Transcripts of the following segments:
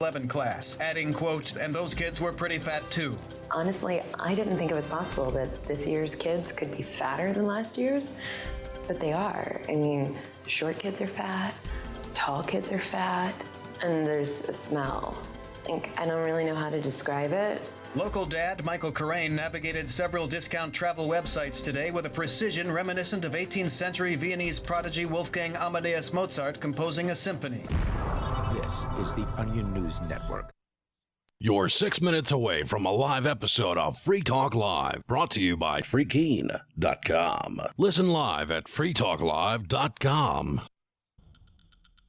11 class, adding, quote, and those kids were pretty fat too. Honestly, I didn't think it was possible that this year's kids could be fatter than last year's, but they are. I mean, short kids are fat, tall kids are fat, and there's a smell. I don't really know how to describe it. Local dad Michael Carrain navigated several discount travel websites today with a precision reminiscent of 18th century Viennese prodigy Wolfgang Amadeus Mozart composing a symphony. This is the Onion News Network. You're 6 minutes away from a live episode of Free Talk Live, brought to you by freekeen.com. Listen live at freetalklive.com.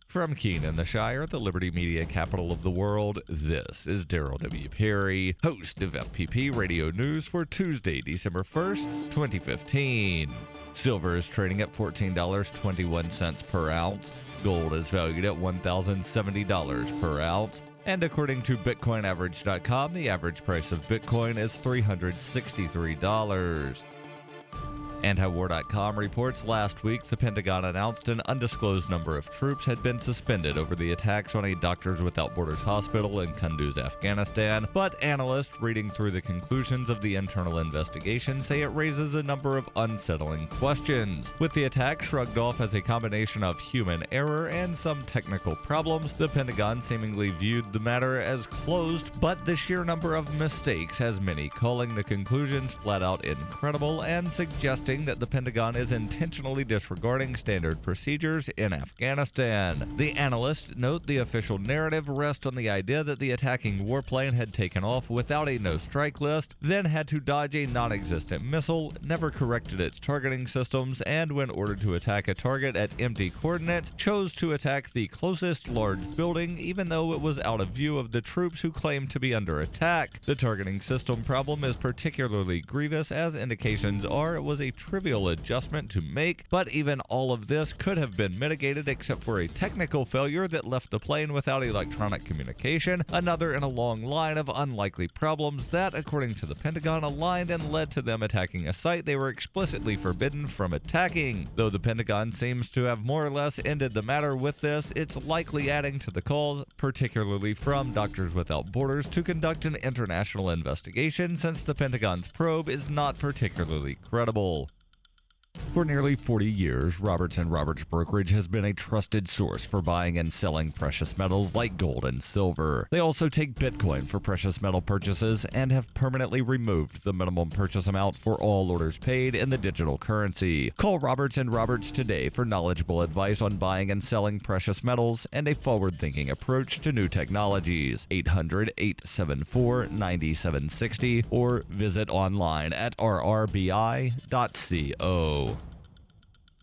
From Keene in the Shire, the Liberty Media capital of the world, this is Daryl W. Perry, host of FPP Radio News for Tuesday, December 1st, 2015. Silver is trading at $14.21 per ounce. Gold is valued at $1,070 per ounce. And according to BitcoinAverage.com, the average price of Bitcoin is $363. Antiwar.com reports last week the Pentagon announced an undisclosed number of troops had been suspended over the attacks on a Doctors Without Borders hospital in Kunduz, Afghanistan, but analysts reading through the conclusions of the internal investigation say it raises a number of unsettling questions. With the attack shrugged off as a combination of human error and some technical problems, the Pentagon seemingly viewed the matter as closed, but the sheer number of mistakes has many calling the conclusions flat out incredible and suggesting that the Pentagon is intentionally disregarding standard procedures in Afghanistan. The analysts note the official narrative rests on the idea that the attacking warplane had taken off without a no-strike list, then had to dodge a non-existent missile, never corrected its targeting systems, and when ordered to attack a target at empty coordinates, chose to attack the closest large building even though it was out of view of the troops who claimed to be under attack. The targeting system problem is particularly grievous, as indications are it was a trivial adjustment to make, but even all of this could have been mitigated except for a technical failure that left the plane without electronic communication, another in a long line of unlikely problems that, according to the Pentagon, aligned and led to them attacking a site they were explicitly forbidden from attacking. Though the Pentagon seems to have more or less ended the matter with this, it's likely adding to the calls, particularly from Doctors Without Borders, to conduct an international investigation, since the Pentagon's probe is not particularly credible. For nearly 40 years, Roberts & Roberts Brokerage has been a trusted source for buying and selling precious metals like gold and silver. They also take Bitcoin for precious metal purchases and have permanently removed the minimum purchase amount for all orders paid in the digital currency. Call Roberts & Roberts today for knowledgeable advice on buying and selling precious metals and a forward-thinking approach to new technologies. 800-874-9760 or visit online at rrbi.co.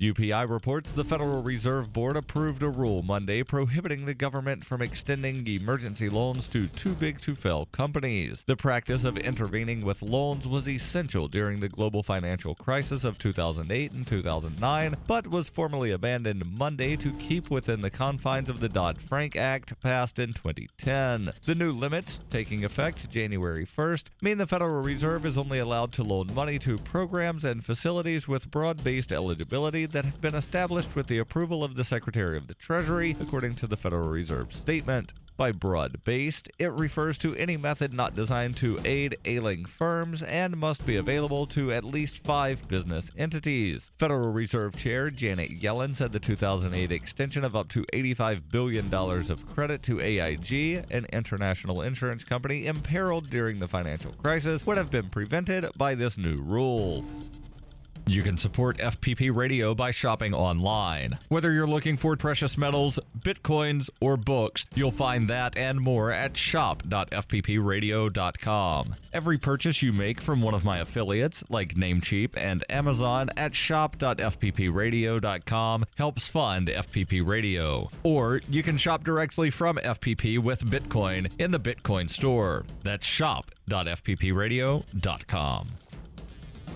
UPI reports the Federal Reserve Board approved a rule Monday prohibiting the government from extending emergency loans to too-big-to-fail companies. The practice of intervening with loans was essential during the global financial crisis of 2008 and 2009, but was formally abandoned Monday to keep within the confines of the Dodd-Frank Act passed in 2010. The new limits, taking effect January 1st, mean the Federal Reserve is only allowed to loan money to programs and facilities with broad-based eligibility that have been established with the approval of the Secretary of the Treasury, according to the Federal Reserve statement. By broad-based, it refers to any method not designed to aid ailing firms and must be available to at least 5 business entities. Federal Reserve Chair Janet Yellen said the 2008 extension of up to $85 billion of credit to AIG, an international insurance company imperiled during the financial crisis, would have been prevented by this new rule. You can support FPP Radio by shopping online. Whether you're looking for precious metals, bitcoins, or books, you'll find that and more at shop.fppradio.com. Every purchase you make from one of my affiliates, like Namecheap and Amazon, at shop.fppradio.com helps fund FPP Radio. Or you can shop directly from FPP with Bitcoin in the Bitcoin store. That's shop.fppradio.com.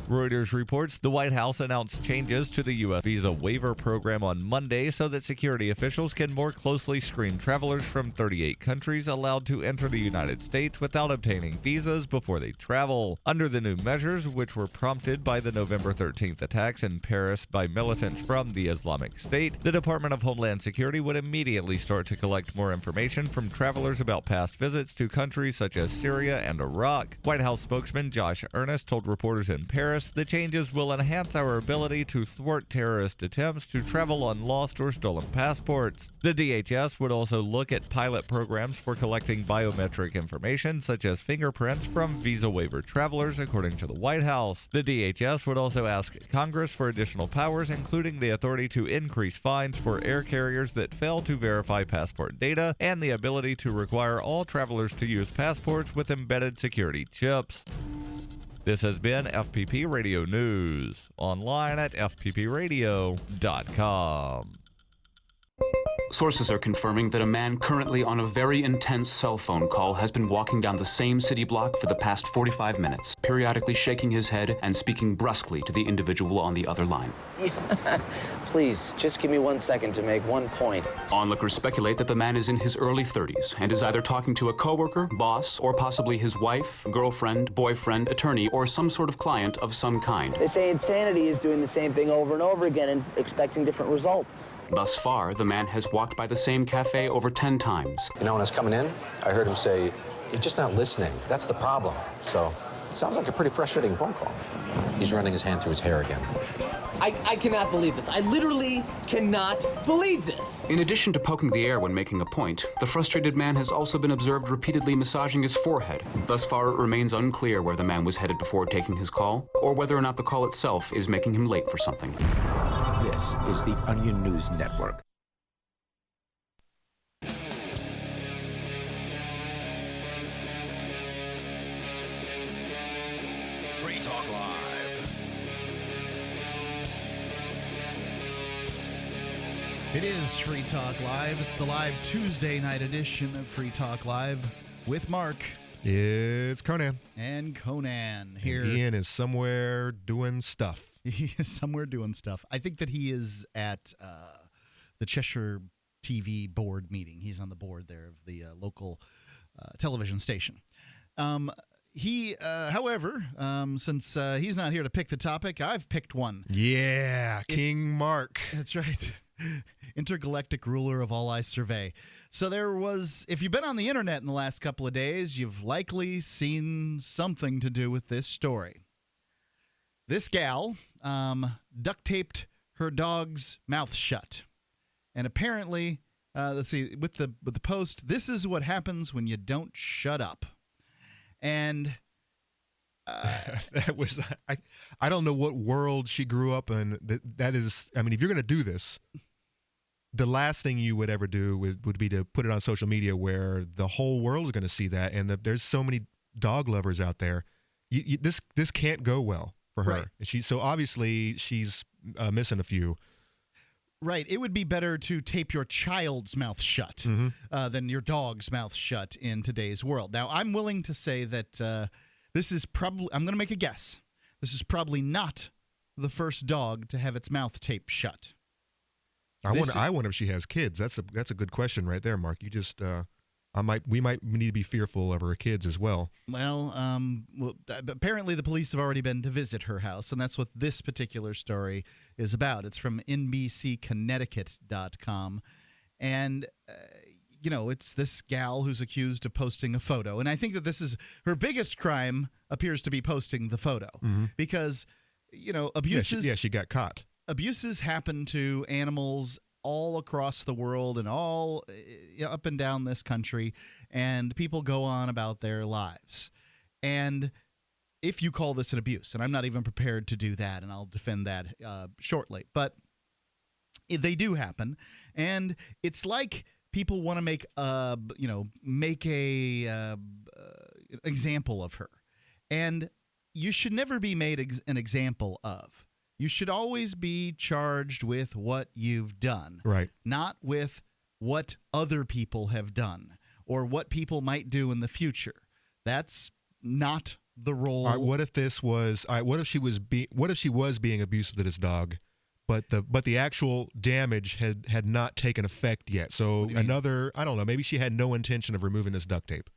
Reuters reports the White House announced changes to the U.S. visa waiver program on Monday so that security officials can more closely screen travelers from 38 countries allowed to enter the United States without obtaining visas before they travel. Under the new measures, which were prompted by the November 13th attacks in Paris by militants from the Islamic State, the Department of Homeland Security would immediately start to collect more information from travelers about past visits to countries such as Syria and Iraq. White House spokesman Josh Earnest told reporters in Paris the changes will enhance our ability to thwart terrorist attempts to travel on lost or stolen passports. The DHS would also look at pilot programs for collecting biometric information such as fingerprints from visa waiver travelers, according to the White House. The DHS would also ask Congress for additional powers, including the authority to increase fines for air carriers that fail to verify passport data and the ability to require all travelers to use passports with embedded security chips. This has been FPP Radio News, online at fppradio.com. Sources are confirming that a man currently on a very intense cell phone call has been walking down the same city block for the past 45 minutes, periodically shaking his head and speaking brusquely to the individual on the other line. Please, just give me 1 second to make one point. Onlookers speculate that the man is in his early 30s and is either talking to a coworker, boss, or possibly his wife, girlfriend, boyfriend, attorney, or some sort of client of some kind. They say insanity is doing the same thing over and over again and expecting different results. Thus far, the man has walked by the same cafe over 10 times. You know, when I was coming in, I heard him say, "You're just not listening. That's the problem." So, it sounds like a pretty frustrating phone call. He's running his hand through his hair again. I cannot believe this. I literally cannot believe this. In addition to poking the air when making a point, the frustrated man has also been observed repeatedly massaging his forehead. Thus far, it remains unclear where the man was headed before taking his call, or whether or not the call itself is making him late for something. This is the Onion News Network. Free Talk Live. It is Free Talk Live. It's the live Tuesday night edition of Free Talk Live with Mark. It's Conan. And Conan here. And Ian is somewhere doing stuff. He is somewhere doing stuff. I think that he is at the Cheshire TV board meeting. He's on the board there of the local television station. However, since he's not here to pick the topic, I've picked one. Yeah, King Mark. That's right. Intergalactic ruler of all I survey. So there was, if you've been on the internet in the last couple of days, you've likely seen something to do with this story. This gal duct taped her dog's mouth shut. And apparently, let's see, with the post, this is what happens when you don't shut up. And that was I don't know what world she grew up in. That is, I mean, if you're going to do this, the last thing you would ever do would be to put it on social media where the whole world is going to see that, and there's so many dog lovers out there. This can't go well for her. Right. And so obviously she's missing a few. Right. It would be better to tape your child's mouth shut than your dog's mouth shut in today's world. Now, I'm willing to say that this is probably, I'm going to make a guess. This is probably not the first dog to have its mouth taped shut. I wonder if she has kids. That's a good question right there, Mark. You just we might need to be fearful of her kids as well. Well, apparently the police have already been to visit her house, and that's what this particular story is about. It's from NBCConnecticut.com, and it's this gal who's accused of posting a photo, and I think that this is her biggest crime. Appears to be posting the photo because abuses. Yeah, she got caught. Abuses happen to animals all across the world and all up and down this country, and people go on about their lives. And if you call this an abuse, and I'm not even prepared to do that, and I'll defend that shortly, but they do happen, and it's like people want to make a example of her, and you should never be made an example of. You should always be charged with what you've done, right? Not with what other people have done or what people might do in the future. That's not the role. All right, what if this was? All right, what if she was being abusive to this dog, but the actual damage had not taken effect yet? So another, I don't know, maybe she had no intention of removing this duct tape.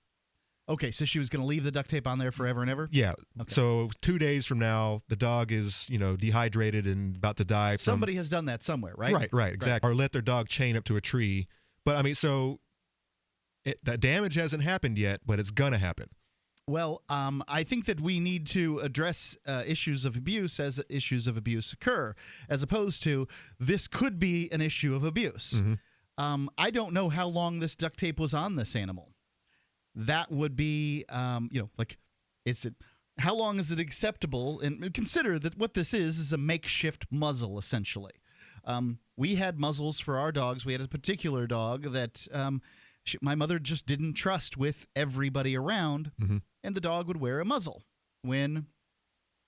Okay, so she was going to leave the duct tape on there forever and ever? Yeah. Okay. So 2 days from now, the dog is, dehydrated and about to die. Somebody has done that somewhere, right? Right, exactly. Or let their dog chain up to a tree. But I mean, so that damage hasn't happened yet, but it's going to happen. Well, I think that we need to address issues of abuse as issues of abuse occur, as opposed to this could be an issue of abuse. Mm-hmm. I don't know how long this duct tape was on this animal. That would be, how long is it acceptable? And consider that what this is a makeshift muzzle, essentially. We had muzzles for our dogs. We had a particular dog that my mother just didn't trust with everybody around, mm-hmm. and the dog would wear a muzzle when,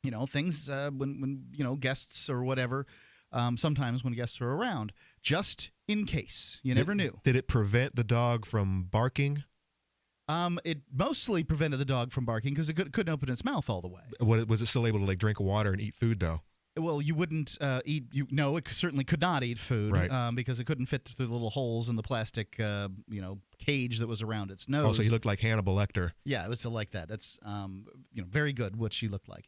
when guests or whatever, sometimes when guests are around, just in case. You never knew. Did it prevent the dog from barking? It mostly prevented the dog from barking because it couldn't open its mouth all the way. Was it still able to drink water and eat food though? Well, you wouldn't eat. No, it certainly could not eat food, right. Because it couldn't fit through the little holes in the plastic, cage that was around its nose. Oh, so he looked like Hannibal Lecter. Yeah, it was like that. That's very good what she looked like.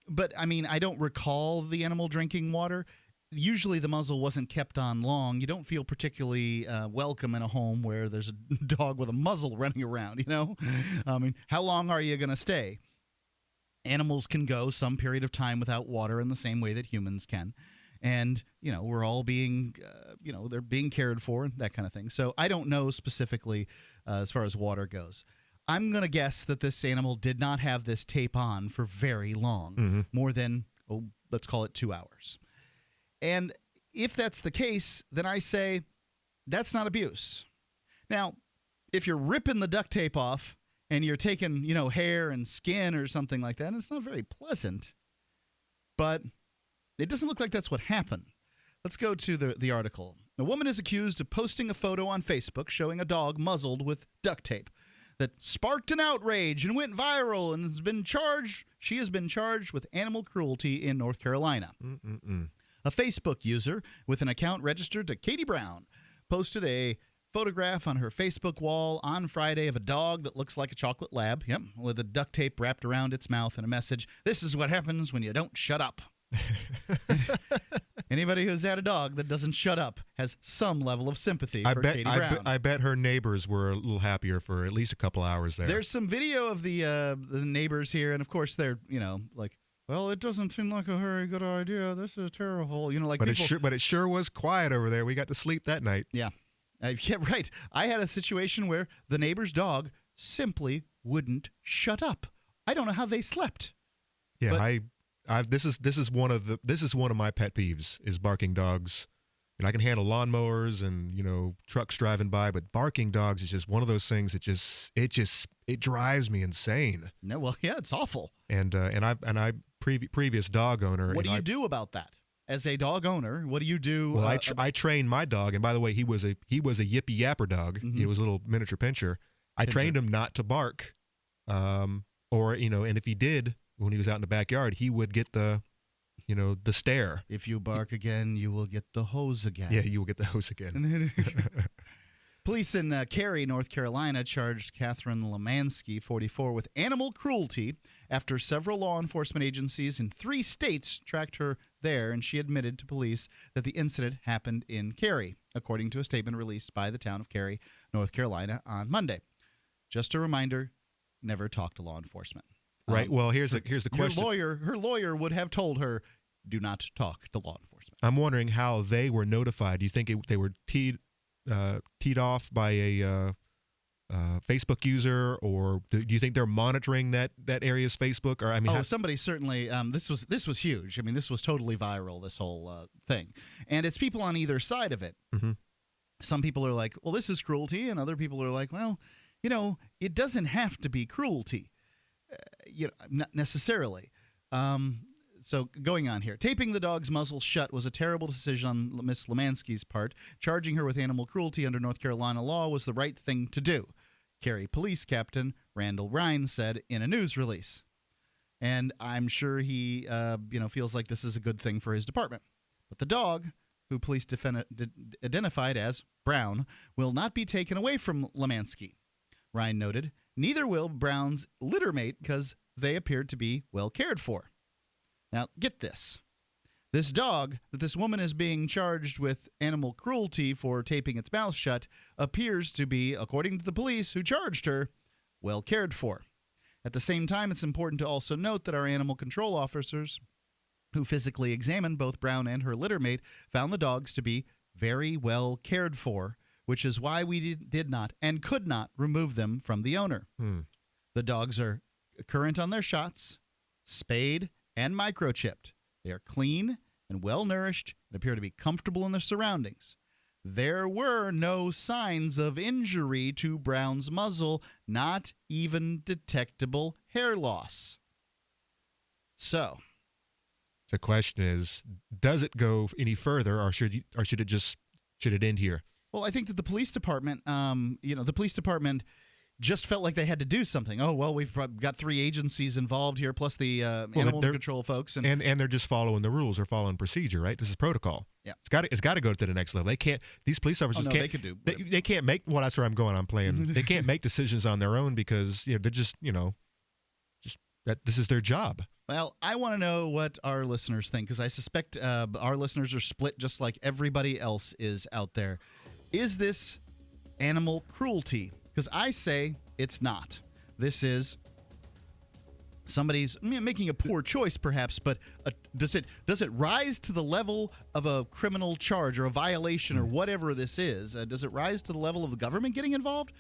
But I mean, I don't recall the animal drinking water. Usually the muzzle wasn't kept on long. You don't feel particularly welcome in a home where there's a dog with a muzzle running around, I mean, how long are you going to stay? Animals can go some period of time without water in the same way that humans can. And, we're all being, they're being cared for and that kind of thing. So I don't know specifically as far as water goes. I'm going to guess that this animal did not have this tape on for very long, mm-hmm. more than, let's call it 2 hours. And if that's the case, then I say that's not abuse. Now, if you're ripping the duct tape off and you're taking, hair and skin or something like that, it's not very pleasant. But it doesn't look like that's what happened. Let's go to the article. A woman is accused of posting a photo on Facebook showing a dog muzzled with duct tape that sparked an outrage and went viral and she has been charged with animal cruelty in North Carolina. Mm-mm-mm. A Facebook user with an account registered to Katie Brown posted a photograph on her Facebook wall on Friday of a dog that looks like a chocolate lab, with a duct tape wrapped around its mouth and a message, "This is what happens when you don't shut up." Anybody who's had a dog that doesn't shut up has some level of sympathy for Katie Brown. I bet her neighbors were a little happier for at least a couple hours there. There's some video of the neighbors here, and of course they're, like, well, it doesn't seem like a very good idea. This is terrible. But it sure was quiet over there. We got to sleep that night. Yeah. Yeah, right. I had a situation where the neighbor's dog simply wouldn't shut up. I don't know how they slept. Yeah, this is one of my pet peeves is barking dogs. And I can handle lawnmowers and trucks driving by, but barking dogs is just one of those things that it drives me insane. No, well, yeah, it's awful. And previous dog owner. What do you do about that? As a dog owner, what do you do? Well, I trained my dog, and by the way, he was a yippy yapper dog. Mm-hmm. He was a little miniature pincher. I trained him not to bark, and if he did, when he was out in the backyard, he would get the stare. If you bark again, you will get the hose again. Yeah, you will get the hose again. Police in Cary, North Carolina, charged Catherine Lemansky, 44, with animal cruelty after several law enforcement agencies in 3 states tracked her there, and she admitted to police that the incident happened in Cary, according to a statement released by the town of Cary, North Carolina, on Monday. Just a reminder, never talk to law enforcement. Right. Well, here's the question. Her lawyer would have told her, do not talk to law enforcement. I'm wondering how they were notified. Do you think they were teed off by a Facebook user, or do you think they're monitoring that area's Facebook? Or somebody certainly. This was huge. I mean, this was totally viral. This whole thing, and it's people on either side of it. Mm-hmm. Some people are like, "Well, this is cruelty," and other people are like, "Well, it doesn't have to be cruelty, not necessarily." So going on here, taping the dog's muzzle shut was a terrible decision on Miss Lemansky's part. Charging her with animal cruelty under North Carolina law was the right thing to do. Cary Police Captain Randall Ryan said in a news release. And I'm sure he feels like this is a good thing for his department. But the dog, who police identified as Brown, will not be taken away from Lemansky. Ryan noted, neither will Brown's littermate because they appeared to be well cared for. Now, get this. This dog that this woman is being charged with animal cruelty for taping its mouth shut appears to be, according to the police who charged her, well cared for. At the same time, it's important to also note that our animal control officers who physically examined both Brown and her littermate found the dogs to be very well cared for, which is why we did not and could not remove them from the owner. The dogs are current on their shots, spayed, and microchipped. They are clean and well-nourished and appear to be comfortable in their surroundings. There were no signs of injury to Brown's muzzle, not even detectable hair loss. So, the question is, does it go any further, or should it end here? Well, I think that the police department, just felt like they had to do something. Oh, well, we've got 3 agencies involved here, plus the animal control folks, and they're just following the rules. They're following procedure, right? This is protocol. Yeah, it's got to go to the next level. They can't. These police officers can't. They could do. They can't make. Well, that's where I'm going. I'm playing. They can't make decisions on their own because they're just that this is their job. Well, I want to know what our listeners think, because I suspect our listeners are split just like everybody else is out there. Is this animal cruelty? Because I say it's not. This is somebody's making a poor choice, perhaps, but does it rise to the level of a criminal charge or a violation or whatever this is? Does it rise to the level of the government getting involved?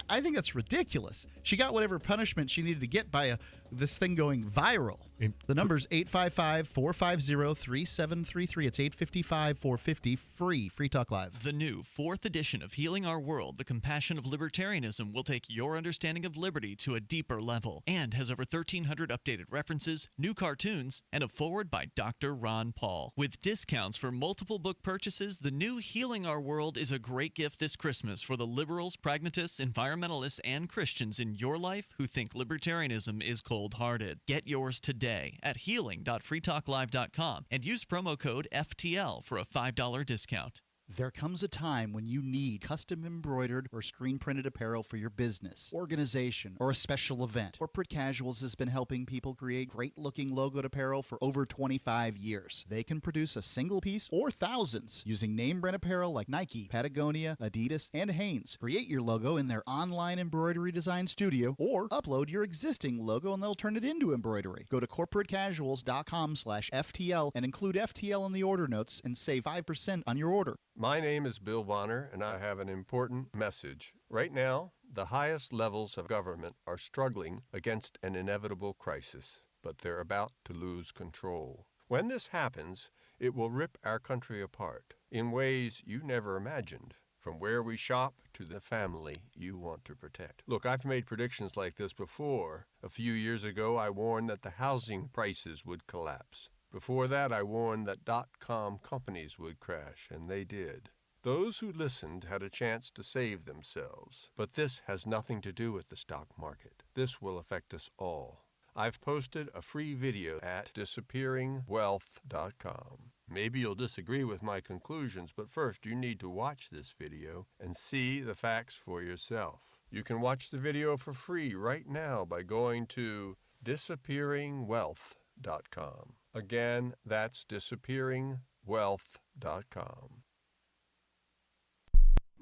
I think that's ridiculous. She got whatever punishment she needed to get by this thing going viral. The number's 855-450-3733. It's 855-450-FREE. Free Talk Live. The new 4th edition of Healing Our World, The Compassion of Libertarianism, will take your understanding of liberty to a deeper level and has over 1,300 updated references, new cartoons, and a foreword by Dr. Ron Paul. With discounts for multiple book purchases, the new Healing Our World is a great gift this Christmas for the liberals, pragmatists, environmentalists, and Christians in your life who think libertarianism is cold-hearted. Get yours today at healing.freetalklive.com and use promo code FTL for a $5 discount. There comes a time when you need custom embroidered or screen printed apparel for your business, organization, or a special event. Corporate Casuals has been helping people create great looking logoed apparel for over 25 years. They can produce a single piece or thousands using name brand apparel like Nike, Patagonia, Adidas, and Hanes. Create your logo in their online embroidery design studio or upload your existing logo and they'll turn it into embroidery. Go to corporatecasuals.com/FTL and include FTL in the order notes and save 5% on your order. My name is Bill Bonner, and I have an important message. Right now, the highest levels of government are struggling against an inevitable crisis, but they're about to lose control. When this happens, it will rip our country apart in ways you never imagined, from where we shop to the family you want to protect. Look, I've made predictions like this before. A few years ago, I warned that the housing prices would collapse. Before that, I warned that .com companies would crash, and they did. Those who listened had a chance to save themselves. But this has nothing to do with the stock market. This will affect us all. I've posted a free video at disappearingwealth.com. Maybe you'll disagree with my conclusions, but first you need to watch this video and see the facts for yourself. You can watch the video for free right now by going to disappearingwealth.com. Again, that's disappearingwealth.com.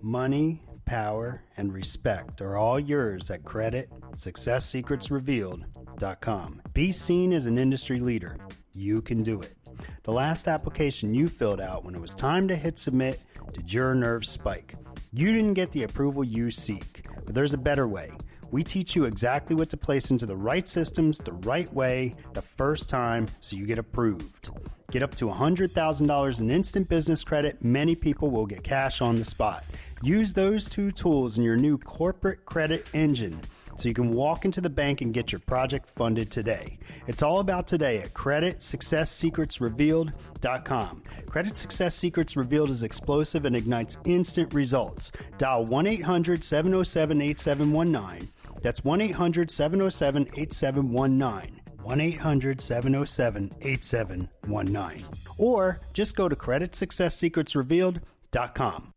Money, power, and respect are all yours at CreditSuccessSecretsRevealed.com. Be seen as an industry leader. You can do it. The last application you filled out when it was time to hit submit did your nerves spike. You didn't get the approval you seek, but there's a better way. We teach you exactly what to place into the right systems the right way the first time so you get approved. Get up to $100,000 in instant business credit. Many people will get cash on the spot. Use those two tools in your new corporate credit engine. so you can walk into the bank and get your project funded today. It's all about today at CreditSuccessSecretsRevealed.com. Credit Success Secrets Revealed is explosive and ignites instant results. Dial 1-800-707-8719. That's 1-800-707-8719. 1-800-707-8719. Or just go to CreditSuccessSecretsRevealed.com.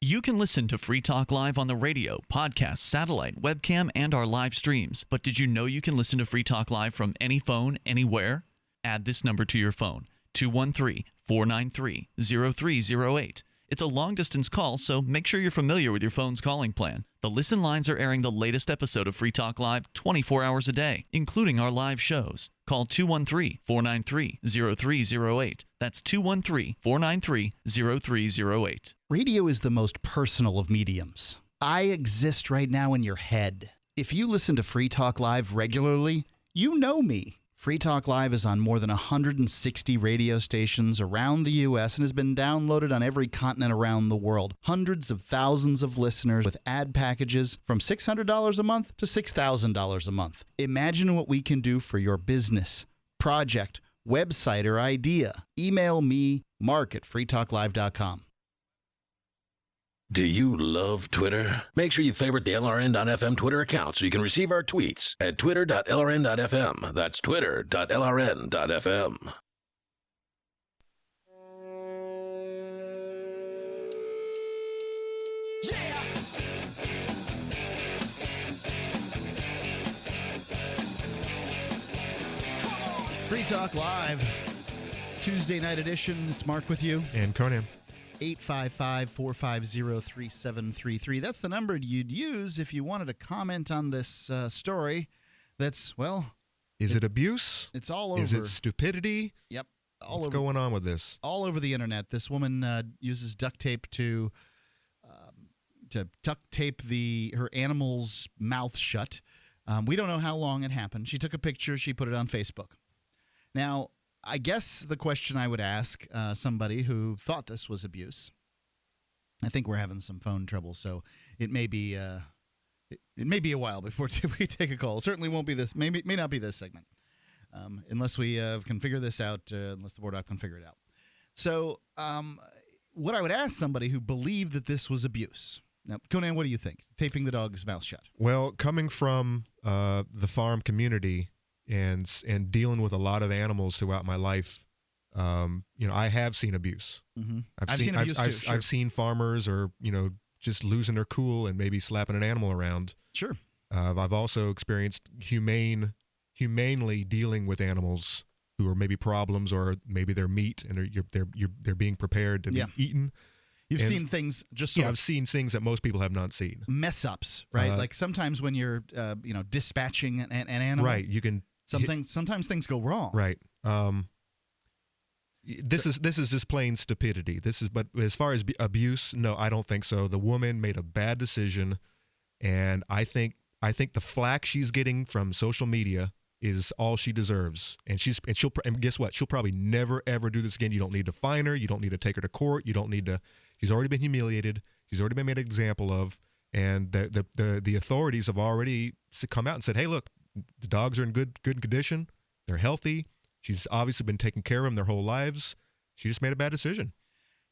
You can listen to Free Talk Live on the radio, podcast, satellite, webcam, and our live streams. But did you know you can listen to Free Talk Live from any phone, anywhere? Add this number to your phone, 213-493-0308. It's a long-distance call, so make sure you're familiar with your phone's calling plan. The Listen Lines are airing the latest episode of Free Talk Live 24 hours a day, including our live shows. Call 213-493-0308. That's 213-493-0308. Radio is the most personal of mediums. I exist right now in your head. If you listen to Free Talk Live regularly, you know me. Free Talk Live is on more than 160 radio stations around the U.S. and has been downloaded on every continent around the world. Hundreds of thousands of listeners with ad packages from $600 a month to $6,000 a month. Imagine what we can do for your business, project, website, or idea. Email me, mark@freetalklive.com. Do you love Twitter? Make sure you favorite the LRN.FM Twitter account so you can receive our tweets at twitter.lrn.fm. That's twitter.lrn.fm. Free Talk Live, Tuesday night edition. It's Mark with you. And Conan. 855-450-3733. That's the number you'd use if you wanted to comment on this story. That's, well... Is it abuse? It's all over. Is it stupidity? Yep. What's going on with this? All over the internet. This woman uses duct tape to duct tape her animal's mouth shut. We don't know how long it happened. She took a picture. She put it on Facebook. Now... I guess the question I would ask somebody who thought this was abuse. I think we're having some phone trouble, so it may be a while before we take a call. It certainly won't be this. May not be this segment, unless we can figure this out. Unless the board doc can figure it out. So, what I would ask somebody who believed that this was abuse. Now, Conan, what do you think? Taping the dog's mouth shut. Well, coming from the farm community. And dealing with a lot of animals throughout my life, I have seen abuse. Mm-hmm. I've seen abuse too. Sure. I've seen farmers just losing their cool and maybe slapping an animal around. Sure. I've also experienced humanely dealing with animals who are maybe problems or maybe they're meat and they're being prepared to be eaten. You've seen things just I've seen things that most people have not seen. Mess ups, right? Like sometimes when you're dispatching an animal, right? You can. Sometimes things go wrong. Right. This is just plain stupidity. But as far as abuse, no, I don't think so. The woman made a bad decision, and I think the flack she's getting from social media is all she deserves. And guess what? She'll probably never ever do this again. You don't need to fine her. You don't need to take her to court. You don't need to. She's already been humiliated. She's already been made an example of, and the authorities have already come out and said, "Hey, look. The dogs are in good condition. They're healthy. She's obviously been taking care of them their whole lives. She just made a bad decision."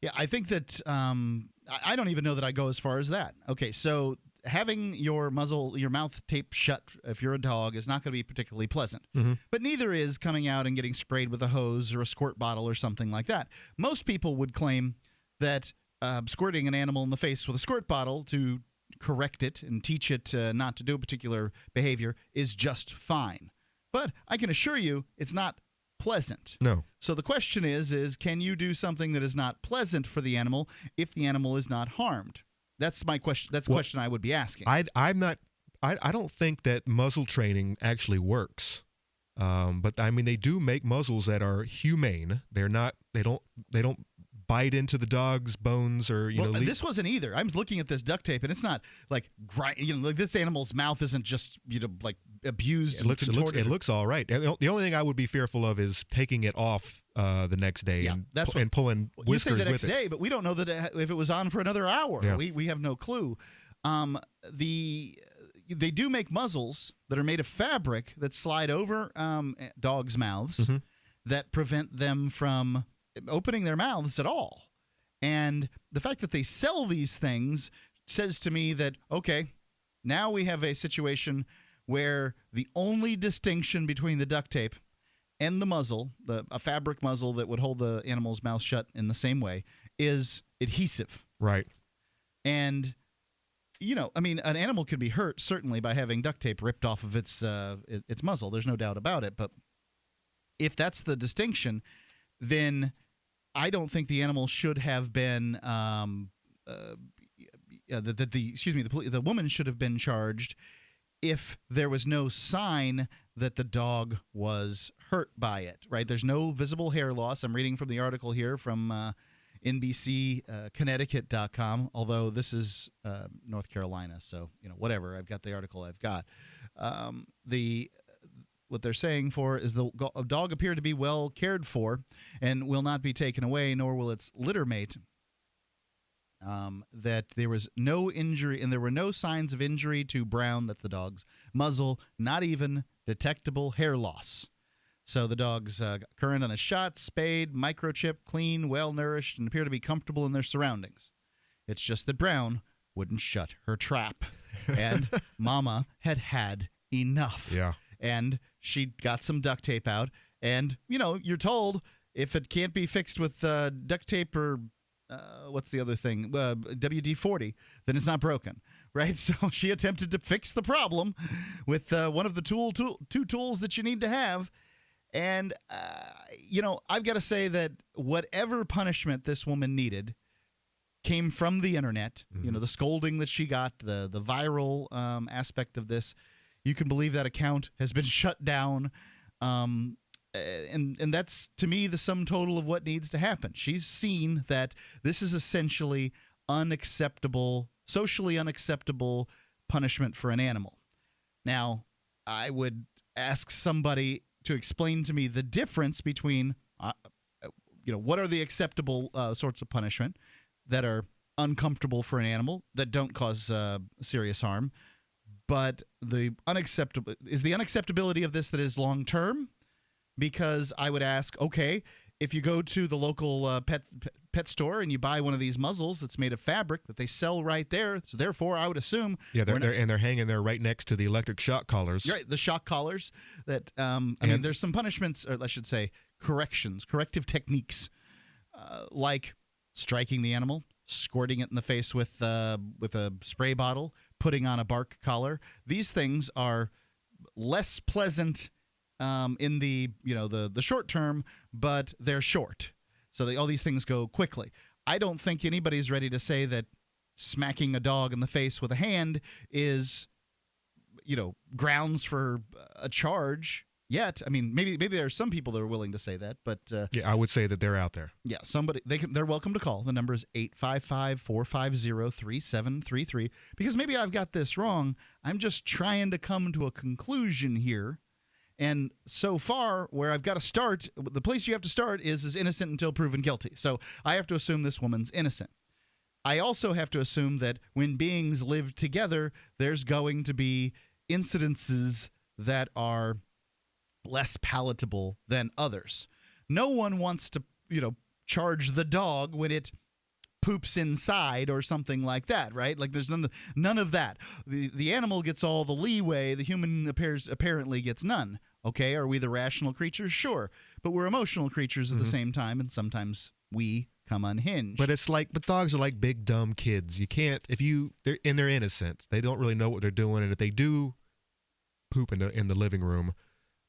Yeah, I think that I don't even know that I go as far as that. Okay, so having your mouth taped shut if you're a dog is not going to be particularly pleasant. Mm-hmm. But neither is coming out and getting sprayed with a hose or a squirt bottle or something like that. Most people would claim that squirting an animal in the face with a squirt bottle to correct it and teach it not to do a particular behavior is just fine. But I can assure you it's not pleasant. No. So the question is can you do something that is not pleasant for the animal if the animal is not harmed? That's my question. That's the question I would be asking. I don't think that muzzle training actually works. But I mean they do make muzzles that are humane. They don't bite into the dog's bones or this wasn't either. I'm looking at this duct tape and it's not like like this animal's mouth isn't just like abused. It looks all right. The only thing I would be fearful of is taking it off the next day and pulling whiskers with it. You say the next day, but we don't know that if it was on for another hour. Yeah. We have no clue. The they do make muzzles that are made of fabric that slide over dogs' mouths that prevent them from opening their mouths at all. And the fact that they sell these things says to me that, okay, now we have a situation where the only distinction between the duct tape and the muzzle, a fabric muzzle that would hold the animal's mouth shut in the same way, is adhesive. Right. And, I mean, an animal could be hurt, certainly, by having duct tape ripped off of its muzzle. There's no doubt about it. But if that's the distinction, then I don't think the animal should have been the woman should have been charged if there was no sign that the dog was hurt by it, right? There's no visible hair loss. I'm reading from the article here from NBCConnecticut.com, although this is North Carolina, so, whatever. I've got the article I've got. What they're saying is the dog appeared to be well cared for and will not be taken away, nor will its litter mate. That there was no injury, and there were no signs of injury to Brown, that's the dog's muzzle, not even detectable hair loss. So the dog's current on a shot, spayed, microchipped, clean, well-nourished, and appear to be comfortable in their surroundings. It's just that Brown wouldn't shut her trap, and Mama had enough. Yeah. And she got some duct tape out, and, you're told if it can't be fixed with duct tape or what's the other thing? WD-40, then it's not broken, right? So she attempted to fix the problem with one of the two tools that you need to have. And, I've got to say that whatever punishment this woman needed came from the internet. The scolding that she got, the viral aspect of this. You can believe that account has been shut down. And that's, to me, the sum total of what needs to happen. She's seen that this is essentially socially unacceptable punishment for an animal. Now, I would ask somebody to explain to me the difference between, what are the acceptable sorts of punishment that are uncomfortable for an animal, that don't cause serious harm, but the unacceptability of this that is long-term. Because I would ask, okay, if you go to the local pet store and you buy one of these muzzles that's made of fabric that they sell right there, so therefore I would assume... Yeah, they're hanging there right next to the electric shock collars. Right, the shock collars. That there's some punishments, or I should say corrective techniques, like striking the animal, squirting it in the face with a spray bottle, putting on a bark collar. These things are less pleasant in the short term, but they're short. So all these things go quickly. I don't think anybody's ready to say that smacking a dog in the face with a hand is, grounds for a charge yet. I mean, maybe there are some people that are willing to say that, but I would say that they're out there. Yeah, they're welcome to call. The number is 855-450-3733. Because maybe I've got this wrong. I'm just trying to come to a conclusion here. And so far, where I've got to start, the place you have to start is innocent until proven guilty. So I have to assume this woman's innocent. I also have to assume that when beings live together, there's going to be incidences that are less palatable than others. No one wants to, charge the dog when it poops inside or something like that, right? Like there's none of that. The animal gets all the leeway. The human apparently gets none. Okay, are we the rational creatures? Sure. But we're emotional creatures at the same time, and sometimes we come unhinged. But dogs are like big dumb kids. You can't, they're innocent. They don't really know what they're doing, and if they do poop in the living room,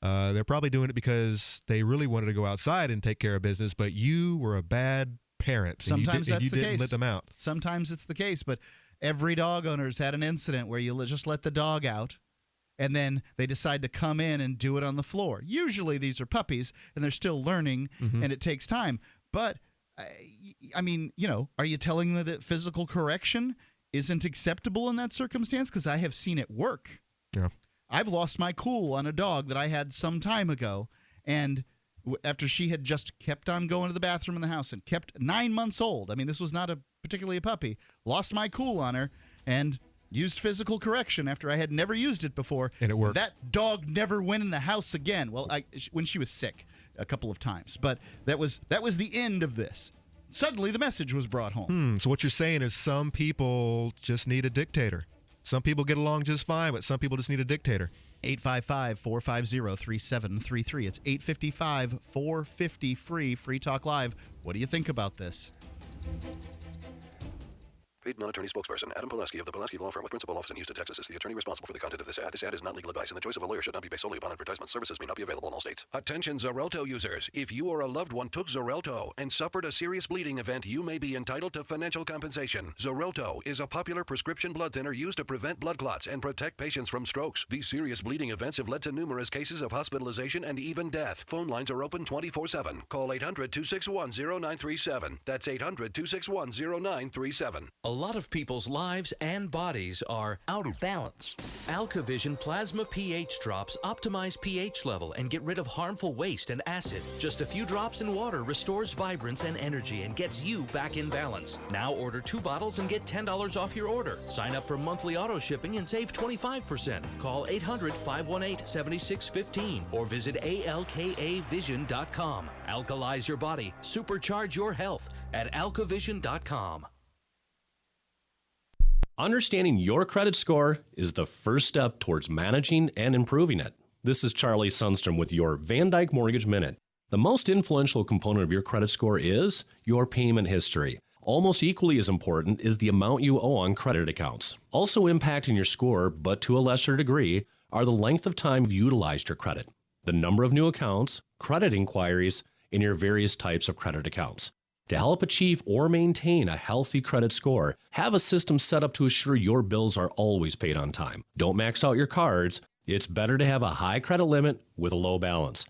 they're probably doing it because they really wanted to go outside and take care of business, but you were a bad parent. Sometimes that's the case. Didn't let them out. Sometimes it's the case, but every dog owner's had an incident where you just let the dog out, and then they decide to come in and do it on the floor. Usually these are puppies, and they're still learning, and it takes time. But, I mean, are you telling them that physical correction isn't acceptable in that circumstance? Because I have seen it work. Yeah. I've lost my cool on a dog that I had some time ago, and after she had just kept on going to the bathroom in the house and kept 9 months old. I mean, this was not particularly a puppy. Lost my cool on her, and Used physical correction after I had never used it before. And it worked. That dog never went in the house again. Well, when she was sick a couple of times. But that was the end of this. Suddenly, the message was brought home. So what you're saying is some people just need a dictator. Some people get along just fine, but some people just need a dictator. 855-450-3733. It's 855-450-FREE. Free Talk Live. What do you think about this? Paid non-attorney spokesperson Adam Pulaski of the Pulaski Law Firm with principal office in Houston, Texas is the attorney responsible for the content of this ad. This ad is not legal advice, and the choice of a lawyer should not be based solely upon advertisement. Services may not be available in all states. Attention Xarelto users. If you or a loved one took Xarelto and suffered a serious bleeding event, you may be entitled to financial compensation. Xarelto is a popular prescription blood thinner used to prevent blood clots and protect patients from strokes. These serious bleeding events have led to numerous cases of hospitalization and even death. Phone lines are open 24/7. Call 800-261-0937. That's 800-261-0937. A lot of people's lives and bodies are out of balance. AlkaVision Plasma pH drops optimize pH level and get rid of harmful waste and acid. Just a few drops in water restores vibrance and energy and gets you back in balance. Now order 2 bottles and get $10 off your order. Sign up for monthly auto shipping and save 25%. Call 800-518-7615 or visit alkavision.com. Alkalize your body. Supercharge your health at alkavision.com. Understanding your credit score is the first step towards managing and improving it. This is Charlie Sundstrom with your Van Dyke Mortgage Minute. The most influential component of your credit score is your payment history. Almost equally as important is the amount you owe on credit accounts. Also impacting your score, but to a lesser degree, are the length of time you've utilized your credit, the number of new accounts, credit inquiries, and your various types of credit accounts. To help achieve or maintain a healthy credit score, have a system set up to assure your bills are always paid on time. Don't max out your cards. It's better to have a high credit limit with a low balance.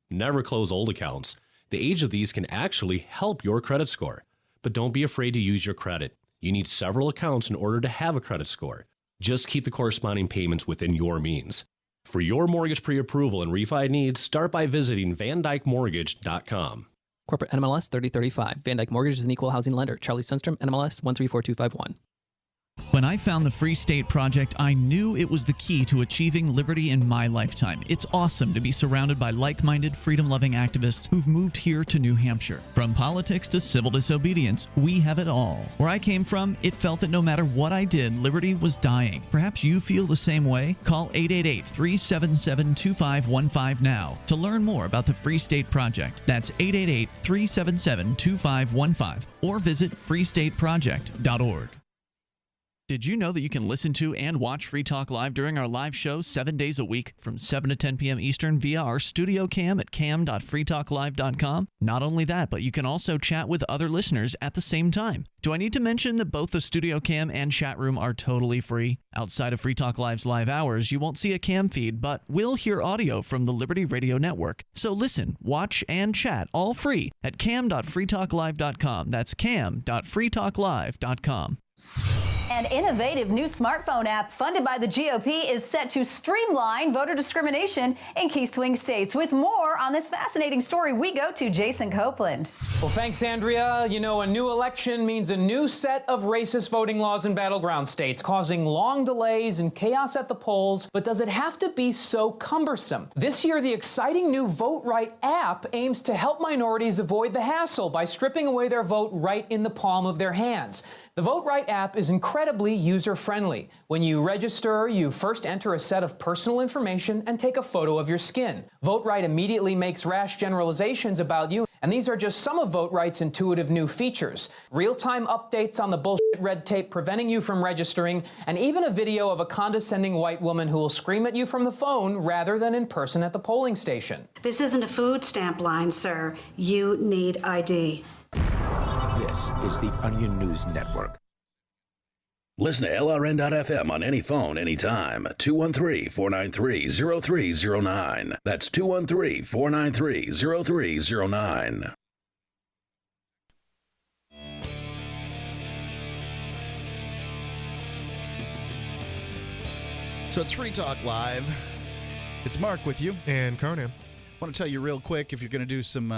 Never close old accounts. The age of these can actually help your credit score. But don't be afraid to use your credit. You need several accounts in order to have a credit score. Just keep the corresponding payments within your means. For your mortgage pre-approval and refi needs, start by visiting VanDykeMortgage.com. Corporate NMLS 3035. Van Dyke Mortgage is an equal housing lender. Charlie Sundstrom, NMLS 134251. When I found the Free State Project, I knew it was the key to achieving liberty in my lifetime. It's awesome to be surrounded by like-minded, freedom-loving activists who've moved here to New Hampshire. From politics to civil disobedience, we have it all. Where I came from, it felt that no matter what I did, liberty was dying. Perhaps you feel the same way? Call 888-377-2515 now to learn more about the Free State Project. That's 888-377-2515 or visit freestateproject.org. Did you know that you can listen to and watch Free Talk Live during our live show 7 days a week from 7 to 10 p.m. Eastern via our studio cam at cam.freetalklive.com? Not only that, but you can also chat with other listeners at the same time. Do I need to mention that both the studio cam and chat room are totally free? Outside of Free Talk Live's live hours, you won't see a cam feed, but will hear audio from the Liberty Radio Network. So listen, watch, and chat all free at cam.freetalklive.com. That's cam.freetalklive.com. An innovative new smartphone app funded by the GOP is set to streamline voter discrimination in key swing states. With more on this fascinating story, we go to Jason Copeland. Well, thanks, Andrea. You know, a new election means a new set of racist voting laws in battleground states, causing long delays and chaos at the polls. But does it have to be so cumbersome? This year, the exciting new Vote Right app aims to help minorities avoid the hassle by stripping away their vote right in the palm of their hands. The Vote Right app is incredibly user-friendly. When you register, you first enter a set of personal information and take a photo of your skin. Vote Right immediately makes rash generalizations about you, and these are just some of Vote Right's intuitive new features. Real-time updates on the bullshit red tape preventing you from registering, and even a video of a condescending white woman who will scream at you from the phone rather than in person at the polling station. This isn't a food stamp line, sir. You need ID. This is the Onion News Network. Listen to LRN.FM on any phone, anytime. 213-493-0309. That's 213-493-0309. So it's Free Talk Live. It's Mark with you. And Conan. I want to tell you real quick, if you're going to do some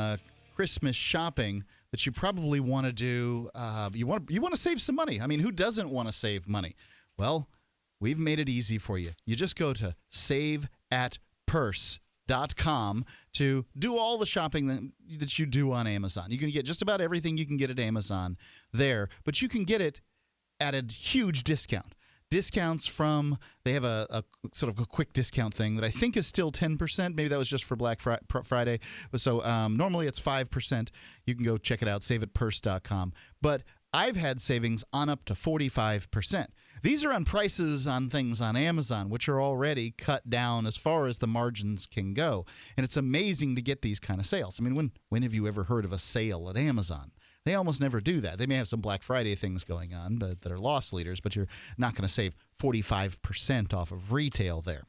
Christmas shopping, that you probably want to do, you want to save some money. I mean, who doesn't want to save money? Well, we've made it easy for you. You just go to saveatpurse.com to do all the shopping that you do on Amazon. You can get just about everything you can get at Amazon there, but you can get it at a huge discount. Discounts from, they have a sort of a quick discount thing that I think is still 10%. Maybe that was just for Black Friday. So normally it's 5%. You can go check it out, saveatpurse.com. But I've had savings on up to 45%. These are on prices on things on Amazon, which are already cut down as far as the margins can go. And it's amazing to get these kind of sales. I mean, when have you ever heard of a sale at Amazon? They almost never do that. They may have some Black Friday things going on that are loss leaders, but you're not going to save 45% off of retail there.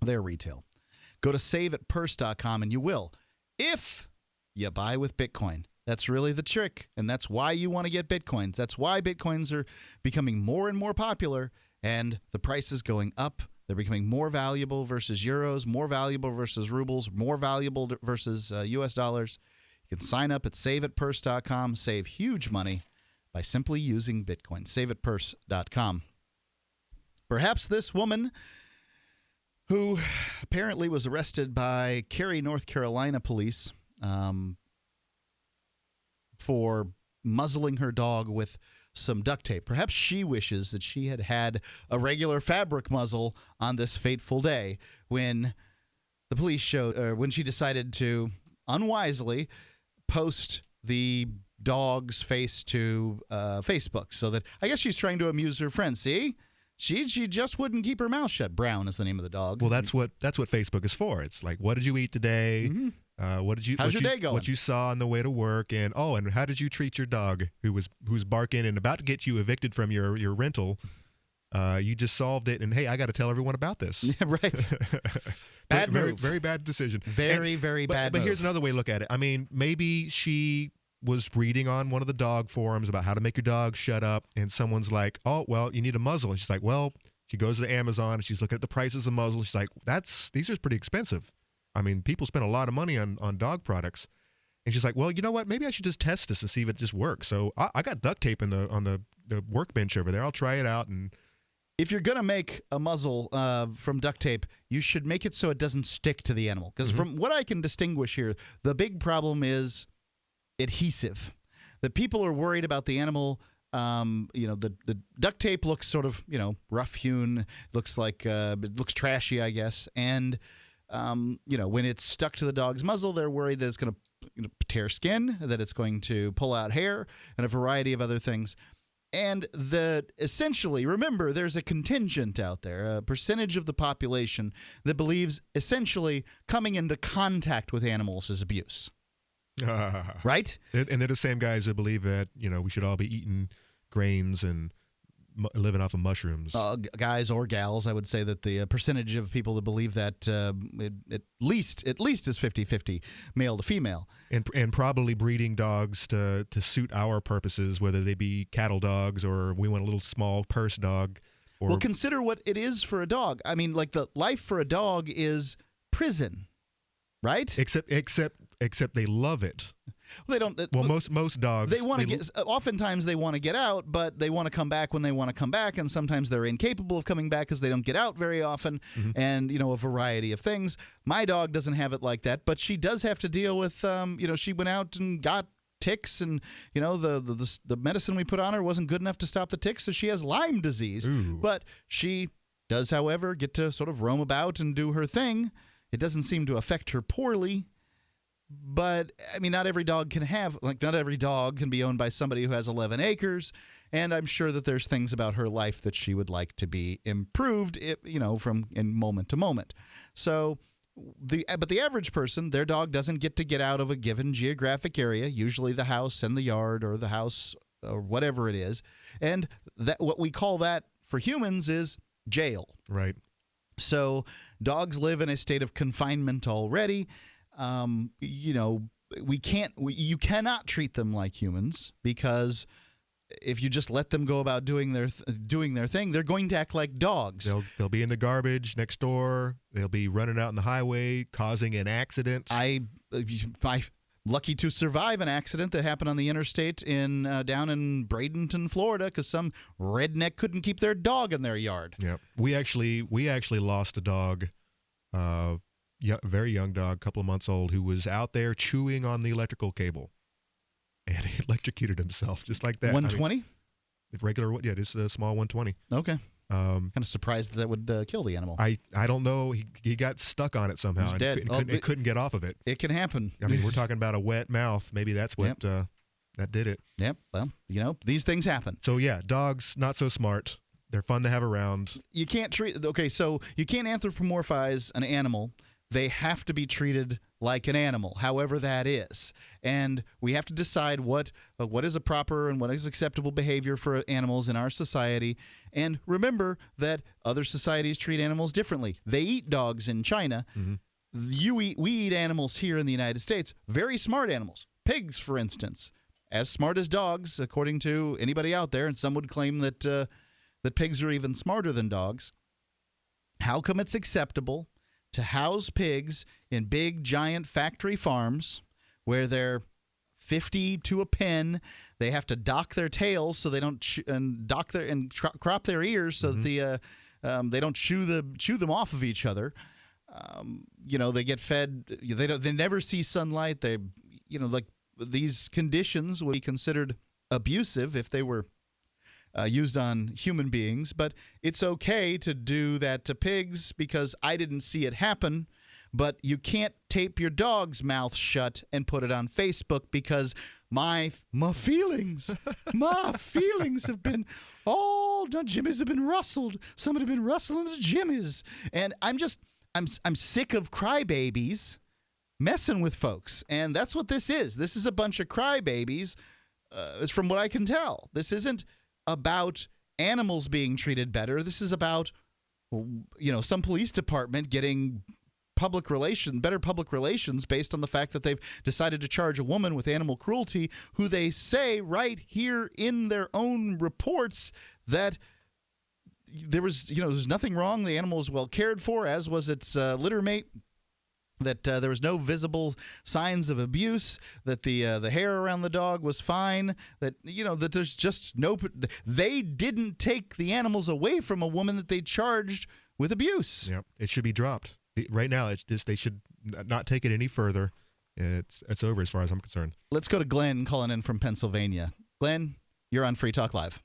Their retail. Go to saveatpurse.com and you will, if you buy with Bitcoin. That's really the trick, and that's why you want to get Bitcoins. That's why Bitcoins are becoming more and more popular, and the price is going up. They're becoming more valuable versus euros, more valuable versus rubles, more valuable versus U.S. dollars. You can sign up at saveatpurse.com, save huge money by simply using Bitcoin. Saveatpurse.com. Perhaps this woman who apparently was arrested by Cary, North Carolina police for muzzling her dog with some duct tape. Perhaps she wishes that she had had a regular fabric muzzle on this fateful day when the police showed, when she decided to unwisely post the dog's face to Facebook, so that I guess she's trying to amuse her friends. See, she just wouldn't keep her mouth shut. Brown is the name of the dog. Well, that's what Facebook is for. It's like, what did you eat today? Mm-hmm. How's your day going? What you saw on the way to work, and how did you treat your dog who's barking and about to get you evicted from your rental? You just solved it, and hey, I got to tell everyone about this. Yeah, right. Bad very, move. very bad decision. Very bad. But here's another way to look at it. I mean, maybe she was reading on one of the dog forums about how to make your dog shut up, and someone's like, "Oh, well, you need a muzzle," and she's like, "Well," she goes to Amazon and she's looking at the prices of muzzles. She's like, "These are pretty expensive." I mean, people spend a lot of money on dog products. And she's like, well, you know what? Maybe I should just test this and see if it just works. So I got duct tape on the workbench over there. I'll try it out. And if you're going to make a muzzle from duct tape, you should make it so it doesn't stick to the animal. Because from what I can distinguish here, the big problem is adhesive. That people are worried about the animal. The duct tape looks sort of, rough-hewn. Looks like it looks trashy, I guess. And when it's stuck to the dog's muzzle, they're worried that it's going to tear skin, that it's going to pull out hair, and a variety of other things. And essentially, remember, there's a contingent out there, a percentage of the population that believes essentially coming into contact with animals is abuse. Right? And they're the same guys that believe that, we should all be eating grains and living off of mushrooms. Guys or gals, I would say that the percentage of people that believe that at least is 50-50 male to female. And probably breeding dogs to suit our purposes, whether they be cattle dogs or we want a little small purse dog. Well, consider what it is for a dog. I mean, like the life for a dog is prison, right? Except they love it. They don't. Well, most dogs. They want to get. Oftentimes, they want to get out, but they want to come back when they want to come back, and sometimes they're incapable of coming back because they don't get out very often, and a variety of things. My dog doesn't have it like that, but she does have to deal with. She went out and got ticks, and the medicine we put on her wasn't good enough to stop the ticks, so she has Lyme disease. Ooh. But she does, however, get to sort of roam about and do her thing. It doesn't seem to affect her poorly. But, I mean, not every dog can be owned by somebody who has 11 acres. And I'm sure that there's things about her life that she would like to be improved, from in moment to moment. So, but the average person, their dog doesn't get out of a given geographic area, usually the house and the yard or the house or whatever it is. And that what we call that for humans is jail. Right. So dogs live in a state of confinement already. You cannot treat them like humans, because if you just let them go about doing their thing, they're going to act like dogs. They'll be in the garbage next door. They'll be running out on the highway, causing an accident. lucky to survive an accident that happened on the interstate in down in Bradenton, Florida, because some redneck couldn't keep their dog in their yard. Yeah, we actually lost a dog, very young dog, couple of months old, who was out there chewing on the electrical cable, and he electrocuted himself just like that. 120? Regular, yeah, just a small 120. Okay. Kind of surprised that would kill the animal. I don't know. He got stuck on it somehow. He's dead. It couldn't get off of it. It can happen. I mean, we're talking about a wet mouth. Maybe that's what that did it. Yep. Well, these things happen. So yeah, dogs not so smart. They're fun to have around. You can't so you can't anthropomorphize an animal. They have to be treated like an animal, however that is. And we have to decide what is a proper and what is acceptable behavior for animals in our society. And remember that other societies treat animals differently. They eat dogs in China. Mm-hmm. We eat animals here in the United States, very smart animals. Pigs, for instance, as smart as dogs, according to anybody out there, and some would claim that that pigs are even smarter than dogs. How come it's acceptable to house pigs in big, giant factory farms where they're 50 to a pen? They have to dock their tails so they don't crop their ears so that they don't chew them off of each other. They get fed. They never see sunlight. They, like these conditions would be considered abusive if they were used on human beings, but it's okay to do that to pigs because I didn't see it happen. But you can't tape your dog's mouth shut and put it on Facebook because my feelings have been the jimmies have been rustled. Somebody been rustling the jimmies, and I'm sick of crybabies messing with folks, and that's what this is. This is a bunch of crybabies, from what I can tell. This isn't about animals being treated better. This is about, some police department getting better public relations based on the fact that they've decided to charge a woman with animal cruelty who they say right here in their own reports that there's nothing wrong. The animal was well cared for, as was its litter mate. That there was no visible signs of abuse, that the hair around the dog was fine, that that there's just they didn't take the animals away from a woman that they charged with abuse. Yeah, it should be dropped. Right now, it's just they should not take it any further. It's over as far as I'm concerned. Let's go to Glenn calling in from Pennsylvania. Glenn, you're on Free Talk Live.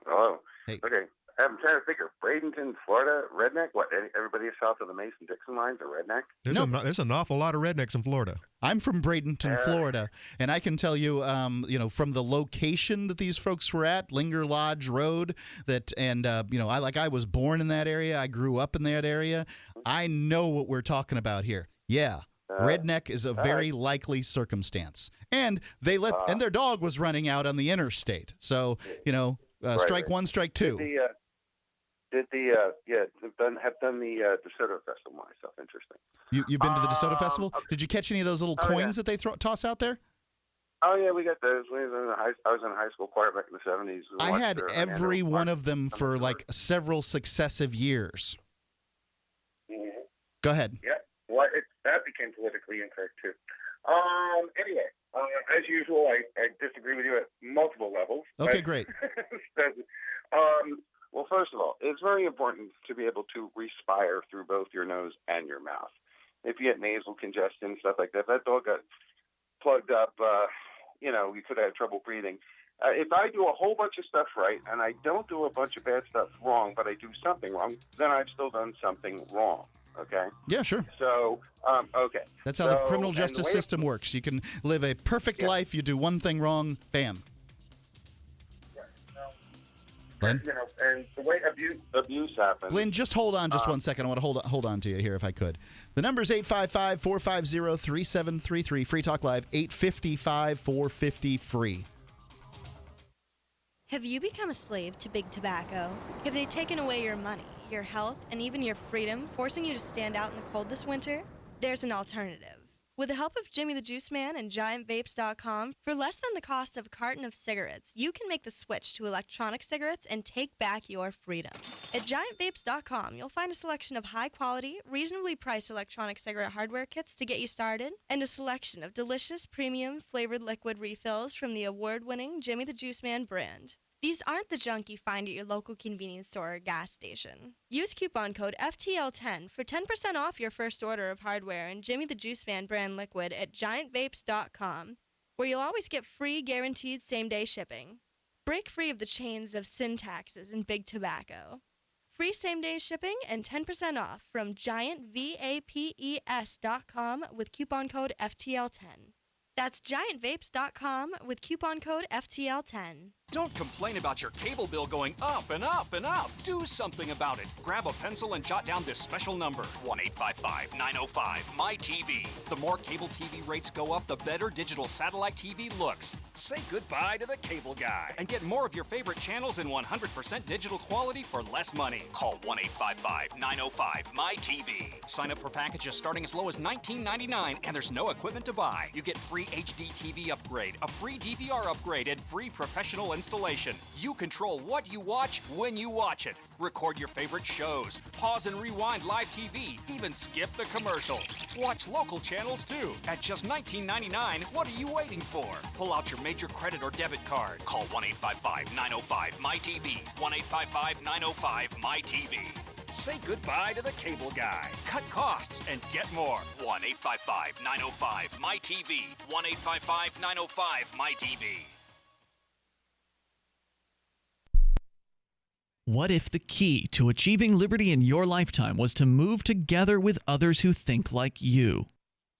Hello. Hey. Okay. I'm trying to figure. Bradenton, Florida, redneck? What, everybody south of the Mason-Dixon lines are redneck? There's an awful lot of rednecks in Florida. I'm from Bradenton, Florida, and I can tell you, from the location that these folks were at, Linger Lodge Road, I was born in that area. I grew up in that area. I know what we're talking about here. Yeah. Redneck is a very likely circumstance. And and their dog was running out on the interstate. So, strike one, strike two. Have done the DeSoto Festival myself. Interesting. You've been to the DeSoto Festival? Okay. Did you catch any of those little coins that they toss out there? Oh yeah, we got those. I was in high school choir back in the 70s. I had every one of them for like several successive years. Mm-hmm. Go ahead. Yeah. Well, that became politically incorrect too. Anyway, as usual, I disagree with you at multiple levels. Okay, great. Well, first of all, it's very important to be able to respire through both your nose and your mouth. If you get nasal congestion, stuff like that, if that dog got plugged up, you could have trouble breathing. If I do a whole bunch of stuff right and I don't do a bunch of bad stuff wrong, but I do something wrong, then I've still done something wrong. Okay? Yeah, sure. So, okay. That's how the criminal justice system works. You can live a perfect life. You do one thing wrong, bam. Glenn? And the way abuse happens. Glenn, just hold on just 1 second. I want to hold on to you here if I could. The number is 855-450-3733. Free Talk Live, 855-450-FREE. Have you become a slave to big tobacco? Have they taken away your money, your health, and even your freedom, forcing you to stand out in the cold this winter? There's an alternative. With the help of Jimmy the Juice Man and GiantVapes.com, for less than the cost of a carton of cigarettes, you can make the switch to electronic cigarettes and take back your freedom. At GiantVapes.com, you'll find a selection of high-quality, reasonably priced electronic cigarette hardware kits to get you started, and a selection of delicious, premium, flavored liquid refills from the award-winning Jimmy the Juice Man brand. These aren't the junk you find at your local convenience store or gas station. Use coupon code FTL10 for 10% off your first order of hardware and Jimmy the Juice Man brand liquid at GiantVapes.com, where you'll always get free guaranteed same-day shipping. Break free of the chains of sin taxes and big tobacco. Free same-day shipping and 10% off from GiantVapes.com with coupon code FTL10. That's GiantVapes.com with coupon code FTL10. Don't complain about your cable bill going up and up and up. Do something about it. Grab a pencil and jot down this special number, 1-855-905-MY-TV. The more cable TV rates go up, the better digital satellite TV looks. Say goodbye to the cable guy and get more of your favorite channels in 100% digital quality for less money. Call 1-855-905-MY-TV. Sign up for packages starting as low as $19.99, and there's no equipment to buy. You get free HD TV upgrade, a free DVR upgrade, and free professional installation. You control what you watch when you watch it. Record your favorite shows, pause and rewind live TV, even skip the commercials. Watch local channels too. At just $19.99, what are you waiting for? Pull out your major credit or debit card. Call 1-855-905-MY-TV. 1-855-905-MY-TV. Say goodbye to the cable guy. Cut costs and get more. 1-855-905-MY-TV. 1-855-905-MY-TV. What if the key to achieving liberty in your lifetime was to move together with others who think like you?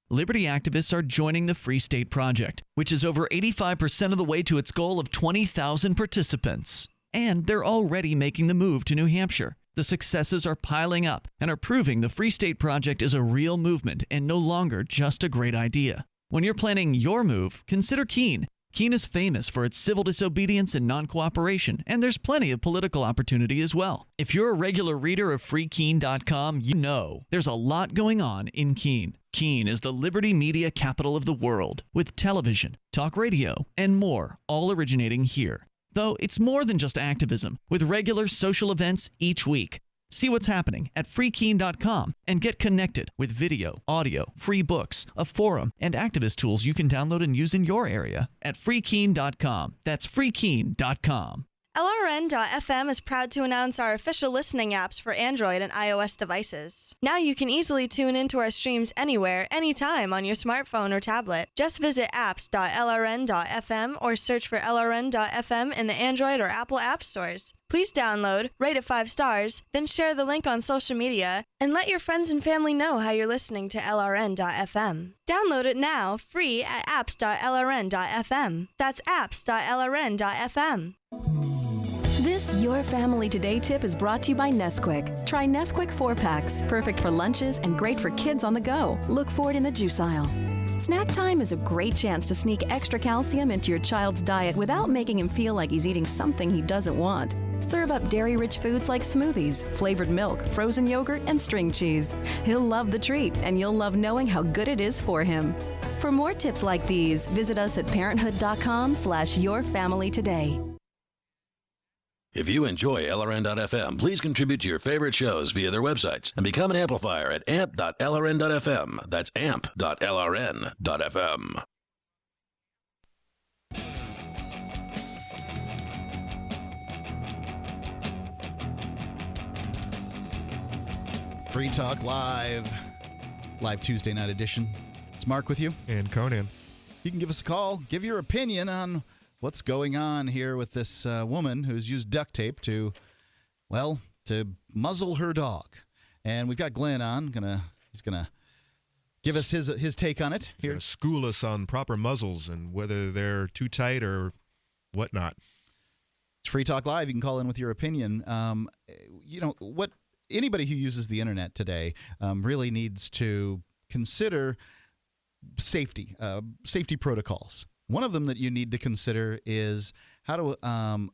Liberty activists are joining the Free State Project, which is over 85% of the way to its goal of 20,000 participants. And they're already making the move to New Hampshire. The successes are piling up and are proving the Free State Project is a real movement and no longer just a great idea. When you're planning your move, consider Keene. Keene is famous for its civil disobedience and non-cooperation, and there's plenty of political opportunity as well. If you're a regular reader of freekeene.com, you know there's a lot going on in Keene. Keene is the liberty media capital of the world, with television, talk radio, and more, all originating here. Though it's more than just activism, with regular social events each week. See what's happening at freekeene.com and get connected with video, audio, free books, a forum, and activist tools you can download and use in your area at freekeene.com. That's freekeene.com. LRN.FM is proud to announce our official listening apps for Android and iOS devices. Now you can easily tune into our streams anywhere, anytime on your smartphone or tablet. Just visit apps.lrn.fm or search for LRN.FM in the Android or Apple app stores. Please download, rate it 5 stars, then share the link on social media, and let your friends and family know how you're listening to LRN.FM. Download it now, free at apps.lrn.fm. That's apps.lrn.fm. This Your Family Today tip is brought to you by Nesquik. Try Nesquik 4-packs, perfect for lunches and great for kids on the go. Look for it in the juice aisle. Snack time is a great chance to sneak extra calcium into your child's diet without making him feel like he's eating something he doesn't want. Serve up dairy-rich foods like smoothies, flavored milk, frozen yogurt, and string cheese. He'll love the treat, and you'll love knowing how good it is for him. For more tips like these, visit us at parenthood.com/yourfamilytoday. If you enjoy LRN.FM, please contribute to your favorite shows via their websites and become an amplifier at amp.lrn.fm. That's amp.lrn.fm. Free Talk Live Tuesday night edition. It's Mark with you. And Conan. You can give us a call, give your opinion on what's going on here with this woman who's used duct tape to muzzle her dog. And we've got Glenn on. He's gonna give us his take on it. He's gonna school us on proper muzzles and whether they're too tight or whatnot. It's Free Talk Live. You can call in with your opinion. What anybody who uses the internet today really needs to consider safety protocols. One of them that you need to consider is how to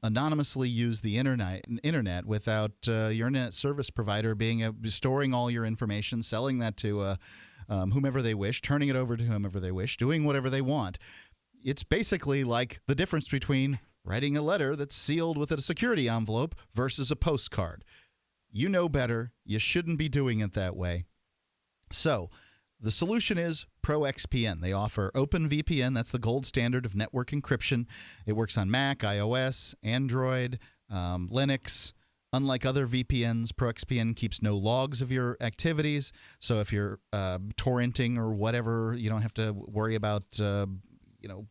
anonymously use the internet without your internet service provider storing all your information, selling that to whomever they wish, turning it over to whomever they wish, doing whatever they want. It's basically like the difference between writing a letter that's sealed with a security envelope versus a postcard. You know better. You shouldn't be doing it that way. So the solution is ProXPN. They offer OpenVPN. That's the gold standard of network encryption. It works on Mac, iOS, Android, Linux. Unlike other VPNs, ProXPN keeps no logs of your activities. So if you're torrenting or whatever, you don't have to worry about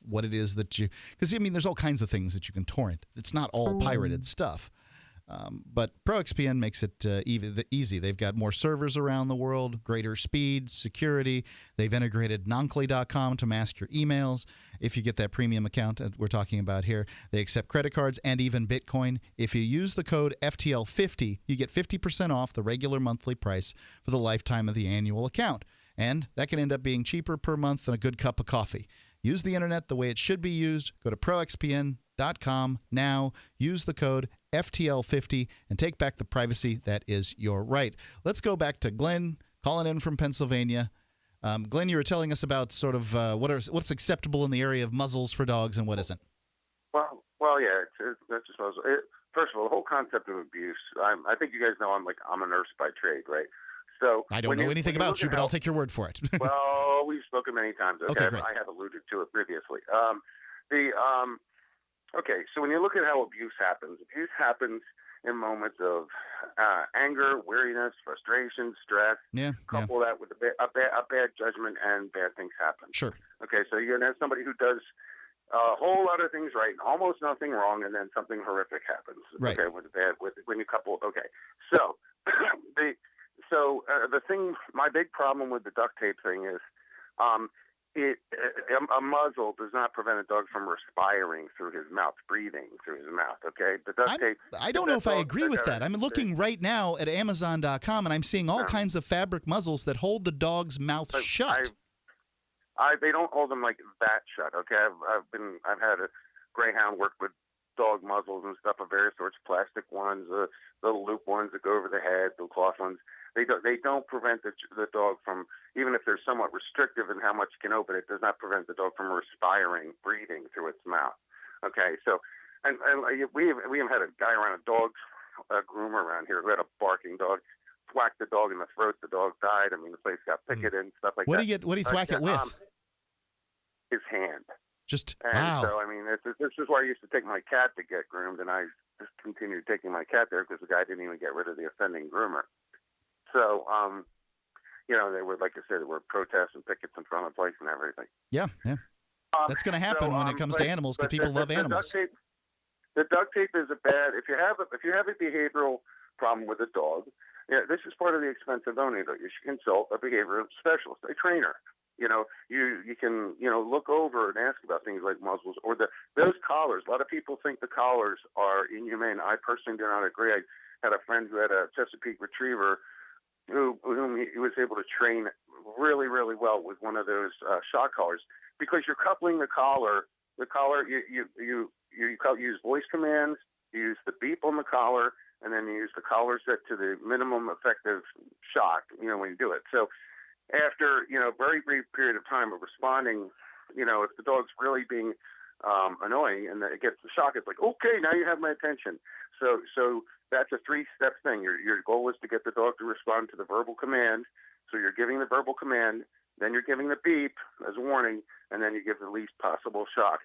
what it is that you – because, there's all kinds of things that you can torrent. It's not all pirated stuff. But ProXPN makes it easy. They've got more servers around the world, greater speed, security. They've integrated Nonkly.com to mask your emails. If you get that premium account that we're talking about here, they accept credit cards and even Bitcoin. If you use the code FTL50, you get 50% off the regular monthly price for the lifetime of the annual account. And that can end up being cheaper per month than a good cup of coffee. Use the internet the way it should be used. Go to ProXPN.com now. Use the code FTL50 and take back the privacy that is your right. Let's go back to Glenn calling in from Pennsylvania. Glenn, you were telling us about sort of what's acceptable in the area of muzzles for dogs and what isn't. Well, yeah. That's just muzzle. First of all, the whole concept of abuse. I think you guys know I'm a nurse by trade, right? So I don't know anything about you, but I'll take your word for it. Well, we've spoken many times. Okay, great. I have alluded to it previously. Okay, so when you look at how abuse happens in moments of anger, weariness, frustration, stress. Couple that with a bad judgment, and bad things happen. Sure. Okay, so you're gonna have somebody who does a whole lot of things right, almost nothing wrong, and then something horrific happens. Right. Okay, when you couple. Okay, so the thing, my big problem with the duct tape thing is, a muzzle does not prevent a dog from respiring through his mouth, breathing through his mouth. Okay, the duct tape. I don't know if I agree with that. I'm looking right now at Amazon.com, and I'm seeing all kinds of fabric muzzles that hold the dog's mouth shut. They don't hold them like that shut. Okay, I've had a greyhound work with dog muzzles and stuff of various sorts, plastic ones, the little loop ones that go over the head, the cloth ones. They don't prevent the dog from, even if they're somewhat restrictive in how much you can open, it does not prevent the dog from respiring, breathing through its mouth. Okay, so and we have had a guy around a groomer around here who had a barking dog, whacked the dog in the throat. The dog died. The place got picketed and stuff like that. What do you thwack it with? His hand. Wow. So this is where I used to take my cat to get groomed, and I just continued taking my cat there because the guy didn't even get rid of the offending groomer. So, they were, like I said, there were protests and pickets in front of the place and everything. Yeah. That's going to happen when it comes to animals, because people love animals. The duct tape is if you have a behavioral problem with a dog, this is part of the expense of owning it. You should consult a behavioral specialist, a trainer. You can look over and ask about things like muzzles or those collars. A lot of people think the collars are inhumane. I personally do not agree. I had a friend who had a Chesapeake Retriever whom he was able to train really, really well with one of those shock collars, because you're coupling the collar. The collar, you use voice commands, you use the beep on the collar, and then you use the collar set to the minimum effective shock. When you do it. So after a very brief period of time of responding, if the dog's really being annoying and it gets the shock, it's like, okay, now you have my attention. So that's a 3-step thing. Your goal is to get the dog to respond to the verbal command. So you're giving the verbal command, then you're giving the beep as a warning, and then you give the least possible shock.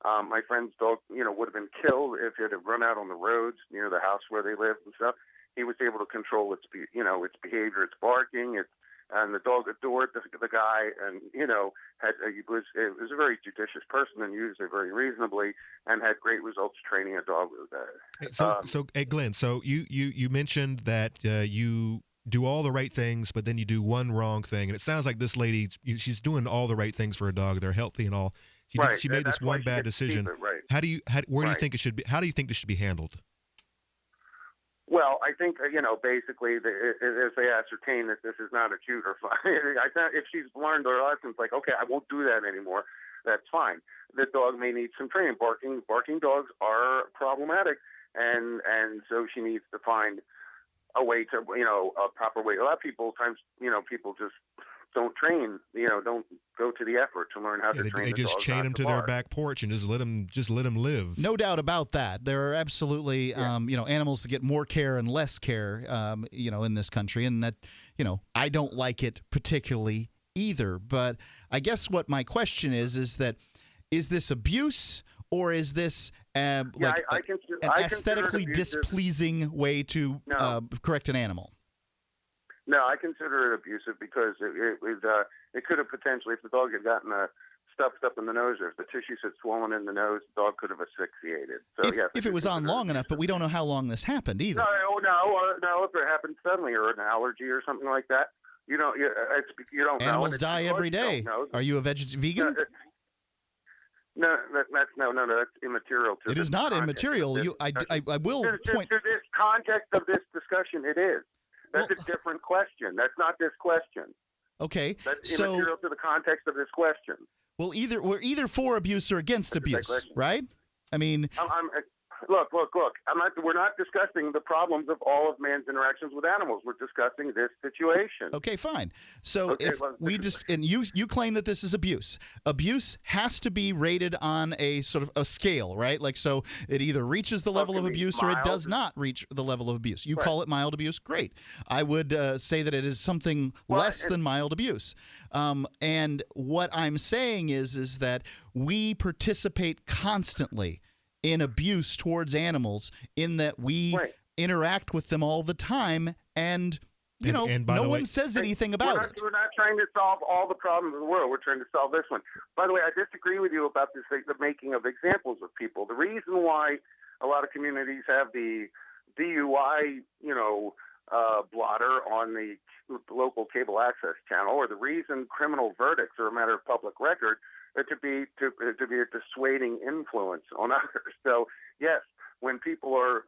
My friend's dog, would have been killed if it had run out on the roads near the house where they lived and stuff. He was able to control its behavior, its barking, and the dog adored the guy, and it was a very judicious person and used it very reasonably, and had great results training a dog with that. So, Glenn, so you mentioned that you do all the right things, but then you do one wrong thing, and it sounds like this lady, she's doing all the right things for a dog. They're healthy and all. She made this one bad decision. Right. How do you think it should be? How do you think this should be handled? Well, I think, basically, if they ascertain that this is not acute or fine, if she's learned her lessons, like, okay, I won't do that anymore, that's fine. The dog may need some training. Barking dogs are problematic, and so she needs to find a way to, a proper way. A lot of people, people just train. Don't go to the effort to learn how to train. They the just dog chain not them to bark. their back porch and just let them live. No doubt about that. There are absolutely, animals that get more care and less care, in this country, and that, I don't like it particularly either. But I guess what my question is this abuse, or is this an aesthetically displeasing way to correct an animal? No, I consider it abusive because it could have potentially, if the dog had gotten stuffed up in the nose, or if the tissues had swollen in the nose, the dog could have asphyxiated. So if it was on long enough, but we don't know how long this happened either. No, if it happened suddenly or an allergy or something like that, you don't know. Animals die every day. Are you a vegan? No, that's immaterial. It is not immaterial. I will point. To this context of this discussion, it is. That's a different question. That's not this question. Okay, that's immaterial to the context of this question. Well, we're either for abuse or against abuse, right? I mean, Look. We're not discussing the problems of all of man's interactions with animals. We're discussing this situation. Okay, fine. So and you claim that this is abuse. Abuse has to be rated on a sort of a scale, right? Like, so it either reaches the level of abuse or it does not reach the level of abuse. You call it mild abuse, great. I would say that it is something less than mild abuse. And what I'm saying is that we participate constantly in abuse towards animals, in that we interact with them all the time, and no one says anything about it. We're not trying to solve all the problems of the world. We're trying to solve this one. By the way, I disagree with you about this, the making of examples of people. The reason why a lot of communities have the DUI, blotter on the local cable access channel, or the reason criminal verdicts are a matter of public record, to be a dissuading influence on others. So yes, when things are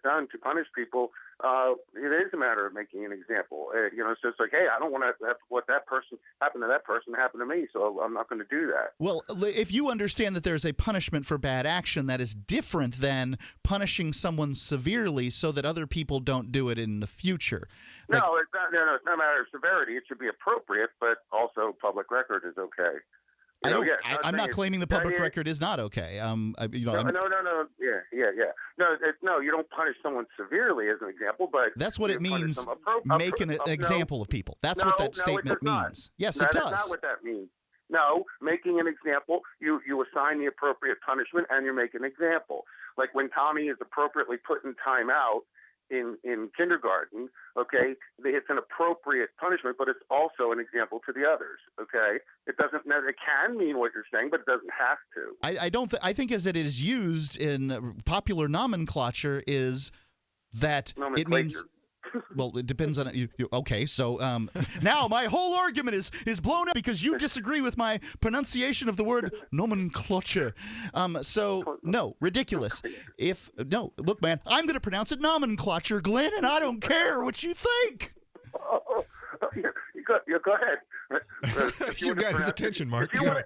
done to punish people, it is a matter of making an example. So it's like, hey, I don't want to have what that person happened to that person happen to me, so I'm not going to do that. Well, if you understand that there's a punishment for bad action that is different than punishing someone severely so that other people don't do it in the future. No, it's not. It's not a matter of severity. It should be appropriate, but also public record is okay. I'm not claiming the public record is not okay. No. No, you don't punish someone severely as an example, but that's what it means. Make an example of people. That's what that statement means. Yes, it does. That's not what that means. No, making an example, you assign the appropriate punishment, and you make an example. Like when Tommy is appropriately put in timeout in kindergarten, okay, it's an appropriate punishment, but it's also an example to the others, okay? It can mean what you're saying, but it doesn't have to. I think as it is used in popular nomenclature is that it means. Well, it depends on it. Okay, so now my whole argument is blown up because you disagree with my pronunciation of the word nomenclature. So no, ridiculous. Look, man, I'm going to pronounce it nomenclature, Glenn, and I don't care what you think. Go ahead. You got his attention, Mark. You're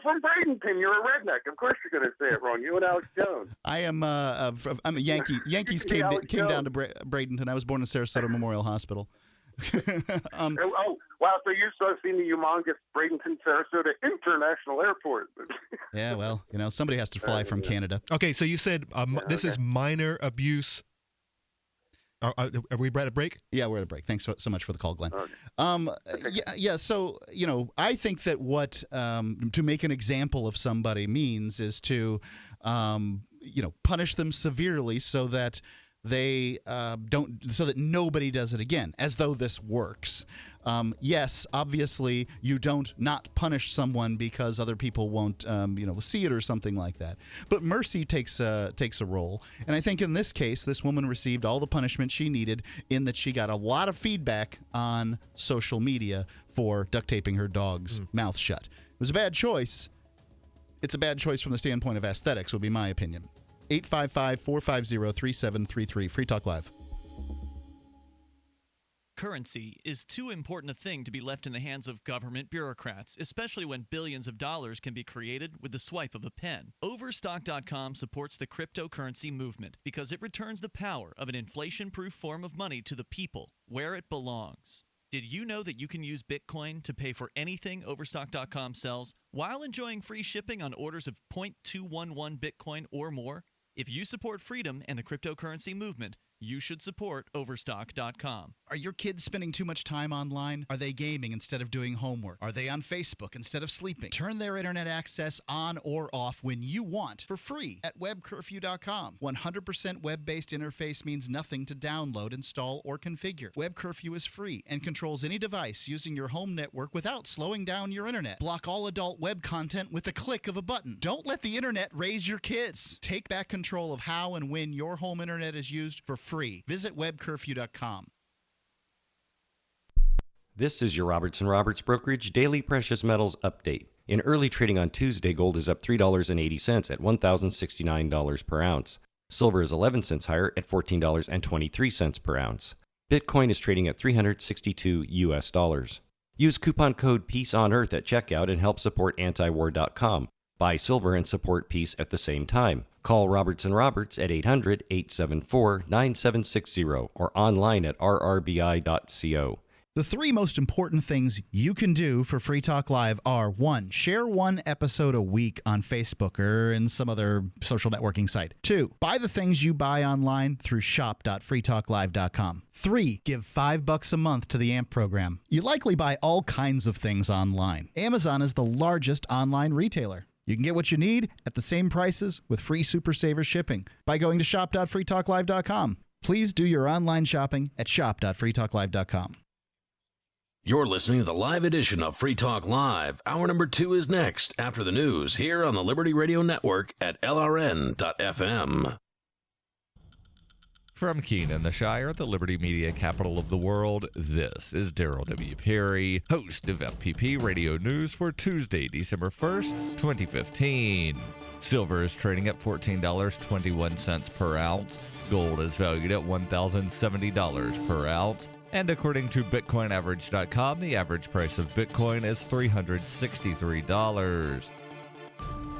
from Bradenton. You're a redneck. Of course you're going to say it wrong. You and Alex Jones. I am. I'm a Yankee. Yankees came down to Bradenton. I was born in Sarasota Memorial Hospital. Wow! So you've seen the humongous Bradenton Sarasota International Airport. Yeah, well, somebody has to fly from Canada. Okay, so you said this is minor abuse. Are we at a break? Yeah, we're at a break. Thanks so much for the call, Glenn. Okay. Yeah. So, I think that what to make an example of somebody means is to, punish them severely so that they so that nobody does it again, as though this works. Yes, obviously, you don't not punish someone because other people won't, see it or something like that. But mercy takes a role, and I think in this case, this woman received all the punishment she needed in that she got a lot of feedback on social media for duct taping her dog's mouth shut. It was a bad choice. It's a bad choice from the standpoint of aesthetics, would be my opinion. 855-450-3733. Free Talk Live. Currency is too important a thing to be left in the hands of government bureaucrats, especially when billions of dollars can be created with the swipe of a pen. Overstock.com supports the cryptocurrency movement because it returns the power of an inflation-proof form of money to the people where it belongs. Did you know that you can use Bitcoin to pay for anything Overstock.com sells while enjoying free shipping on orders of 0.211 Bitcoin or more? If you support freedom and the cryptocurrency movement, you should support Overstock.com. Are your kids spending too much time online? Are they gaming instead of doing homework? Are they on Facebook instead of sleeping? Turn their internet access on or off when you want for free at webcurfew.com. 100% web-based interface means nothing to download, install, or configure. Web Curfew is free and controls any device using your home network without slowing down your internet. Block all adult web content with the click of a button. Don't let the internet raise your kids. Take back control of how and when your home internet is used for free. Visit webcurfew.com. This is your Robertson Roberts Brokerage Daily Precious Metals Update. In early trading on Tuesday, gold is up $3.80 at $1,069 per ounce. Silver is 11 cents higher at $14.23 per ounce. Bitcoin is trading at $362 US. Use coupon code PEACEONEARTH at checkout and help support antiwar.com. Buy silver and support peace at the same time. Call Robertson Roberts at 800-874-9760 or online at rrbi.co. The three most important things you can do for Free Talk Live are: 1, share one episode a week on Facebook or in some other social networking site. 2, buy the things you buy online through shop.freetalklive.com. 3, give $5 a month to the AMP program. You likely buy all kinds of things online. Amazon is the largest online retailer. You can get what you need at the same prices with free Super Saver shipping by going to shop.freetalklive.com. Please do your online shopping at shop.freetalklive.com. You're listening to the live edition of Free Talk Live. Hour number 2 is next after the news here on the Liberty Radio Network at LRN.FM. From Keene in the Shire, the Liberty Media capital of the world, this is Daryl W. Perry, host of FPP Radio News for Tuesday, December 1st, 2015. Silver is trading at $14.21 per ounce. Gold is valued at $1,070 per ounce. And according to BitcoinAverage.com, the average price of Bitcoin is $363.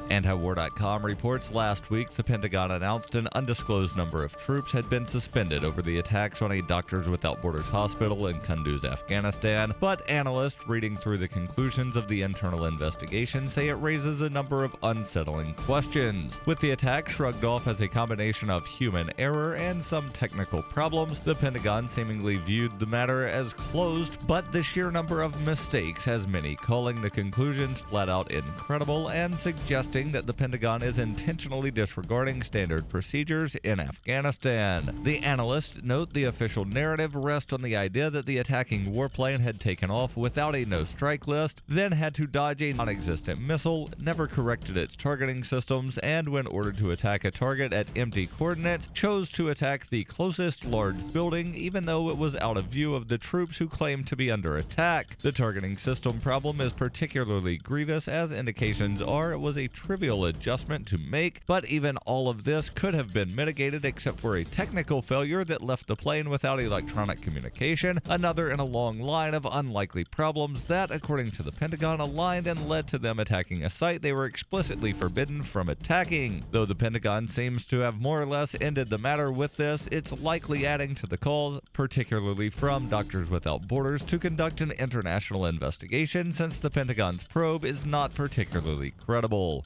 Antiwar.com reports last week the Pentagon announced an undisclosed number of troops had been suspended over the attacks on a Doctors Without Borders hospital in Kunduz, Afghanistan, but analysts reading through the conclusions of the internal investigation say it raises a number of unsettling questions. With the attack shrugged off as a combination of human error and some technical problems, the Pentagon seemingly viewed the matter as closed, but the sheer number of mistakes has many calling the conclusions flat out incredible and suggesting that the Pentagon is intentionally disregarding standard procedures in Afghanistan. The analysts note the official narrative rests on the idea that the attacking warplane had taken off without a no-strike list, then had to dodge a non-existent missile, never corrected its targeting systems, and when ordered to attack a target at empty coordinates, chose to attack the closest large building even though it was out of view of the troops who claimed to be under attack. The targeting system problem is particularly grievous, as indications are it was a trivial adjustment to make, but even all of this could have been mitigated except for a technical failure that left the plane without electronic communication, another in a long line of unlikely problems that, according to the Pentagon, aligned and led to them attacking a site they were explicitly forbidden from attacking. Though the Pentagon seems to have more or less ended the matter with this, it's likely adding to the calls, particularly from Doctors Without Borders, to conduct an international investigation since the Pentagon's probe is not particularly credible.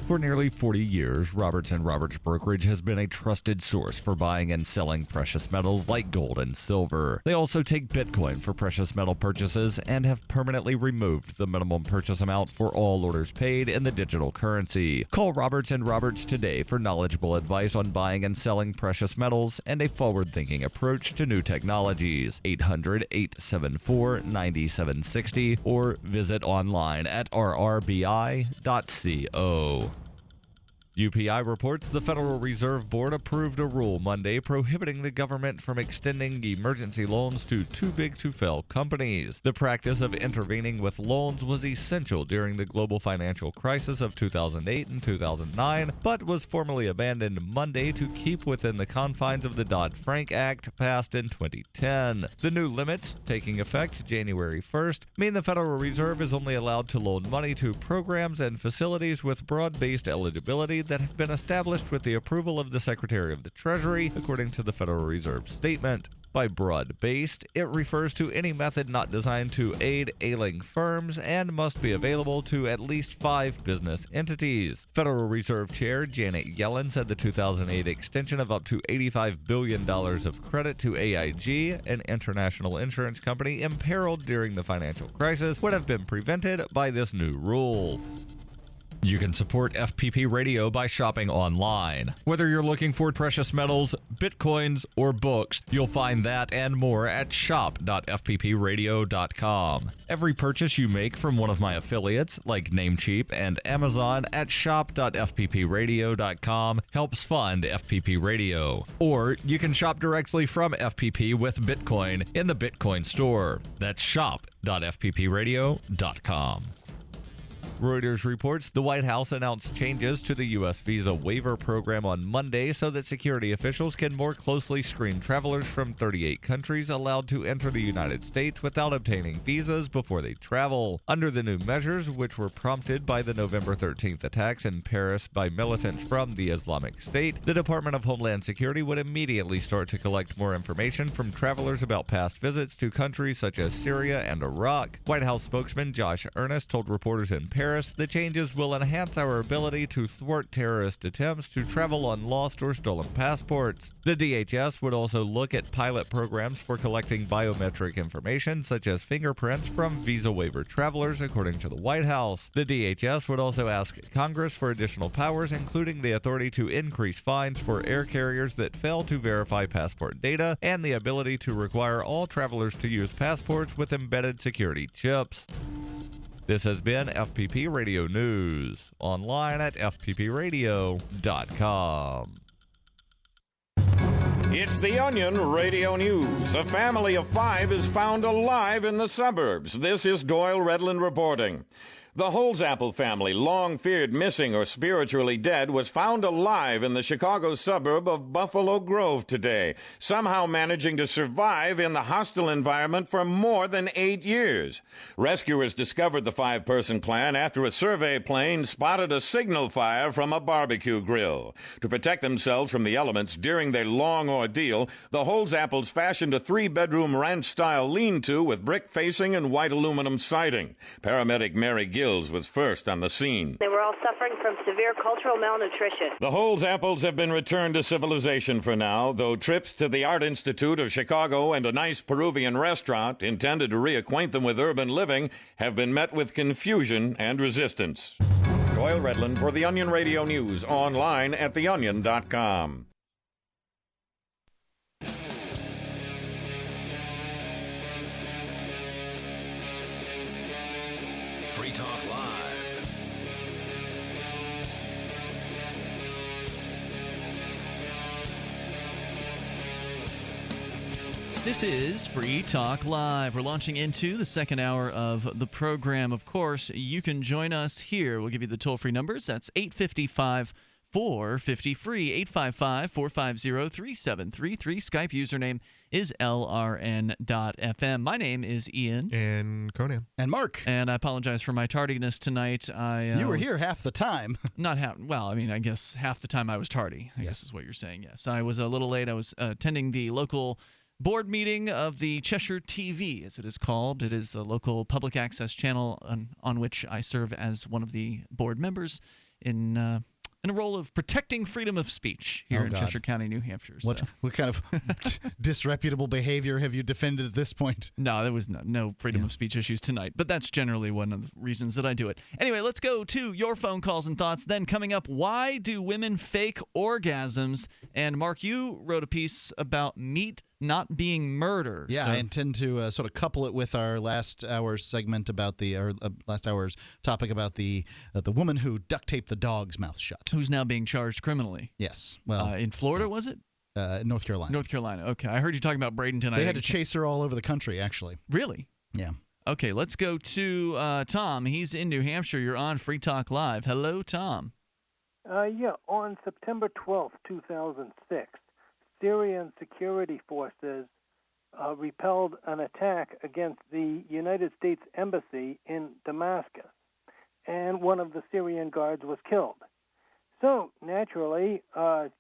For nearly 40 years, Robertson Roberts Brokerage has been a trusted source for buying and selling precious metals like gold and silver. They also take Bitcoin for precious metal purchases and have permanently removed the minimum purchase amount for all orders paid in the digital currency. Call Robertson Roberts today for knowledgeable advice on buying and selling precious metals and a forward-thinking approach to new technologies. 800-874-9760 or visit online at rrbi.co. UPI reports the Federal Reserve Board approved a rule Monday prohibiting the government from extending emergency loans to too-big-to-fail companies. The practice of intervening with loans was essential during the global financial crisis of 2008 and 2009, but was formally abandoned Monday to keep within the confines of the Dodd-Frank Act passed in 2010. The new limits, taking effect January 1st, mean the Federal Reserve is only allowed to loan money to programs and facilities with broad-based eligibility that have been established with the approval of the Secretary of the Treasury, according to the Federal Reserve statement. By broad-based, it refers to any method not designed to aid ailing firms and must be available to at least 5 business entities. Federal Reserve Chair Janet Yellen said the 2008 extension of up to $85 billion of credit to AIG, an international insurance company imperiled during the financial crisis, would have been prevented by this new rule. You can support FPP Radio by shopping online. Whether you're looking for precious metals, bitcoins, or books, you'll find that and more at shop.fppradio.com. Every purchase you make from one of my affiliates, like Namecheap and Amazon, at shop.fppradio.com helps fund FPP Radio. Or you can shop directly from FPP with Bitcoin in the Bitcoin store. That's shop.fppradio.com. Reuters reports the White House announced changes to the U.S. visa waiver program on Monday so that security officials can more closely screen travelers from 38 countries allowed to enter the United States without obtaining visas before they travel. Under the new measures, which were prompted by the November 13th attacks in Paris by militants from the Islamic State, the Department of Homeland Security would immediately start to collect more information from travelers about past visits to countries such as Syria and Iraq. White House spokesman Josh Earnest told reporters in Paris the changes will enhance our ability to thwart terrorist attempts to travel on lost or stolen passports. The DHS would also look at pilot programs for collecting biometric information, such as fingerprints, from visa waiver travelers, according to the White House. The DHS would also ask Congress for additional powers, including the authority to increase fines for air carriers that fail to verify passport data, and the ability to require all travelers to use passports with embedded security chips. This has been FPP Radio News, online at fppradio.com. It's The Onion Radio News. A family of 5 is found alive in the suburbs. This is Doyle Redland reporting. The Holzapfel family, long feared missing or spiritually dead, was found alive in the Chicago suburb of Buffalo Grove today, somehow managing to survive in the hostile environment for more than 8 years. Rescuers discovered the 5-person clan after a survey plane spotted a signal fire from a barbecue grill. To protect themselves from the elements during their long ordeal, the Holzapfels fashioned a 3-bedroom ranch-style lean-to with brick facing and white aluminum siding. Paramedic Mary Gills was first on the scene. They were all suffering from severe cultural malnutrition. The Holzapfels have been returned to civilization for now, though trips to the Art Institute of Chicago and a nice Peruvian restaurant intended to reacquaint them with urban living have been met with confusion and resistance. Doyle Redland for The Onion Radio News, online at theonion.com. Free Talk Live. This is Free Talk Live. We're launching into the second hour of the program. Of course, you can join us here. We'll give you the toll-free numbers. That's 855-450-FREE, 855-450-3733. Skype username is LRN.FM. My name is Ian. And Conan. And Mark. And I apologize for my tardiness tonight. You were here half the time. Not half. Well, I mean, I guess half the time I was tardy, I guess is what you're saying. Yes, I was a little late. I was attending the local board meeting of the Cheshire TV, as it is called. It is a local public access channel on which I serve as one of the board members in a role of protecting freedom of speech here in Cheshire County, New Hampshire. What kind of disreputable behavior have you defended at this point? No, there was no freedom of speech issues tonight, but that's generally one of the reasons that I do it. Anyway, let's go to your phone calls and thoughts. Then coming up, why do women fake orgasms? And Mark, you wrote a piece about meat not being murder. Yeah, I intend to sort of couple it with our last hour's segment about last hour's topic about the woman who duct taped the dog's mouth shut. Who's now being charged criminally. Yes. Well, in Florida, was it? North Carolina. North Carolina. Okay. I heard you talking about Bradenton. They had to chase her all over the country, actually. Really? Yeah. Okay, let's go to Tom. He's in New Hampshire. You're on Free Talk Live. Hello, Tom. Yeah, on September 12th, 2006, Syrian security forces repelled an attack against the United States Embassy in Damascus, and one of the Syrian guards was killed. So, naturally,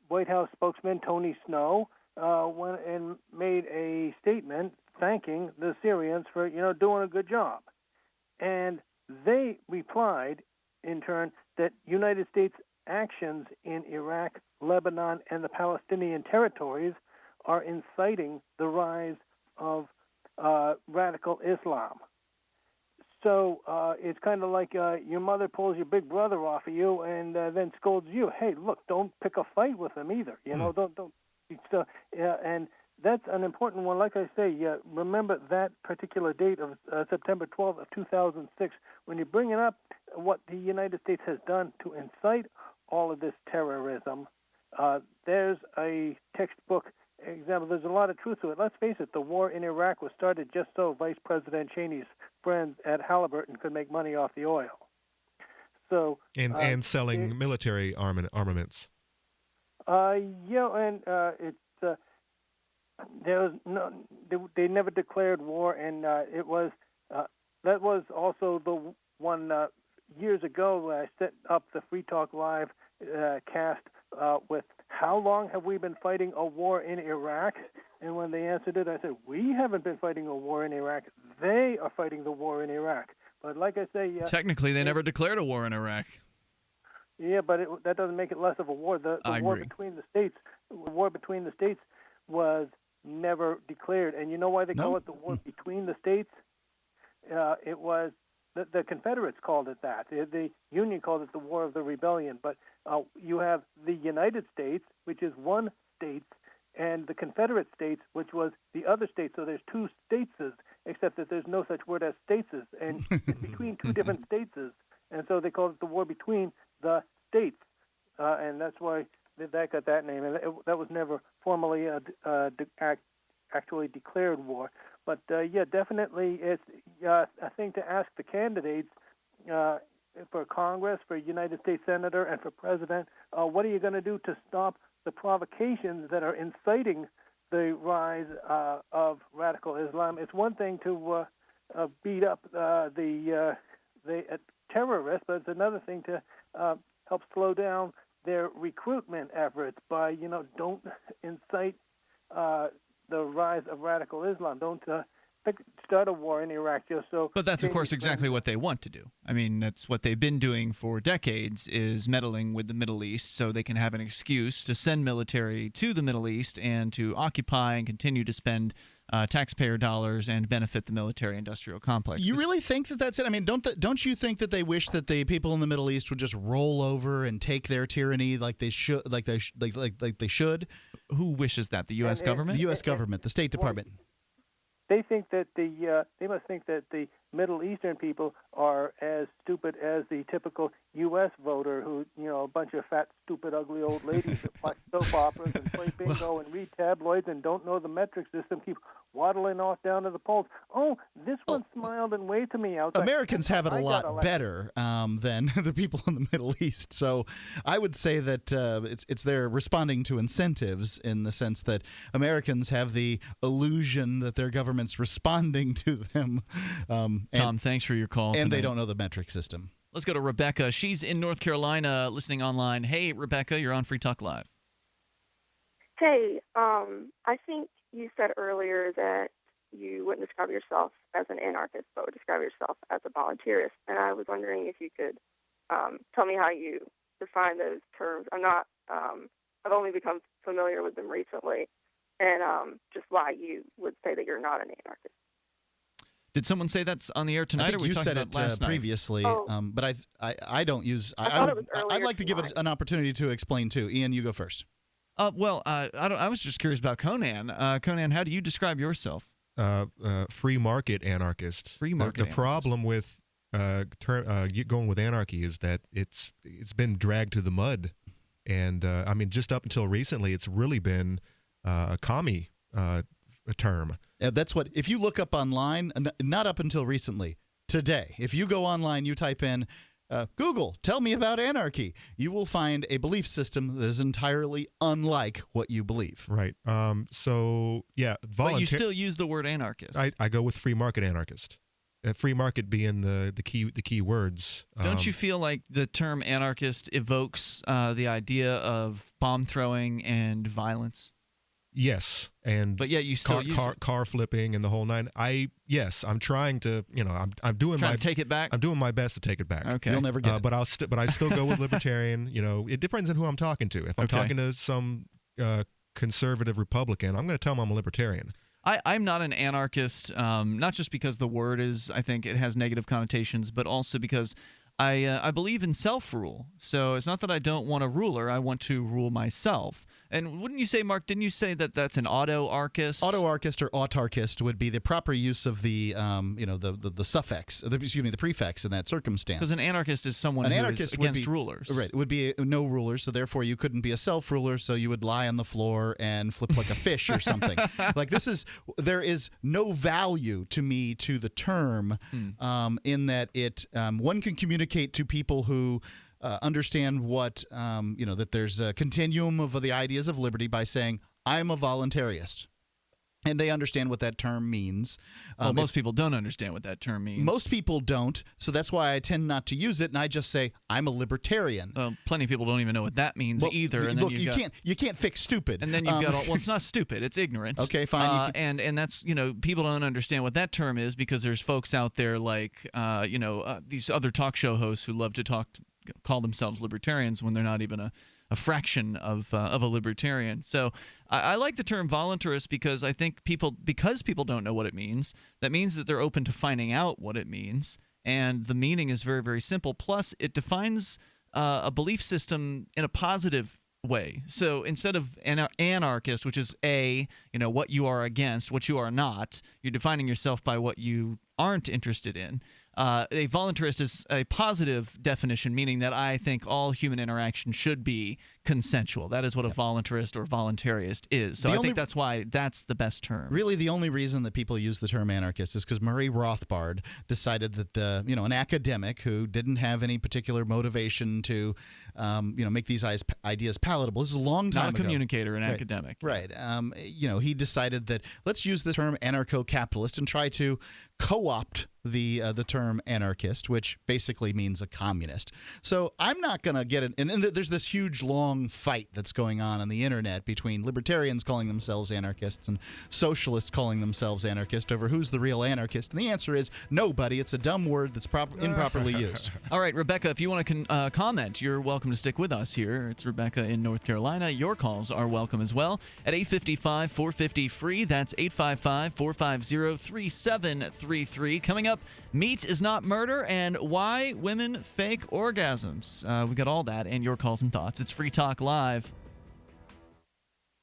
White House spokesman Tony Snow went and made a statement thanking the Syrians for, doing a good job. And they replied, in turn, that United States actions in Iraq, Lebanon, and the Palestinian territories are inciting the rise of radical Islam. So it's kind of like your mother pulls your big brother off of you and then scolds you. Hey, look, don't pick a fight with him either. Don't. And that's an important one. Like I say, remember that particular date of September 12th of 2006 when you're bringing up what the United States has done to incite all of this terrorism. There's a textbook example. There's a lot of truth to it. Let's face it, the war in Iraq was started just so Vice President Cheney's friends at Halliburton could make money off the oil. So and selling military armaments. It's there was no. They never declared war, and it was that was also the one years ago. I set up the Free Talk Live cast with how long have we been fighting a war in Iraq? And when they answered it, I said, we haven't been fighting a war in Iraq. They are fighting the war in Iraq. But like I say... technically, they never declared a war in Iraq. Yeah, but that doesn't make it less of a war. The war between the states was never declared. And you know why they call it the war between the states? It was... The Confederates called it that. The Union called it the War of the Rebellion. But you have the United States, which is one state, and the Confederate States, which was the other state. So there's two stateses, except that there's no such word as stateses, and it's between two different stateses. And so they called it the war between the states, and that's why that got that name. And that was never formally actually declared war. But definitely it's a thing to ask the candidates for Congress, for United States Senator, and for President. What are you going to do to stop the provocations that are inciting the rise of radical Islam? It's one thing to beat up the terrorists, but it's another thing to help slow down their recruitment efforts by, don't incite the rise of radical Islam. Don't start a war in Iraq just so... But that's, of course, exactly what they want to do. I mean, that's what they've been doing for decades, is meddling with the Middle East so they can have an excuse to send military to the Middle East and to occupy and continue to spend taxpayer dollars and benefit the military-industrial complex. You really think that that's it? I mean, don't you think that they wish that the people in the Middle East would just roll over and take their tyranny like they should? Like they should? Who wishes that? The U.S. government? The U.S. government, the State Department. They think that they must think that the Middle Eastern people are as stupid as the typical U.S. voter, who a bunch of fat, stupid, ugly old ladies that watch soap operas and play bingo and read tabloids and don't know the metric system, keep waddling off down to the polls. Oh, this one smiled and waved to me outside. Americans have it a lot better than the people in the Middle East. So I would say that it's they're responding to incentives in the sense that Americans have the illusion that their government's responding to them. Tom, thanks for your call. And they don't know the metric system. Let's go to Rebecca. She's in North Carolina listening online. Hey, Rebecca, you're on Free Talk Live. Hey, I think you said earlier that you wouldn't describe yourself as an anarchist, but would describe yourself as a volunteerist. And I was wondering if you could tell me how you define those terms. I've only become familiar with them recently, and just why you would say that you're not an anarchist. Did someone say that's on the air tonight? I think or were you talking said about it last night? previously, but I don't use. I'd like to give it an opportunity to explain too. Ian, you go first. I was just curious about Conan. Conan, how do you describe yourself? Free market anarchist. Free market. The problem with going with anarchy is that it's been dragged to the mud, and I mean, just up until recently, it's really been a commie term. That's what. If you look up online, not up until recently, today, if you go online, you type in Google, tell me about anarchy, you will find a belief system that is entirely unlike what you believe. Right. So, yeah. But you still use the word anarchist. I go with free market anarchist. Free market being the key words. Don't you feel like the term anarchist evokes the idea of bomb throwing and violence? Yes, and but yet you still use it. Car flipping and the whole nine. I'm trying to, I'm doing to take it back. I'm doing my best to take it back. Okay, you'll never get it. But I still go with libertarian. It depends on who I'm talking to. If I'm talking to some conservative Republican, I'm going to tell them I'm a libertarian. I'm not an anarchist, not just because the word I think it has negative connotations, but also because I believe in self-rule. So it's not that I don't want a ruler. I want to rule myself. And wouldn't you say, Mark, didn't you say that that's an autarchist? Autarchist or autarchist would be the proper use of the the suffix, the prefix in that circumstance. Because an anarchist is someone who is against rulers. Right. It would be no rulers, so therefore you couldn't be a self-ruler, so you would lie on the floor and flip like a fish or something. There is no value to me to the term in that it one can communicate to people who understand what that there's a continuum of the ideas of liberty by saying I'm a voluntarist, and they understand what that term means. Well, most people don't understand what that term means. Most people don't, so that's why I tend not to use it, and I just say I'm a libertarian. Plenty of people don't even know what that means either. And look, you can't fix stupid. And then you've got it's not stupid, it's ignorant. Okay, fine. And that's people don't understand what that term is because there's folks out there like these other talk show hosts who love to call themselves libertarians when they're not even a fraction of a libertarian. So I like the term voluntarist because I think people don't know what it means, that means that they're open to finding out what it means. And the meaning is very, very simple. Plus, it defines a belief system in a positive way. So instead of anarchist, which is what you are against, what you are not, you're defining yourself by what you aren't interested in. A voluntarist is a positive definition, meaning that I think all human interaction should be consensual. That is what a voluntarist or voluntarist is. So I think that's why that's the best term. Really, the only reason that people use the term anarchist is because Murray Rothbard decided that an academic who didn't have any particular motivation to make these ideas palatable. This is a long time ago. Not a communicator, an academic. Right. He decided that let's use the term anarcho-capitalist and try to co-opt the term anarchist, which basically means a communist. So I'm not going to get it. And there's this huge, long fight that's going on the internet between libertarians calling themselves anarchists and socialists calling themselves anarchist over who's the real anarchist. And the answer is nobody. It's a dumb word that's improperly used. All right, Rebecca, if you want to comment, you're welcome to stick with us here. It's Rebecca in North Carolina. Your calls are welcome as well at 855-450-FREE. That's 855-450-3733. Coming up, meat is not murder and why women fake orgasms. We got all that and your calls and thoughts. It's Free Talk Live.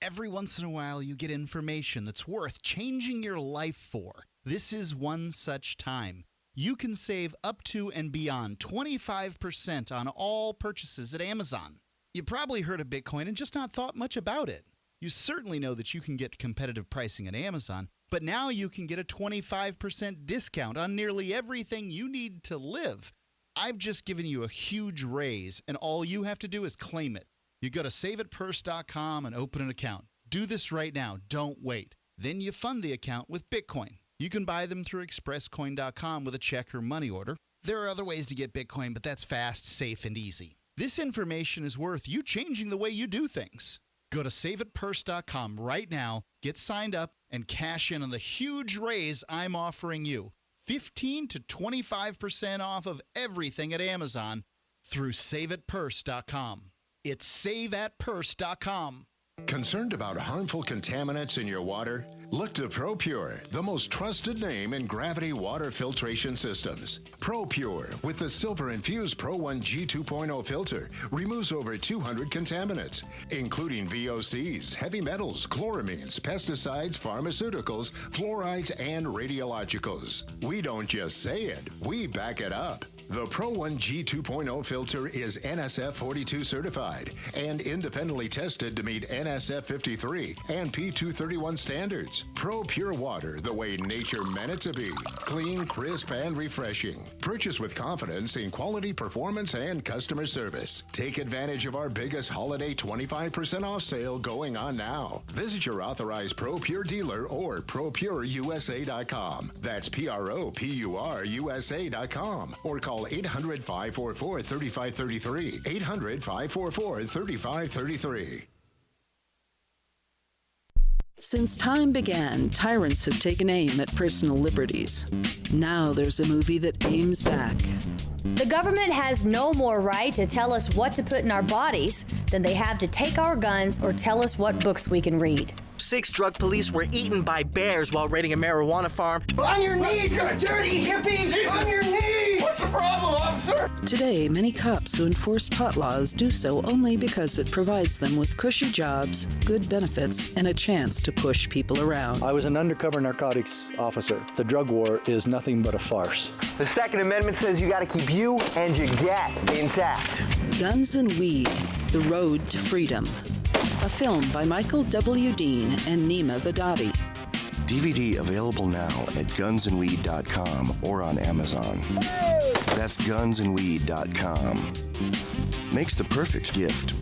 Every once in a while, you get information that's worth changing your life for. This is one such time. You can save up to and beyond 25% on all purchases at Amazon. You probably heard of Bitcoin and just not thought much about it. You certainly know that you can get competitive pricing at Amazon, but now you can get a 25% discount on nearly everything you need to live. I've just given you a huge raise, and all you have to do is claim it. You go to saveitpurse.com and open an account. Do this right now. Don't wait. Then you fund the account with Bitcoin. You can buy them through expresscoin.com with a check or money order. There are other ways to get Bitcoin, but that's fast, safe, and easy. This information is worth you changing the way you do things. Go to saveitpurse.com right now, get signed up, and cash in on the huge raise I'm offering you. 15 to 25% off of everything at Amazon through saveitpurse.com. It's saveatpurse.com. Concerned about harmful contaminants in your water? Look to ProPure, the most trusted name in gravity water filtration systems. ProPure, with the silver-infused Pro 1 G2.0 filter, removes over 200 contaminants, including VOCs, heavy metals, chloramines, pesticides, pharmaceuticals, fluorides, and radiologicals. We don't just say it, we back it up. The Pro 1 G2.0 filter is NSF 42 certified and independently tested to meet NSF 53 and P231 standards. Pro Pure Water, the way nature meant it to be. Clean, crisp, and refreshing. Purchase with confidence in quality, performance, and customer service. Take advantage of our biggest holiday 25% off sale going on now. Visit your authorized Pro Pure dealer or ProPureUSA.com. That's ProPureUSA.com. Or call 800-544-3533. 800-544-3533. Since time began, tyrants have taken aim at personal liberties. Now there's a movie that aims back. The government has no more right to tell us what to put in our bodies than they have to take our guns or tell us what books we can read. 6 drug police were eaten by bears while raiding a marijuana farm. On your knees, you dirty hippies! Jesus. On your knees! What's the problem, officer? Today, many cops who enforce pot laws do so only because it provides them with cushy jobs, good benefits, and a chance to push people around. I was an undercover narcotics officer. The drug war is nothing but a farce. The Second Amendment says you got to keep you and your gat intact. Guns and Weed, The Road to Freedom. A film by Michael W. Dean and Nima Vadadi. DVD available now at gunsandweed.com or on Amazon. That's gunsandweed.com. Makes the perfect gift.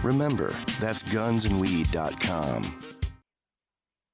Remember, that's gunsandweed.com.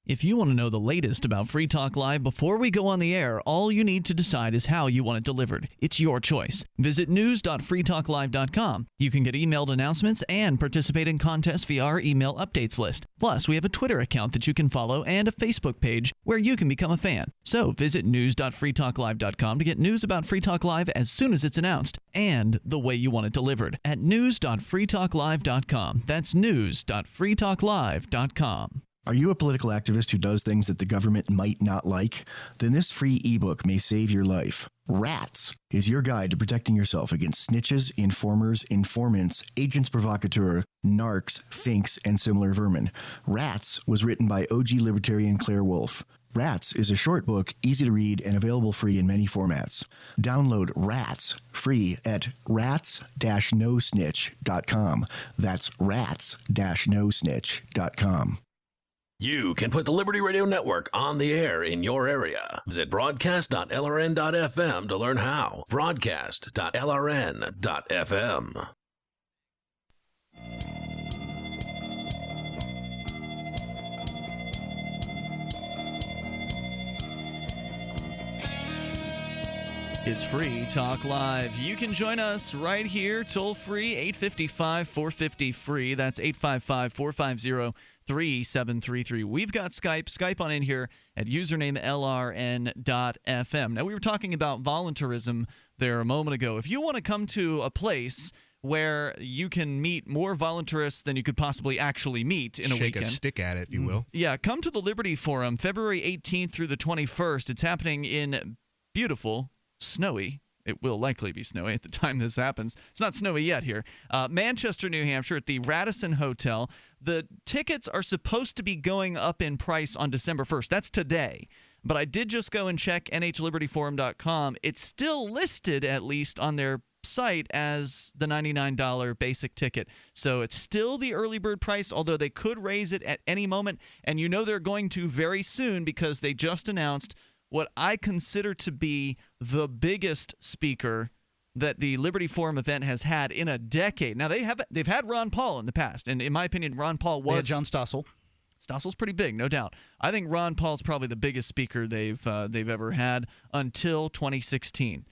If you want to know the latest about Free Talk Live before we go on the air, all you need to decide is how you want it delivered. It's your choice. Visit news.freetalklive.com. You can get emailed announcements and participate in contests via our email updates list. Plus, we have a Twitter account that you can follow and a Facebook page where you can become a fan. So visit news.freetalklive.com to get news about Free Talk Live as soon as it's announced and the way you want it delivered at news.freetalklive.com. That's news.freetalklive.com. Are you a political activist who does things that the government might not like? Then this free ebook may save your life. Rats is your guide to protecting yourself against snitches, informers, informants, agents provocateur, narcs, finks, and similar vermin. Rats was written by OG libertarian Claire Wolfe. Rats is a short book, easy to read, and available free in many formats. Download Rats free at rats-nosnitch.com. That's rats-nosnitch.com. You can put the Liberty Radio Network on the air in your area. Visit broadcast.lrn.fm to learn how. Broadcast.lrn.fm. It's Free Talk Live. You can join us right here, toll free, 855-450-FREE. That's 855-450-3733. We've got Skype. Skype on in here at username LRN.FM. Now, we were talking about voluntarism there a moment ago. If you want to come to a place where you can meet more voluntarists than you could possibly actually meet in a weekend. Shake a stick at it, if you will. Yeah, come to the Liberty Forum, February 18th through the 21st. It's happening in beautiful, snowy. It will likely be snowy at the time this happens. It's not snowy yet here. Manchester, New Hampshire at the Radisson Hotel. The tickets are supposed to be going up in price on December 1st. That's today. But I did just go and check NHLibertyForum.com. It's still listed, at least on their site, as the $99 basic ticket. So it's still the early bird price, although they could raise it at any moment. And you know they're going to very soon because they just announced what I consider to be the biggest speaker that the Liberty Forum event has had in a decade. Now, they've had Ron Paul in the past, and in my opinion, Ron Paul was... They had John Stossel. Stossel's pretty big, no doubt. I think Ron Paul's probably the biggest speaker they've ever had until 2016.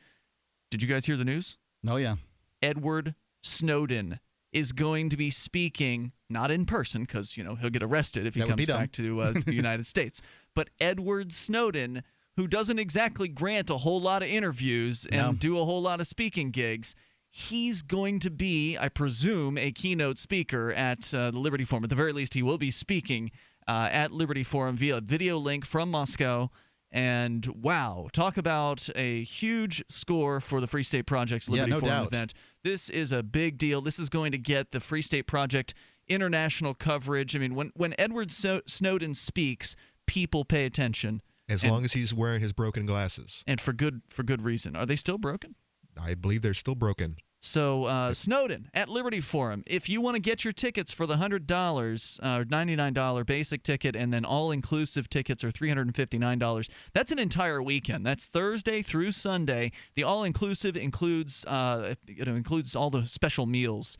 Did you guys hear the news? Oh, yeah. Edward Snowden is going to be speaking, not in person, because he'll get arrested if he comes back to the United States. But Edward Snowden, who doesn't exactly grant a whole lot of interviews and do a whole lot of speaking gigs, he's going to be, I presume, a keynote speaker at the Liberty Forum. At the very least, he will be speaking at Liberty Forum via video link from Moscow. And wow, talk about a huge score for the Free State Project's Liberty Forum event. This is a big deal. This is going to get the Free State Project international coverage. I mean, when Edward Snowden speaks, people pay attention. As long as he's wearing his broken glasses. And for good reason. Are they still broken? I believe they're still broken. So Snowden at Liberty Forum. If you want to get your tickets for the $100 or $99 basic ticket, and then all-inclusive tickets are $359, that's an entire weekend. That's Thursday through Sunday. The all-inclusive includes all the special meals.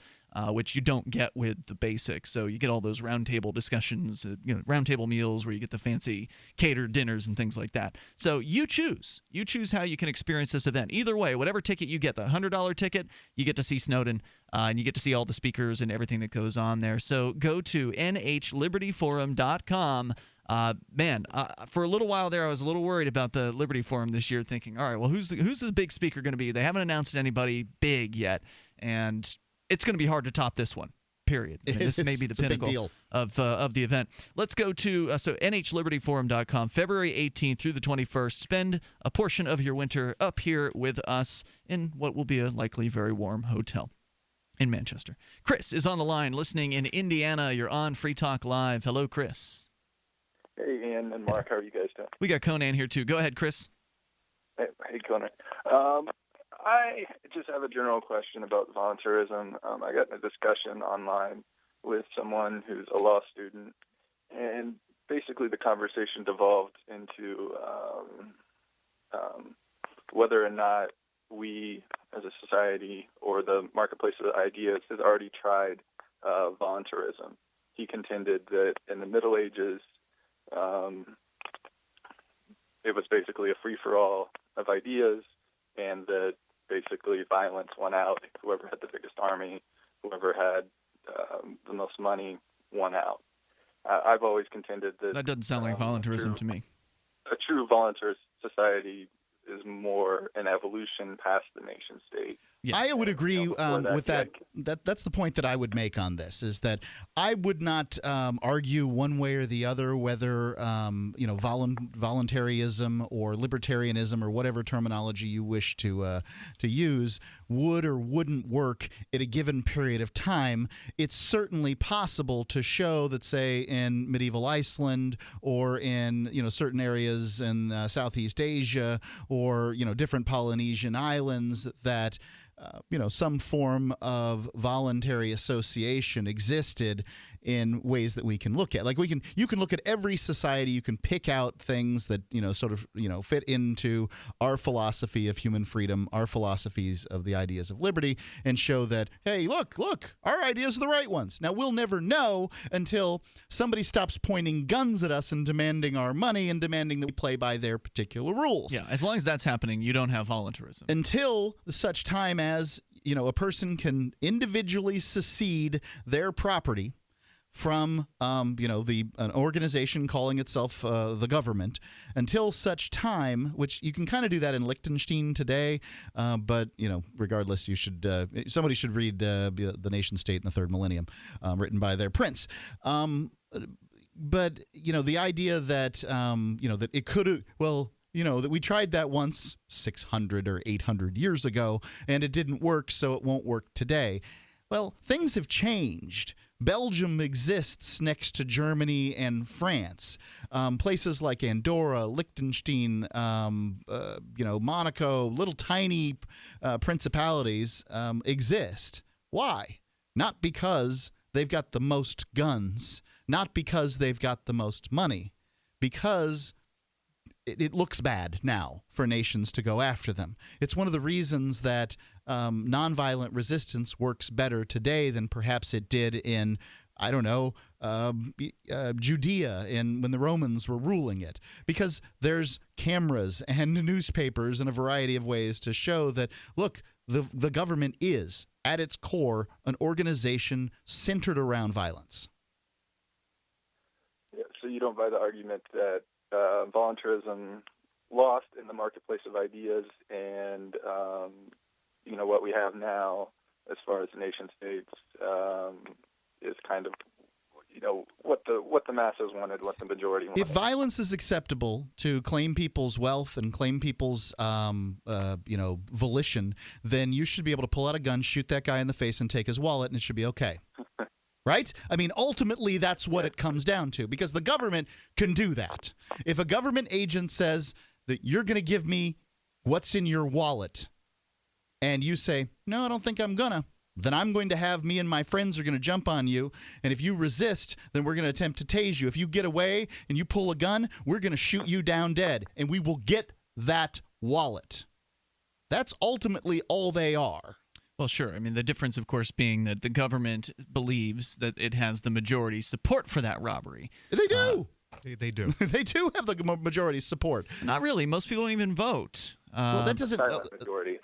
which you don't get with the basics. So you get all those roundtable discussions, roundtable meals where you get the fancy catered dinners and things like that. So you choose. You choose how you can experience this event. Either way, whatever ticket you get, the $100 ticket, you get to see Snowden, and you get to see all the speakers and everything that goes on there. So go to nhlibertyforum.com. For a little while there, I was a little worried about the Liberty Forum this year, thinking, all right, well, who's the big speaker going to be? They haven't announced anybody big yet, and it's going to be hard to top this one, period. I mean, this may be the pinnacle of the event. Let's go to nhlibertyforum.com, February 18th through the 21st. Spend a portion of your winter up here with us in what will be a likely very warm hotel in Manchester. Chris is on the line listening in Indiana. You're on Free Talk Live. Hello, Chris. Hey, Ian and Mark. How are you guys doing? We got Conan here, too. Go ahead, Chris. Hey Conan. I just have a general question about volunteerism. I got in a discussion online with someone who's a law student, and basically the conversation devolved into whether or not we as a society or the marketplace of ideas has already tried volunteerism. He contended that in the Middle Ages, it was basically a free-for-all of ideas, and that basically violence won out. Whoever had the biggest army, whoever had the most money, won out. I've always contended that doesn't sound like volunteerism to me. A true volunteer society is more an evolution past the nation state. Yes. I would agree with that. That's the point that I would make on this, is that I would not argue one way or the other whether voluntarism or libertarianism or whatever terminology you wish to use would or wouldn't work at a given period of time. It's certainly possible to show that, say, in medieval Iceland or in certain areas in Southeast Asia or different Polynesian islands that some form of voluntary association existed in ways that we can look at. Like you can look at every society, you can pick out things that fit into our philosophy of human freedom, our philosophies of the ideas of liberty, and show that, hey, look, our ideas are the right ones. Now we'll never know until somebody stops pointing guns at us and demanding our money and demanding that we play by their particular rules. Yeah, as long as that's happening, you don't have voluntarism. Until such time as a person can individually secede their property from an organization calling itself the government, until such time, which you can kind of do that in Liechtenstein today, but regardless, you should somebody should read The Nation State in the Third Millennium, written by their prince. But the idea that that it could have that we tried that once 600 or 800 years ago and it didn't work, so it won't work today. Well, things have changed. Belgium exists next to Germany and France. Places like Andorra, Liechtenstein, Monaco, little tiny principalities exist. Why? Not because they've got the most guns, not because they've got the most money, because it looks bad now for nations to go after them. It's one of the reasons that nonviolent resistance works better today than perhaps it did in, Judea when the Romans were ruling it. Because there's cameras and newspapers and a variety of ways to show that, look, the government is, at its core, an organization centered around violence. Yeah, so you don't buy the argument that voluntarism lost in the marketplace of ideas, and what we have now, as far as nation states, is kind of what the masses wanted, what the majority wanted. If violence is acceptable to claim people's wealth and claim people's volition, then you should be able to pull out a gun, shoot that guy in the face, and take his wallet, and it should be okay. Right? I mean, ultimately, that's what it comes down to, because the government can do that. If a government agent says that you're going to give me what's in your wallet, and you say, no, I don't think I'm going to, then I'm going to have me and my friends are going to jump on you, and if you resist, then we're going to attempt to tase you. If you get away and you pull a gun, we're going to shoot you down dead, and we will get that wallet. That's ultimately all they are. Well, sure. I mean, the difference, of course, being that the government believes that it has the majority support for that robbery. They do. They do. They do have the majority support. Not really. Most people don't even vote. Well, that doesn't. Majority.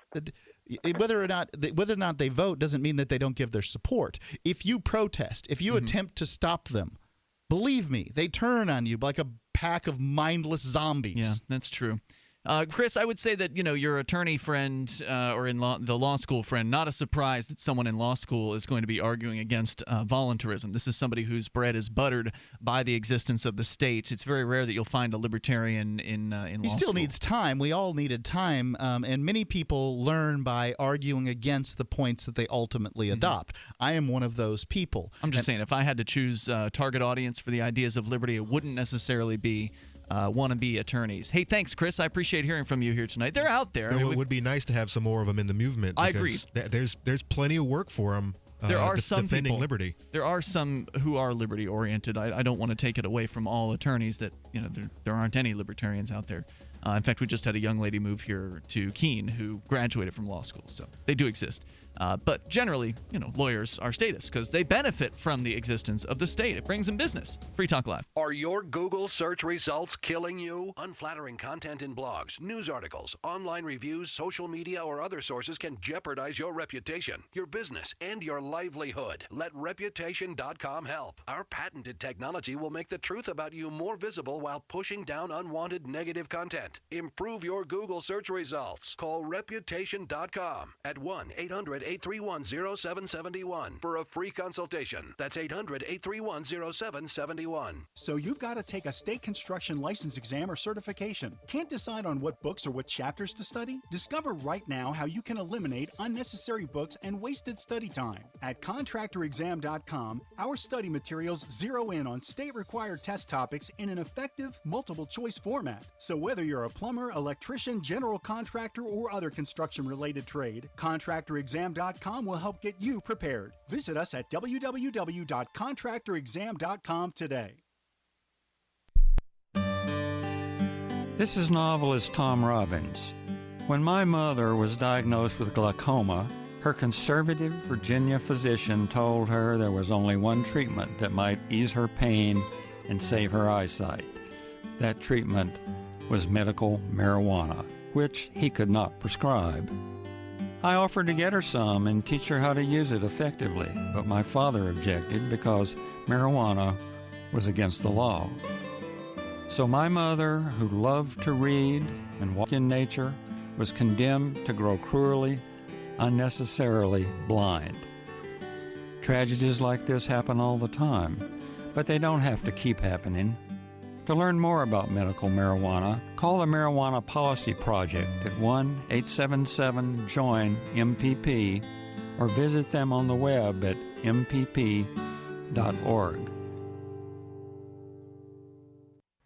Whether or not they vote doesn't mean that they don't give their support. If you protest, if you attempt to stop them, believe me, they turn on you like a pack of mindless zombies. Yeah, that's true. Chris, I would say that, your attorney friend or the law school friend, not a surprise that someone in law school is going to be arguing against voluntarism. This is somebody whose bread is buttered by the existence of the states. It's very rare that you'll find a libertarian in law school. He still needs time. We all needed time, and many people learn by arguing against the points that they ultimately adopt. I am one of those people. I'm just saying, if I had to choose target audience for the ideas of liberty, it wouldn't necessarily be wannabe attorneys. Hey, thanks, Chris. I appreciate hearing from you here tonight. They're out there. It would be nice to have some more of them in the movement. I agree. There's plenty of work for them. There are some defending people, liberty. There are some who are liberty oriented. I don't want to take it away from all attorneys that there aren't any libertarians out there. In fact, we just had a young lady move here to Keene who graduated from law school, so they do exist. But generally, lawyers are statists because they benefit from the existence of the state. It brings them business. Free Talk Live. Are your Google search results killing you? Unflattering content in blogs, news articles, online reviews, social media, or other sources can jeopardize your reputation, your business, and your livelihood. Let Reputation.com help. Our patented technology will make the truth about you more visible while pushing down unwanted negative content. Improve your Google search results. Call Reputation.com at 1-800-831-0771 for a free consultation. That's 800-831-0771. So you've got to take a state construction license exam or certification. Can't decide on what books or what chapters to study? Discover right now how you can eliminate unnecessary books and wasted study time. At contractorexam.com, our study materials zero in on state-required test topics in an effective, multiple-choice format. So whether you're a plumber, electrician, general contractor, or other construction-related trade, contractorexam.com will help get you prepared. Visit us at www.contractorexam.com today. This is novelist Tom Robbins. When my mother was diagnosed with glaucoma, her conservative Virginia physician told her there was only one treatment that might ease her pain and save her eyesight. That treatment was medical marijuana, which he could not prescribe. I offered to get her some and teach her how to use it effectively, but my father objected because marijuana was against the law. So my mother, who loved to read and walk in nature, was condemned to grow cruelly, unnecessarily blind. Tragedies like this happen all the time, but they don't have to keep happening. To learn more about medical marijuana, call the Marijuana Policy Project at 1-877-JOIN-MPP or visit them on the web at mpp.org.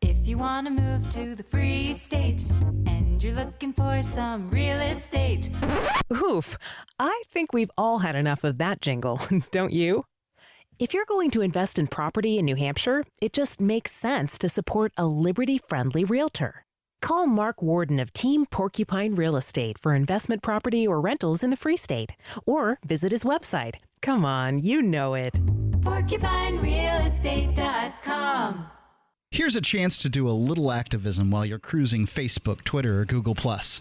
If you want to move to the free state and you're looking for some real estate. Oof, I think we've all had enough of that jingle, don't you? If you're going to invest in property in New Hampshire, it just makes sense to support a Liberty-friendly realtor. Call Mark Warden of Team Porcupine Real Estate for investment property or rentals in the Free State, or visit his website. Come on, you know it. PorcupineRealEstate.com. Here's a chance to do a little activism while you're cruising Facebook, Twitter, or Google+.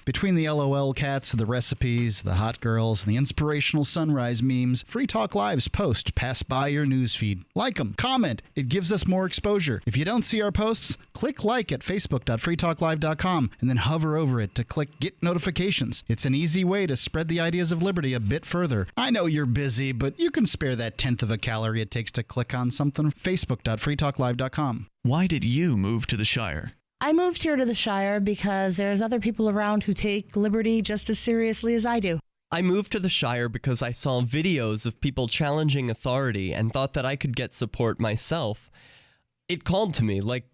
Between the LOL cats, the recipes, the hot girls, and the inspirational sunrise memes, Free Talk Live's posts pass by your newsfeed. Like them, comment. It gives us more exposure. If you don't see our posts, click like at facebook.freetalklive.com and then hover over it to click Get Notifications. It's an easy way to spread the ideas of liberty a bit further. I know you're busy, but you can spare that 1/10 of a calorie it takes to click on something. Facebook.freetalklive.com. Why did you move to the Shire? I moved here to the Shire because there's other people around who take liberty just as seriously as I do. I moved to the Shire because I saw videos of people challenging authority and thought that I could get support myself. It called to me, like,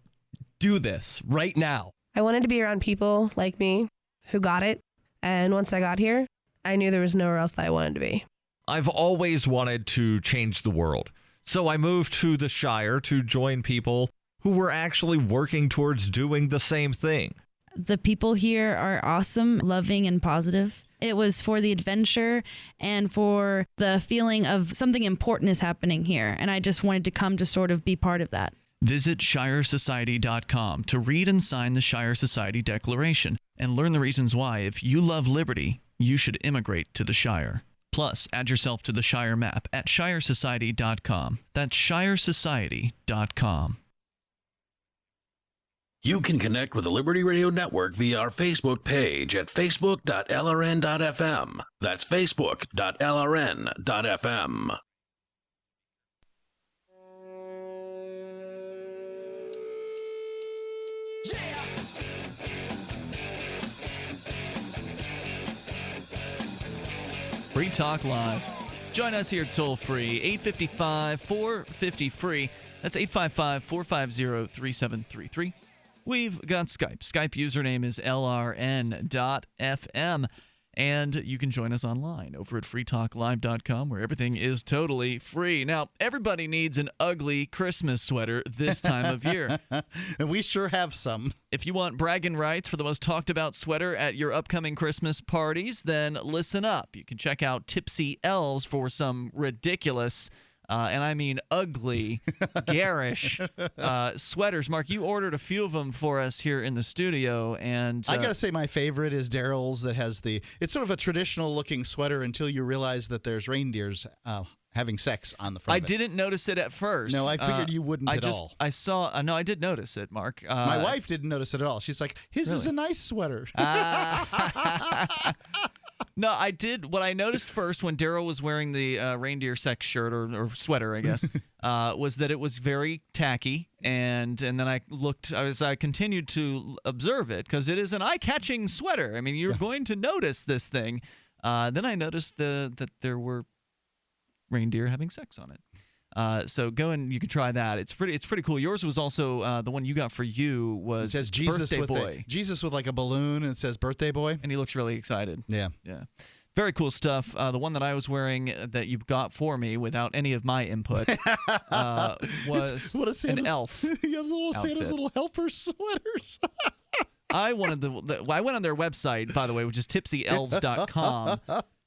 do this right now. I wanted to be around people like me who got it, and once I got here, I knew there was nowhere else that I wanted to be. I've always wanted to change the world, so I moved to the Shire to join people who were actually working towards doing the same thing. The people here are awesome, loving, and positive. It was for the adventure and for the feeling of something important is happening here. And I just wanted to come to sort of be part of that. Visit ShireSociety.com to read and sign the Shire Society Declaration and learn the reasons why, if you love liberty, you should immigrate to the Shire. Plus, add yourself to the Shire map at ShireSociety.com. That's ShireSociety.com. You can connect with the Liberty Radio Network via our Facebook page at facebook.lrn.fm. That's facebook.lrn.fm. Free Talk Live. Join us here toll free, 855-450-FREE. That's 855-450-3733. We've got Skype. Skype username is lrn.fm. And you can join us online over at freetalklive.com, where everything is totally free. Now, everybody needs an ugly Christmas sweater this time of year. And we sure have some. If you want bragging rights for the most talked about sweater at your upcoming Christmas parties, then listen up. You can check out Tipsy Elves for some ridiculous, and I mean ugly, garish sweaters. Mark, you ordered a few of them for us here in the studio, and I gotta say my favorite is Daryl's that has it's sort of a traditional looking sweater until you realize that there's reindeers having sex on the front of it. I didn't notice it at first. No, I figured you wouldn't at all. I saw, no, I did notice it, Mark. My wife didn't notice it at all. She's like, his is a nice sweater. No, I did. What I noticed first when Daryl was wearing the reindeer sex shirt or sweater, I guess, was that it was very tacky. And then I looked, as I continued to observe it, because it is an eye-catching sweater. I mean, you're going to notice this thing. Then I noticed that there were reindeer having sex on it. So go and you can try that. It's pretty cool. Yours was also the one you got for you was it says Jesus Birthday with Boy. Jesus with like a balloon, and it says Birthday Boy, and he looks really excited. Yeah. Very cool stuff. The one that I was wearing that you got for me without any of my input was an elf. Yeah, little Santa's little helper sweaters. I wanted I went on their website, by the way, which is tipsyelves.com.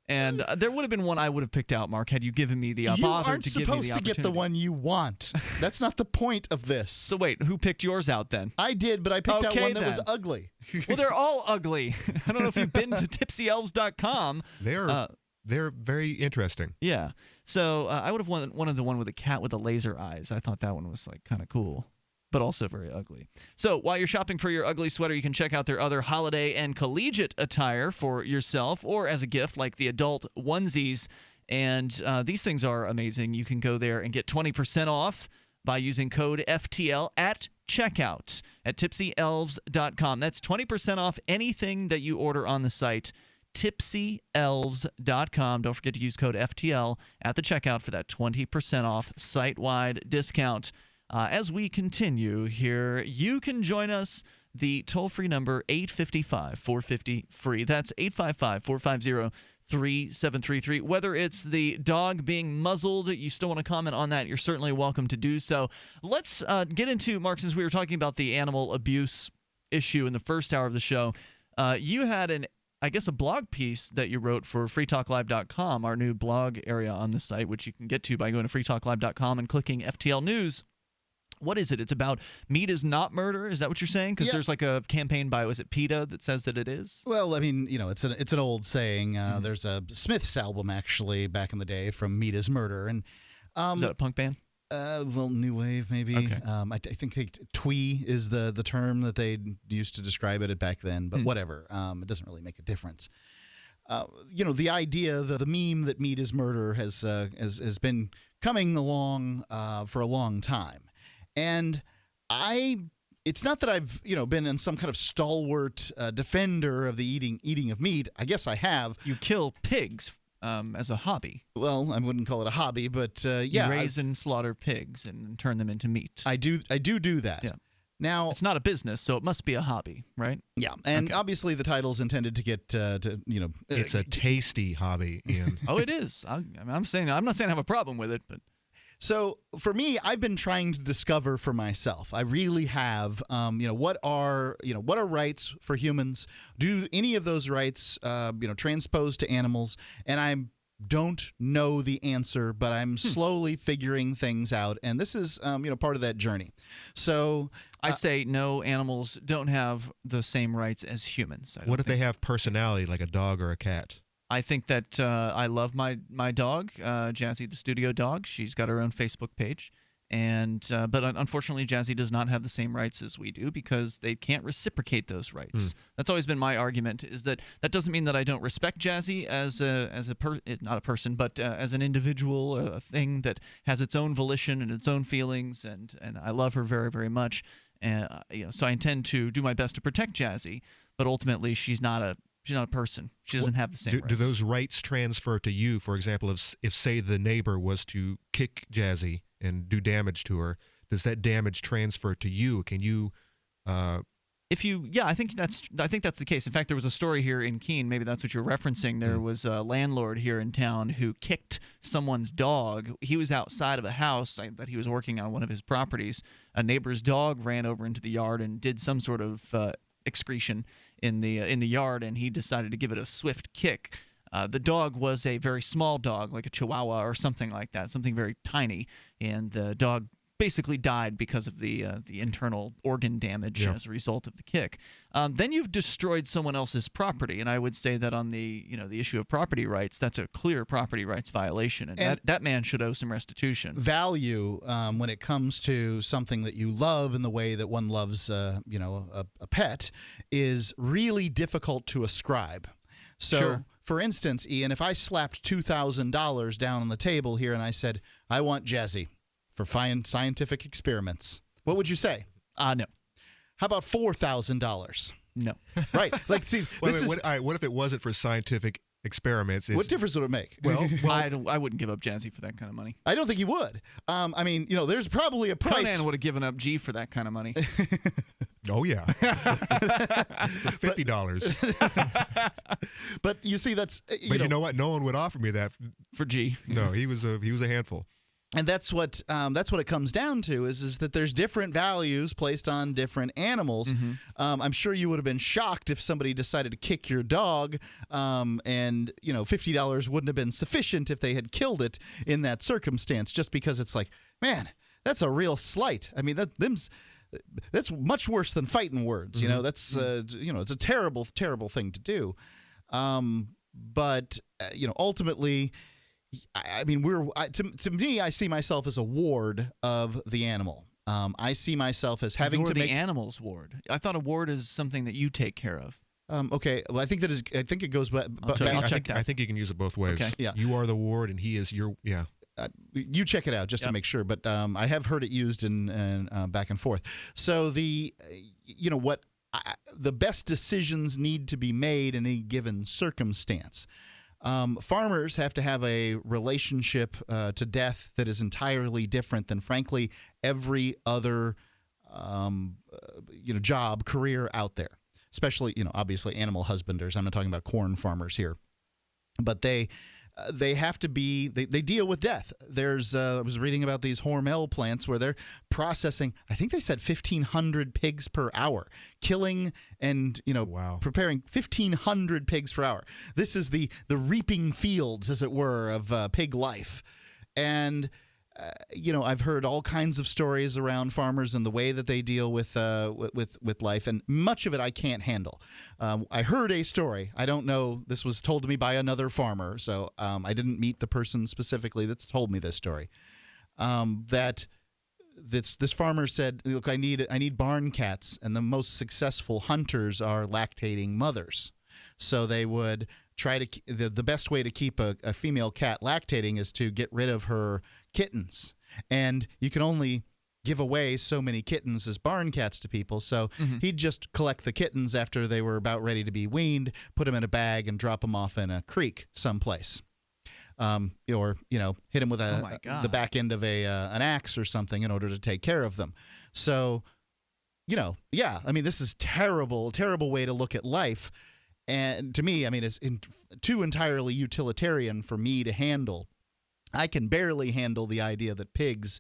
And there would have been one I would have picked out, Mark, had you given me the bother to give me the opportunity. You aren't supposed to get the one you want. That's not the point of this. So wait, who picked yours out then? I did, but I picked out one that was ugly. Well, they're all ugly. I don't know if you've been to tipsyelves.com. They're very interesting. Yeah. So I would have wanted the one with a cat with the laser eyes. I thought that one was like kind of cool, but also very ugly. So while you're shopping for your ugly sweater, you can check out their other holiday and collegiate attire for yourself or as a gift, like the adult onesies. And these things are amazing. You can go there and get 20% off by using code FTL at checkout at tipsyelves.com. That's 20% off anything that you order on the site, tipsyelves.com. Don't forget to use code FTL at the checkout for that 20% off site-wide discount. As we continue here, you can join us. The toll-free number, 855-450-FREE. That's 855-450-3733. Whether it's the dog being muzzled, you still want to comment on that, you're certainly welcome to do so. Let's get into, Mark, since we were talking about the animal abuse issue in the first hour of the show, you had a blog piece that you wrote for freetalklive.com, our new blog area on the site, which you can get to by going to freetalklive.com and clicking FTL News. What is it? It's about meat is not murder. Is that what you're saying? Because there's like a campaign by, was it PETA that says that it is? Well, I mean, it's an old saying. There's a Smiths album actually back in the day from Meat is Murder, and is that a punk band? Well, new wave maybe. Okay. I think twee is the term that they used to describe it back then, but whatever. It doesn't really make a difference. The idea, the meme that meat is murder has been coming along for a long time. And it's not that I've been in some kind of stalwart defender of the eating of meat. I guess I have. You kill pigs as a hobby. Well, I wouldn't call it a hobby, but yeah, you raise and slaughter pigs and turn them into meat. I do that. Yeah. Now it's not a business, so it must be a hobby, right? Yeah, and obviously the title's intended to get It's a tasty hobby, Ian. Oh, it is. I'm not saying I have a problem with it, but So for me, I've been trying to discover for myself. I really have. What are rights for humans? Do any of those rights, transpose to animals? And I don't know the answer, but I'm slowly figuring things out. And this is, part of that journey. So I say no, animals don't have the same rights as humans. What if they have personality like a dog or a cat? I think that I love my dog, Jazzy the studio dog. She's got her own Facebook page, but unfortunately, Jazzy does not have the same rights as we do because they can't reciprocate those rights. That's always been my argument. Is that doesn't mean that I don't respect Jazzy as not a person, but as an individual, a thing that has its own volition and its own feelings, and I love her very, very much. So I intend to do my best to protect Jazzy, but ultimately, she's not a person. She doesn't have the same rights. Do those rights transfer to you? For example, if say the neighbor was to kick Jazzy and do damage to her, does that damage transfer to you? Can you? I think that's the case. In fact, there was a story here in Keene. Maybe that's what you're referencing. There was a landlord here in town who kicked someone's dog. He was outside of a house that he was working on one of his properties. A neighbor's dog ran over into the yard and did some sort of excretion in the yard, and he decided to give it a swift kick. The dog was a very small dog, like a Chihuahua or something like that, something very tiny, and the dog basically died because of the internal organ damage as a result of the kick. Then you've destroyed someone else's property, and I would say that on the issue of property rights, that's a clear property rights violation, and that man should owe some restitution. Value when it comes to something that you love in the way that one loves, a pet, is really difficult to ascribe. So, Sure. For instance, Ian, if I slapped $2,000 down on the table here and I said, I want Jazzy for scientific experiments, what would you say? No. How about $4,000? No. Right. Like, see, All right, what if it wasn't for scientific experiments? What difference would it make? Well, I wouldn't give up Jazzy for that kind of money. I don't think you would. There's probably a price. Conan would have given up G for that kind of money. Oh yeah, $50. But you see, that's you know what? No one would offer me that for G. No, he was a handful. And that's what it comes down to is that there's different values placed on different animals. Mm-hmm. I'm sure you would have been shocked if somebody decided to kick your dog, and $50 wouldn't have been sufficient if they had killed it in that circumstance. Just because it's like, man, that's a real slight. I mean, that's much worse than fighting words. Mm-hmm. That's it's a terrible, terrible thing to do. But ultimately. I mean, to me, I see myself as a ward of the animal. I see myself as having to make the animal's ward. I thought a ward is something that you take care of. Okay, well, I think it goes. I think you can use it both ways. Okay. Yeah. You are the ward, and he is your. Yeah. You check it out just to make sure, but I have heard it used in back and forth. So the best decisions need to be made in a given circumstance. Farmers have to have a relationship to death that is entirely different than, frankly, every other career out there. Especially, obviously animal husbanders. I'm not talking about corn farmers here, but they have to be. They deal with death. I was reading about these Hormel plants where they're processing. I think they said 1,500 pigs per hour, killing and preparing 1,500 pigs per hour. This is the reaping fields, as it were, of pig life, and. I've heard all kinds of stories around farmers and the way that they deal with life, and much of it I can't handle. I heard a story. I don't know. This was told to me by another farmer, so I didn't meet the person specifically that's told me this story. That this farmer said, "Look, I need barn cats, and the most successful hunters are lactating mothers." So they would try to the best way to keep a female cat lactating is to get rid of her kittens, and you can only give away so many kittens as barn cats to people. So he'd just collect the kittens after they were about ready to be weaned, put them in a bag, and drop them off in a creek someplace, or hit them with the back end of an axe or something in order to take care of them. So, I mean, this is terrible way to look at life. And to me, I mean, it's too entirely utilitarian for me to handle. I can barely handle the idea that pigs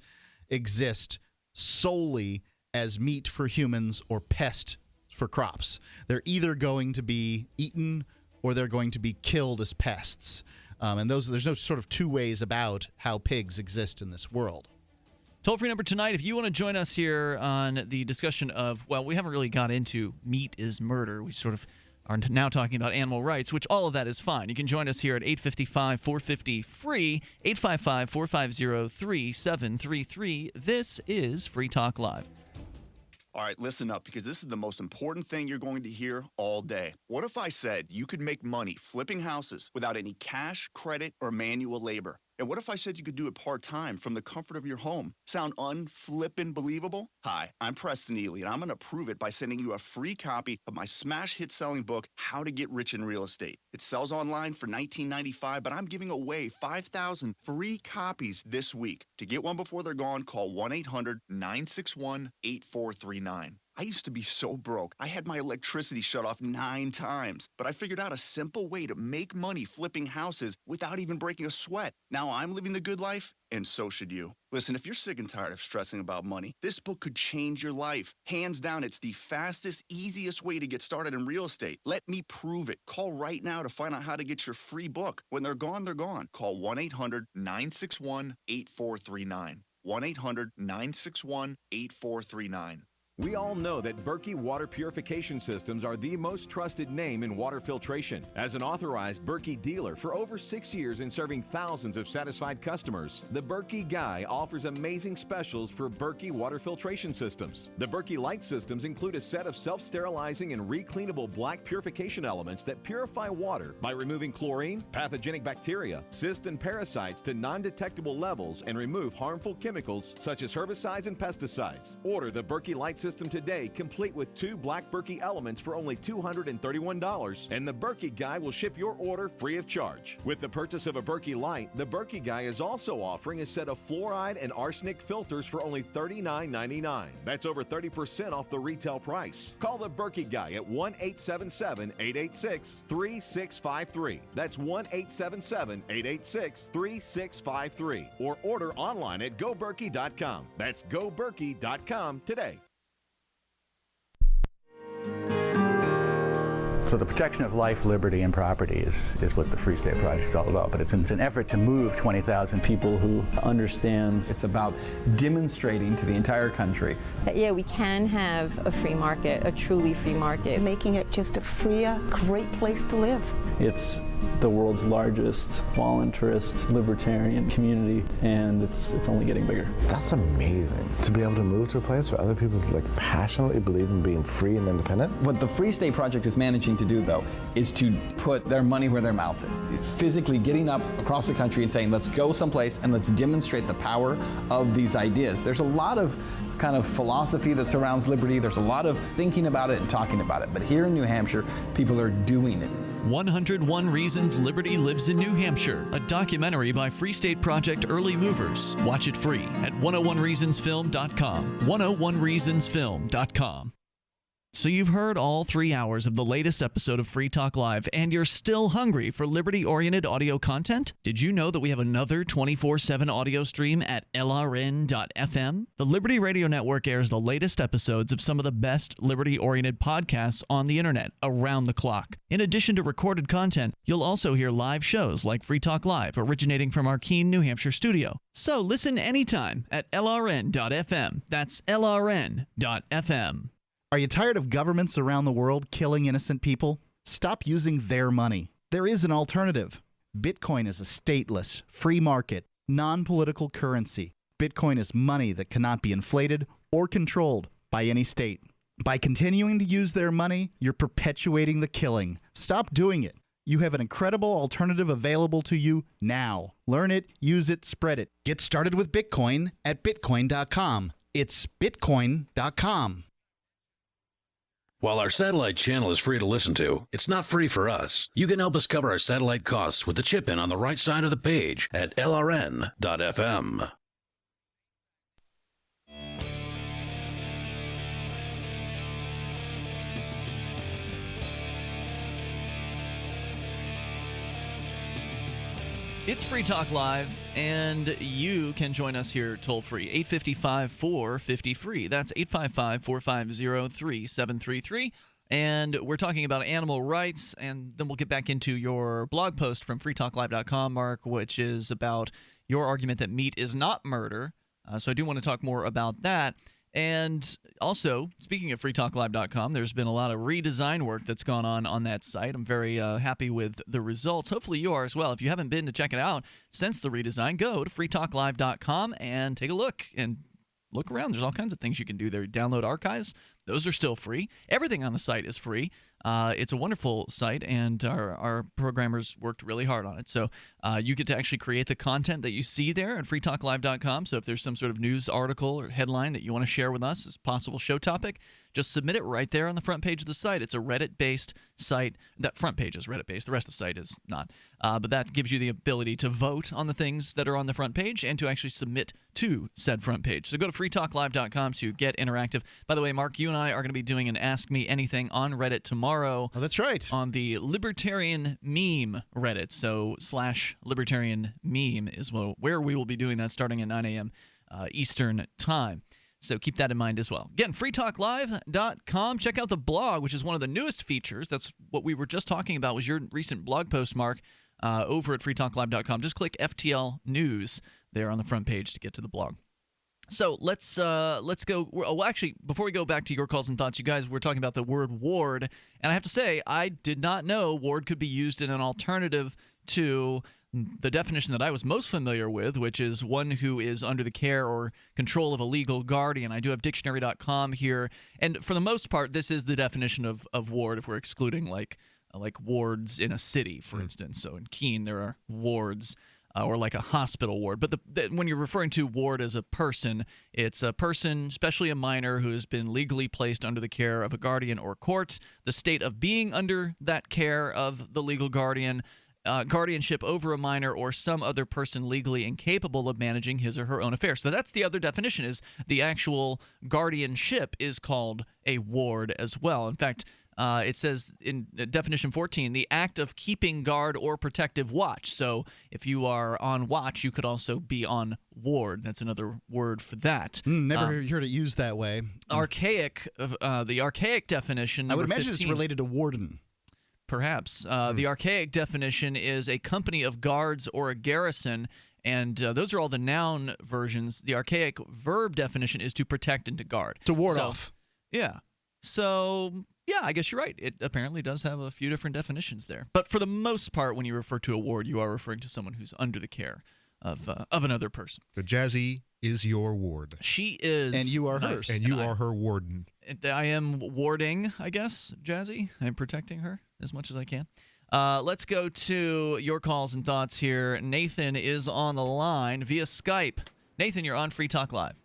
exist solely as meat for humans or pest for crops. They're either going to be eaten or they're going to be killed as pests. And there's no sort of two ways about how pigs exist in this world. Toll-free number tonight, if you want to join us here on the discussion of, well, we haven't really got into meat is murder. We sort of are now talking about animal rights, which all of that is fine. You can join us here at 855-450-FREE, 855-450-3733. This is Free Talk Live. All right, listen up, because this is the most important thing you're going to hear all day. What if I said you could make money flipping houses without any cash, credit, or manual labor? And what if I said you could do it part-time from the comfort of your home? Sound unflippin' believable? Hi, I'm Preston Ely, and I'm going to prove it by sending you a free copy of my smash hit-selling book, How to Get Rich in Real Estate. It sells online for $19.95, but I'm giving away 5,000 free copies this week. To get one before they're gone, call 1-800-961-8439. I used to be so broke. I had my electricity shut off 9 times, but I figured out a simple way to make money flipping houses without even breaking a sweat. Now I'm living the good life, and so should you. Listen, if you're sick and tired of stressing about money, this book could change your life. Hands down, it's the fastest, easiest way to get started in real estate. Let me prove it. Call right now to find out how to get your free book. When they're gone, they're gone. Call 1-800-961-8439. 1-800-961-8439. We all know that Berkey Water Purification Systems are the most trusted name in water filtration. As an authorized Berkey dealer for over 6 years and serving thousands of satisfied customers, the Berkey Guy offers amazing specials for Berkey water filtration systems. The Berkey Light systems include a set of self-sterilizing and recleanable black purification elements that purify water by removing chlorine, pathogenic bacteria, cysts, and parasites to non-detectable levels and remove harmful chemicals such as herbicides and pesticides. Order the Berkey Light system today, complete with 2 black Berkey elements for only $231, and the Berkey Guy will ship your order free of charge. With the purchase of a Berkey Light, the Berkey Guy is also offering a set of fluoride and arsenic filters for only $39.99. That's over 30% off the retail price. Call the Berkey Guy at 1-877-886-3653. That's 1-877-886-3653. Or order online at GoBerkey.com. That's GoBerkey.com today. So the protection of life, liberty, and property is what the Free State Project is all about. But it's an effort to move 20,000 people who understand. It's about demonstrating to the entire country that, yeah, we can have a free market, a truly free market. Making it just a freer, great place to live. It's the world's largest voluntarist libertarian community, and it's only getting bigger. That's amazing, to be able to move to a place where other people passionately believe in being free and independent. What the Free State Project is managing to do, though, is to put their money where their mouth is. Physically getting up across the country and saying, let's go someplace and let's demonstrate the power of these ideas. There's a lot of kind of philosophy that surrounds liberty. There's a lot of thinking about it and talking about it. But here in New Hampshire, people are doing it. 101 Reasons Liberty Lives in New Hampshire, a documentary by Free State Project Early Movers. Watch it free at 101reasonsfilm.com. 101reasonsfilm.com. So you've heard all 3 hours of the latest episode of Free Talk Live, and you're still hungry for liberty-oriented audio content? Did you know that we have another 24/7 audio stream at LRN.FM? The Liberty Radio Network airs the latest episodes of some of the best liberty-oriented podcasts on the internet around the clock. In addition to recorded content, you'll also hear live shows like Free Talk Live, originating from our Keene, New Hampshire studio. So listen anytime at LRN.FM. That's LRN.FM. Are you tired of governments around the world killing innocent people? Stop using their money. There is an alternative. Bitcoin is a stateless, free market, non-political currency. Bitcoin is money that cannot be inflated or controlled by any state. By continuing to use their money, you're perpetuating the killing. Stop doing it. You have an incredible alternative available to you now. Learn it, use it, spread it. Get started with Bitcoin at Bitcoin.com. It's Bitcoin.com. While our satellite channel is free to listen to, it's not free for us. You can help us cover our satellite costs with the chip-in on the right side of the page at LRN.FM. It's Free Talk Live, and you can join us here toll-free, 855-450-FREE. That's 855-450-3733. And we're talking about animal rights, and then we'll get back into your blog post from freetalklive.com, Mark, which is about your argument that meat is not murder. So I do want to talk more about that. And also, speaking of freetalklive.com, there's been a lot of redesign work that's gone on that site. I'm very happy with the results. Hopefully you are as well. If you haven't been to check it out since the redesign, go to freetalklive.com and take a look and look around. There's all kinds of things you can do there. Download archives. Those are still free. Everything on the site is free. It's a wonderful site, and our programmers worked really hard on it. So you get to actually create the content that you see there at freetalklive.com. So if there's some sort of news article or headline that you want to share with us as a possible show topic, just submit it right there on the front page of the site. It's a Reddit-based site. That front page is Reddit-based. The rest of the site is not. But that gives you the ability to vote on the things that are on the front page and to actually submit to said front page. So go to freetalklive.com to get interactive. By the way, Mark, you and I are going to be doing an Ask Me Anything on Reddit tomorrow. Oh, that's right. On the Libertarian Meme Reddit. So /Libertarian Meme is where we will be doing that starting at 9 a.m. Eastern Time. So keep that in mind as well. Again, freetalklive.com. Check out the blog, which is one of the newest features. That's what we were just talking about, was your recent blog post, Mark, over at freetalklive.com. Just click FTL News there on the front page to get to the blog. So let's go. Well, actually, before we go back to your calls and thoughts, you guys were talking about the word ward, and I have to say, I did not know ward could be used in an alternative to the definition that I was most familiar with, which is one who is under the care or control of a legal guardian. I do have dictionary.com here, and for the most part, this is the definition of ward if we're excluding like wards in a city, for instance. So in Keene, there are wards. Or like a hospital ward. But when you're referring to ward as a person, it's a person, especially a minor, who has been legally placed under the care of a guardian or court. The state of being under that care of the legal guardian, guardianship over a minor or some other person legally incapable of managing his or her own affairs. So that's the other definition, is the actual guardianship is called a ward as well. In fact, it says in definition 14, the act of keeping guard or protective watch. So if you are on watch, you could also be on ward. That's another word for that. Never heard it used that way. Archaic, the archaic definition. I would imagine 15, it's related to warden. Perhaps. The archaic definition is a company of guards or a garrison. And those are all the noun versions. The archaic verb definition is to protect and to guard. To ward off. Yeah. So, yeah, I guess you're right. It apparently does have a few different definitions there. But for the most part, when you refer to a ward, you are referring to someone who's under the care of another person. So Jazzy is your ward. She is. And you are hers. And you are her warden. I am warding, I guess, Jazzy. I'm protecting her as much as I can. Let's go to your calls and thoughts here. Nathan is on the line via Skype. Nathan, you're on Free Talk Live.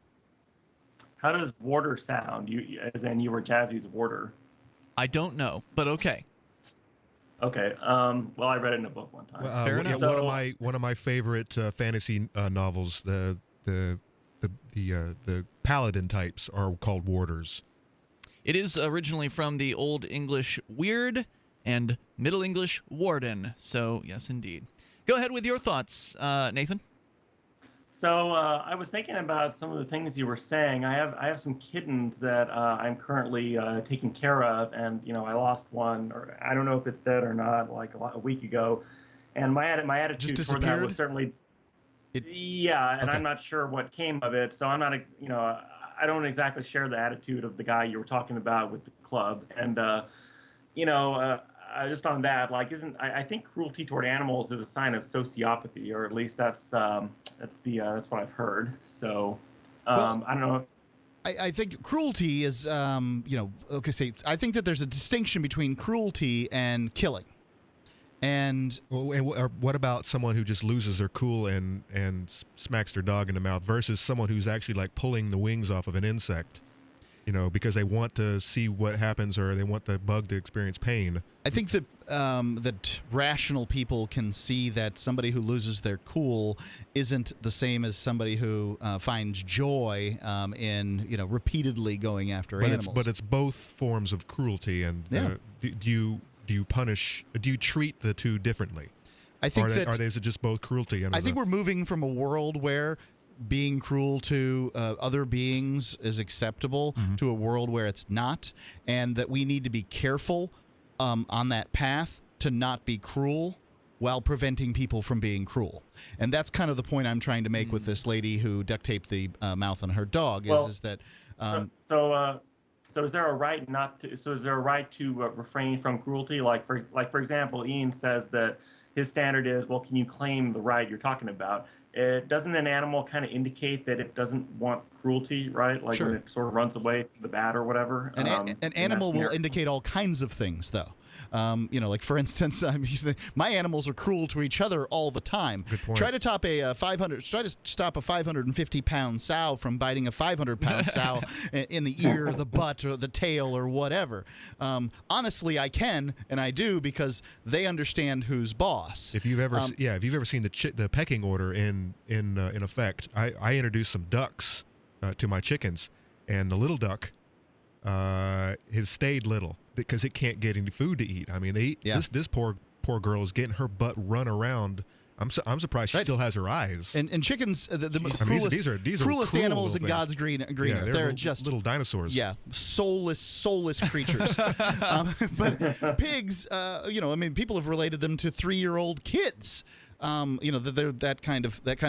How does warder sound? As in you were Jazzy's warder. I don't know, but okay. Okay. Well, I read it in a book one time. Fair enough. One of my favorite fantasy novels. The paladin types are called warders. It is originally from the Old English weird and Middle English warden. So yes, indeed. Go ahead with your thoughts, Nathan. So I was thinking about some of the things you were saying. I have some kittens that I'm currently taking care of, and I lost one, or I don't know if it's dead or not, like a week ago. And my attitude toward that was certainly, and okay. I'm not sure what came of it. So I'm not, I don't exactly share the attitude of the guy you were talking about with the club, and just on that, I think cruelty toward animals is a sign of sociopathy, or at least that's what I've heard. So I don't know. I think cruelty is, I think that there's a distinction between cruelty and killing. And what about someone who just loses their cool and smacks their dog in the mouth versus someone who's actually like pulling the wings off of an insect? Because they want to see what happens, or they want the bug to experience pain. I think that that rational people can see that somebody who loses their cool isn't the same as somebody who finds joy in repeatedly going after animals. But it's both forms of cruelty. And do you treat the two differently? I think is it just both cruelty? I think we're moving from a world where being cruel to other beings is acceptable to a world where it's not, and that we need to be careful on that path to not be cruel while preventing people from being cruel. And that's kind of the point I'm trying to make with this lady who duct taped the mouth on her dog. Is that so is there a right not to? So is there a right to refrain from cruelty? Like for example, Ian says that his standard is, well, can you claim the right you're talking about? Doesn't an animal kind of indicate that it doesn't want cruelty, right? Like when it sort of runs away from the bat or whatever. An animal will indicate all kinds of things, though. Like for instance, my animals are cruel to each other all the time. Good point. Try to stop a 550-pound sow from biting a 500-pound sow in the ear, the butt, or the tail, or whatever. Honestly, I can, and I do, because they understand who's boss. If you've ever, seen the pecking order in effect, I introduced some ducks to my chickens, and the little duck has stayed little because it can't get any food to eat. I mean, this poor girl is getting her butt run around. I'm surprised she still has her eyes. And chickens, the these cruelest cruel animals in things. God's green Yeah, earth. They're just little dinosaurs. Yeah, soulless creatures. But pigs, people have related them to 3-year-old kids. They're that kind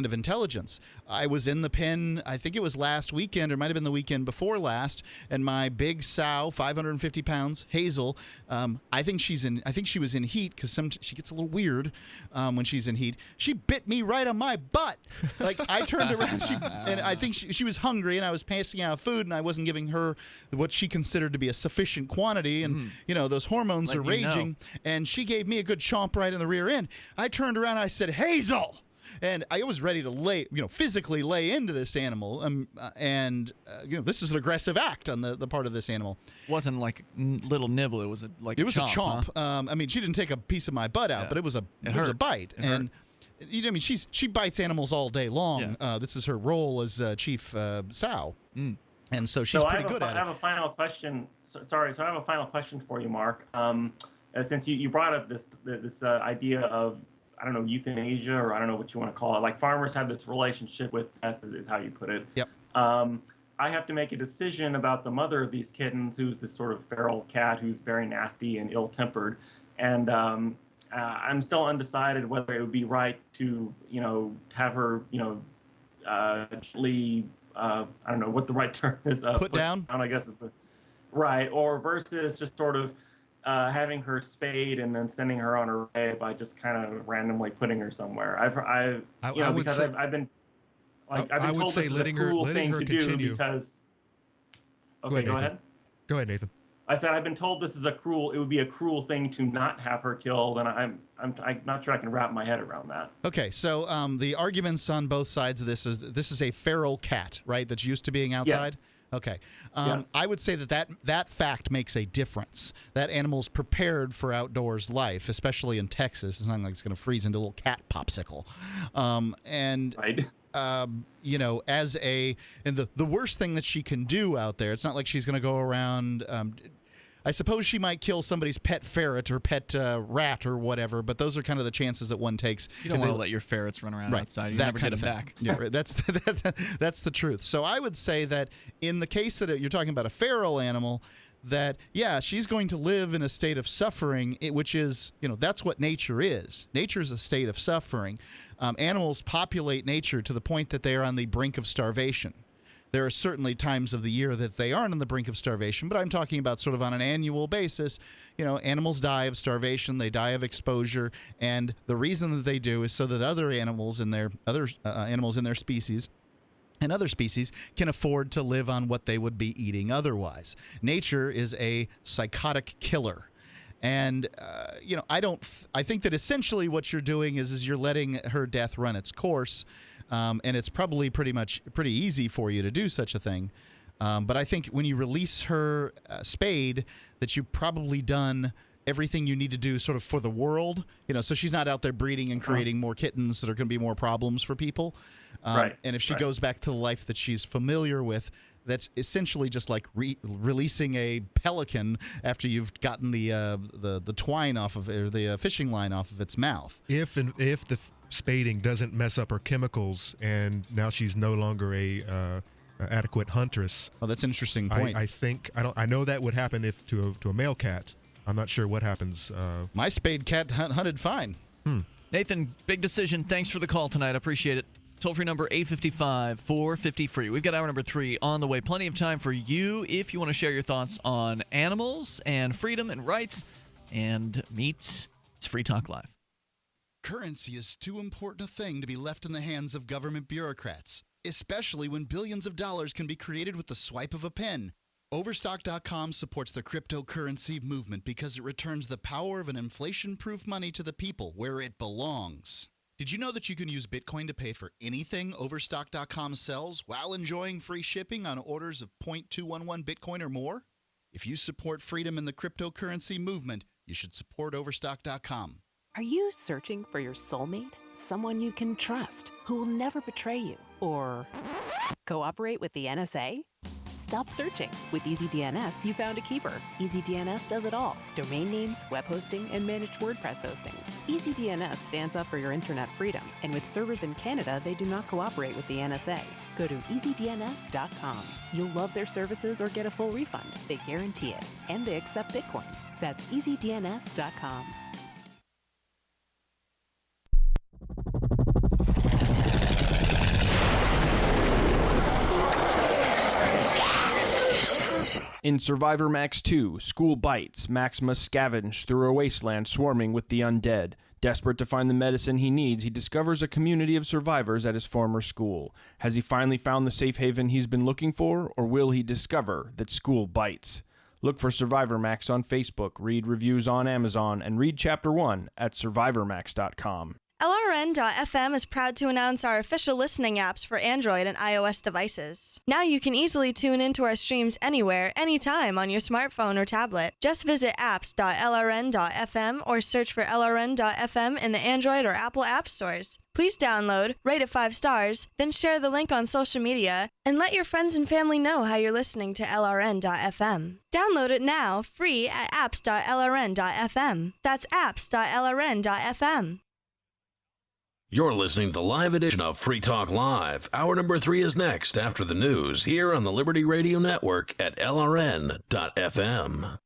of intelligence. I was in the pen, I think it was last weekend, or might have been the weekend before last, and my big sow, 550 pounds, Hazel, I think she was in heat, because she gets a little weird when she's in heat. She bit me right on my butt. Like, I turned around, and I think she was hungry, and I was passing out food, and I wasn't giving her what she considered to be a sufficient quantity, and those hormones are raging, and she gave me a good chomp right in the rear end. I turned around, and I said, "Hazel!" And I was ready to physically lay into this animal, this is an aggressive act on the part of this animal. It wasn't like a little nibble; it was a chomp. Huh? She didn't take a piece of my butt out, but it was a bite. She bites animals all day long. This is her role as chief sow, and so she's pretty good at it. I have a final question. So I have a final question for you, Mark. Since you brought up this idea of, I don't know, euthanasia, or I don't know what you want to call it. Like, farmers have this relationship with death, is how you put it. Yep. I have to make a decision about the mother of these kittens, who's this sort of feral cat who's very nasty and ill-tempered. And I'm still undecided whether it would be right to, have her, gently, I don't know what the right term is. Put down? I guess is the right. Or versus just sort of having her spayed and then sending her on her way by just kind of randomly putting her somewhere. I've been told this is a cruel thing to do because. Okay, go ahead. Go ahead, Nathan. I said I've been told it would be a cruel thing to not have her killed, and I'm not sure I can wrap my head around that. Okay, so the arguments on both sides of this is a feral cat, right? That's used to being outside. Yes. Okay. Yes. I would say that fact makes a difference. That animal's prepared for outdoors life, especially in Texas. It's not like it's going to freeze into a little cat popsicle. Right. The worst thing that she can do out there, it's not like she's going to go around. I suppose she might kill somebody's pet ferret or pet rat or whatever, but those are kind of the chances that one takes. You don't want to let your ferrets run around outside. You never get them back. Yeah, right. That's the truth. So I would say that in the case that you're talking about a feral animal, that, she's going to live in a state of suffering, which is, that's what nature is. Nature is a state of suffering. Animals populate nature to the point that they are on the brink of starvation. There are certainly times of the year that they aren't on the brink of starvation, but I'm talking about sort of on an annual basis. Animals die of starvation, they die of exposure, and the reason that they do is so that other animals in their species and other species can afford to live on what they would be eating otherwise. Nature is a psychotic killer. And, I think that essentially what you're doing is you're letting her death run its course. And it's probably pretty easy for you to do such a thing. But I think when you release her spayed, that you've probably done everything you need to do sort of for the world, so she's not out there breeding and creating more kittens that are going to be more problems for people. Right. And if she goes back to the life that she's familiar with, that's essentially just like releasing a pelican after you've gotten the twine off of or the fishing line off of its mouth. If the spading doesn't mess up her chemicals, and now she's no longer a adequate huntress. Oh, that's an interesting point. I know that would happen if to a male cat. I'm not sure what happens. My spayed cat hunted fine. Nathan, big decision. Thanks for the call tonight. I appreciate it. Toll-free number 855-450-FREE. We've got hour number 3 on the way. Plenty of time for you if you want to share your thoughts on animals and freedom and rights and meet. It's Free Talk Live. Currency is too important a thing to be left in the hands of government bureaucrats, especially when billions of dollars can be created with the swipe of a pen. Overstock.com supports the cryptocurrency movement because it returns the power of an inflation-proof money to the people where it belongs. Did you know that you can use Bitcoin to pay for anything Overstock.com sells while enjoying free shipping on orders of 0.211 Bitcoin or more? If you support freedom in the cryptocurrency movement, you should support Overstock.com. Are you searching for your soulmate? Someone you can trust, who will never betray you or cooperate with the NSA? Stop searching. With EasyDNS, you found a keeper. EasyDNS does it all. Domain names, web hosting, and managed WordPress hosting. EasyDNS stands up for your internet freedom, and with servers in Canada, they do not cooperate with the NSA. Go to EasyDNS.com. You'll love their services or get a full refund. They guarantee it, and they accept Bitcoin. That's EasyDNS.com. In Survivor Max 2, School Bites, Max must scavenge through a wasteland swarming with the undead. Desperate to find the medicine he needs, he discovers a community of survivors at his former school. Has he finally found the safe haven he's been looking for, or will he discover that school bites? Look for Survivor Max on Facebook, read reviews on Amazon, and read Chapter 1 at survivormax.com. LRN.FM is proud to announce our official listening apps for Android and iOS devices. Now you can easily tune into our streams anywhere, anytime on your smartphone or tablet. Just visit apps.lrn.fm or search for LRN.FM in the Android or Apple app stores. Please download, rate it 5 stars, then share the link on social media, and let your friends and family know how you're listening to LRN.FM. Download it now, free at apps.lrn.fm. That's apps.lrn.fm. You're listening to the live edition of Free Talk Live. Hour number 3 is next after the news here on the Liberty Radio Network at LRN.FM.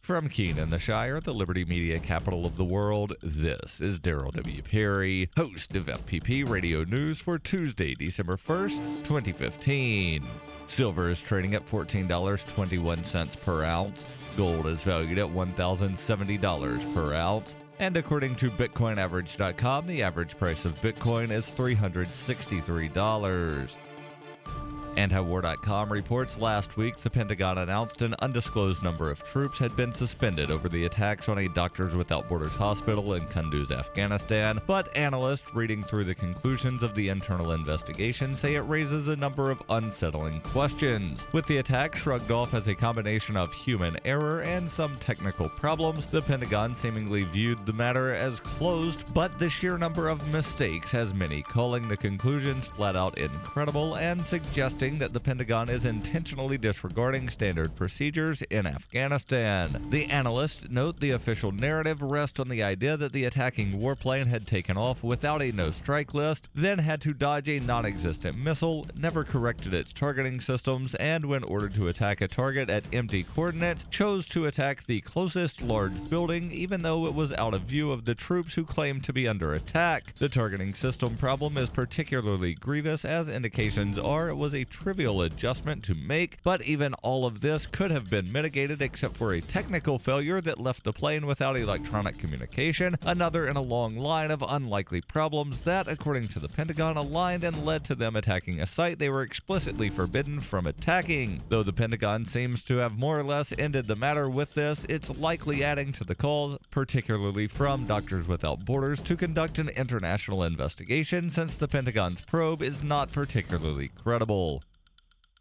From Keene in the Shire, the Liberty Media capital of the world, this is Daryl W. Perry, host of FPP Radio News for Tuesday, December 1st, 2015. Silver is trading at $14.21 per ounce. Gold is valued at $1,070 per ounce. And according to BitcoinAverage.com, the average price of Bitcoin is $363. AntiWar.com reports last week the Pentagon announced an undisclosed number of troops had been suspended over the attacks on a Doctors Without Borders hospital in Kunduz, Afghanistan, but analysts reading through the conclusions of the internal investigation say it raises a number of unsettling questions. With the attack shrugged off as a combination of human error and some technical problems, the Pentagon seemingly viewed the matter as closed, but the sheer number of mistakes has many calling the conclusions flat out incredible and suggesting that the Pentagon is intentionally disregarding standard procedures in Afghanistan. The analysts note the official narrative rests on the idea that the attacking warplane had taken off without a no-strike list, then had to dodge a non-existent missile, never corrected its targeting systems, and when ordered to attack a target at empty coordinates, chose to attack the closest large building even though it was out of view of the troops who claimed to be under attack. The targeting system problem is particularly grievous as indications are it was a trivial adjustment to make, but even all of this could have been mitigated except for a technical failure that left the plane without electronic communication, another in a long line of unlikely problems that, according to the Pentagon, aligned and led to them attacking a site they were explicitly forbidden from attacking. Though the Pentagon seems to have more or less ended the matter with this, it's likely adding to the calls, particularly from Doctors Without Borders, to conduct an international investigation since the Pentagon's probe is not particularly credible.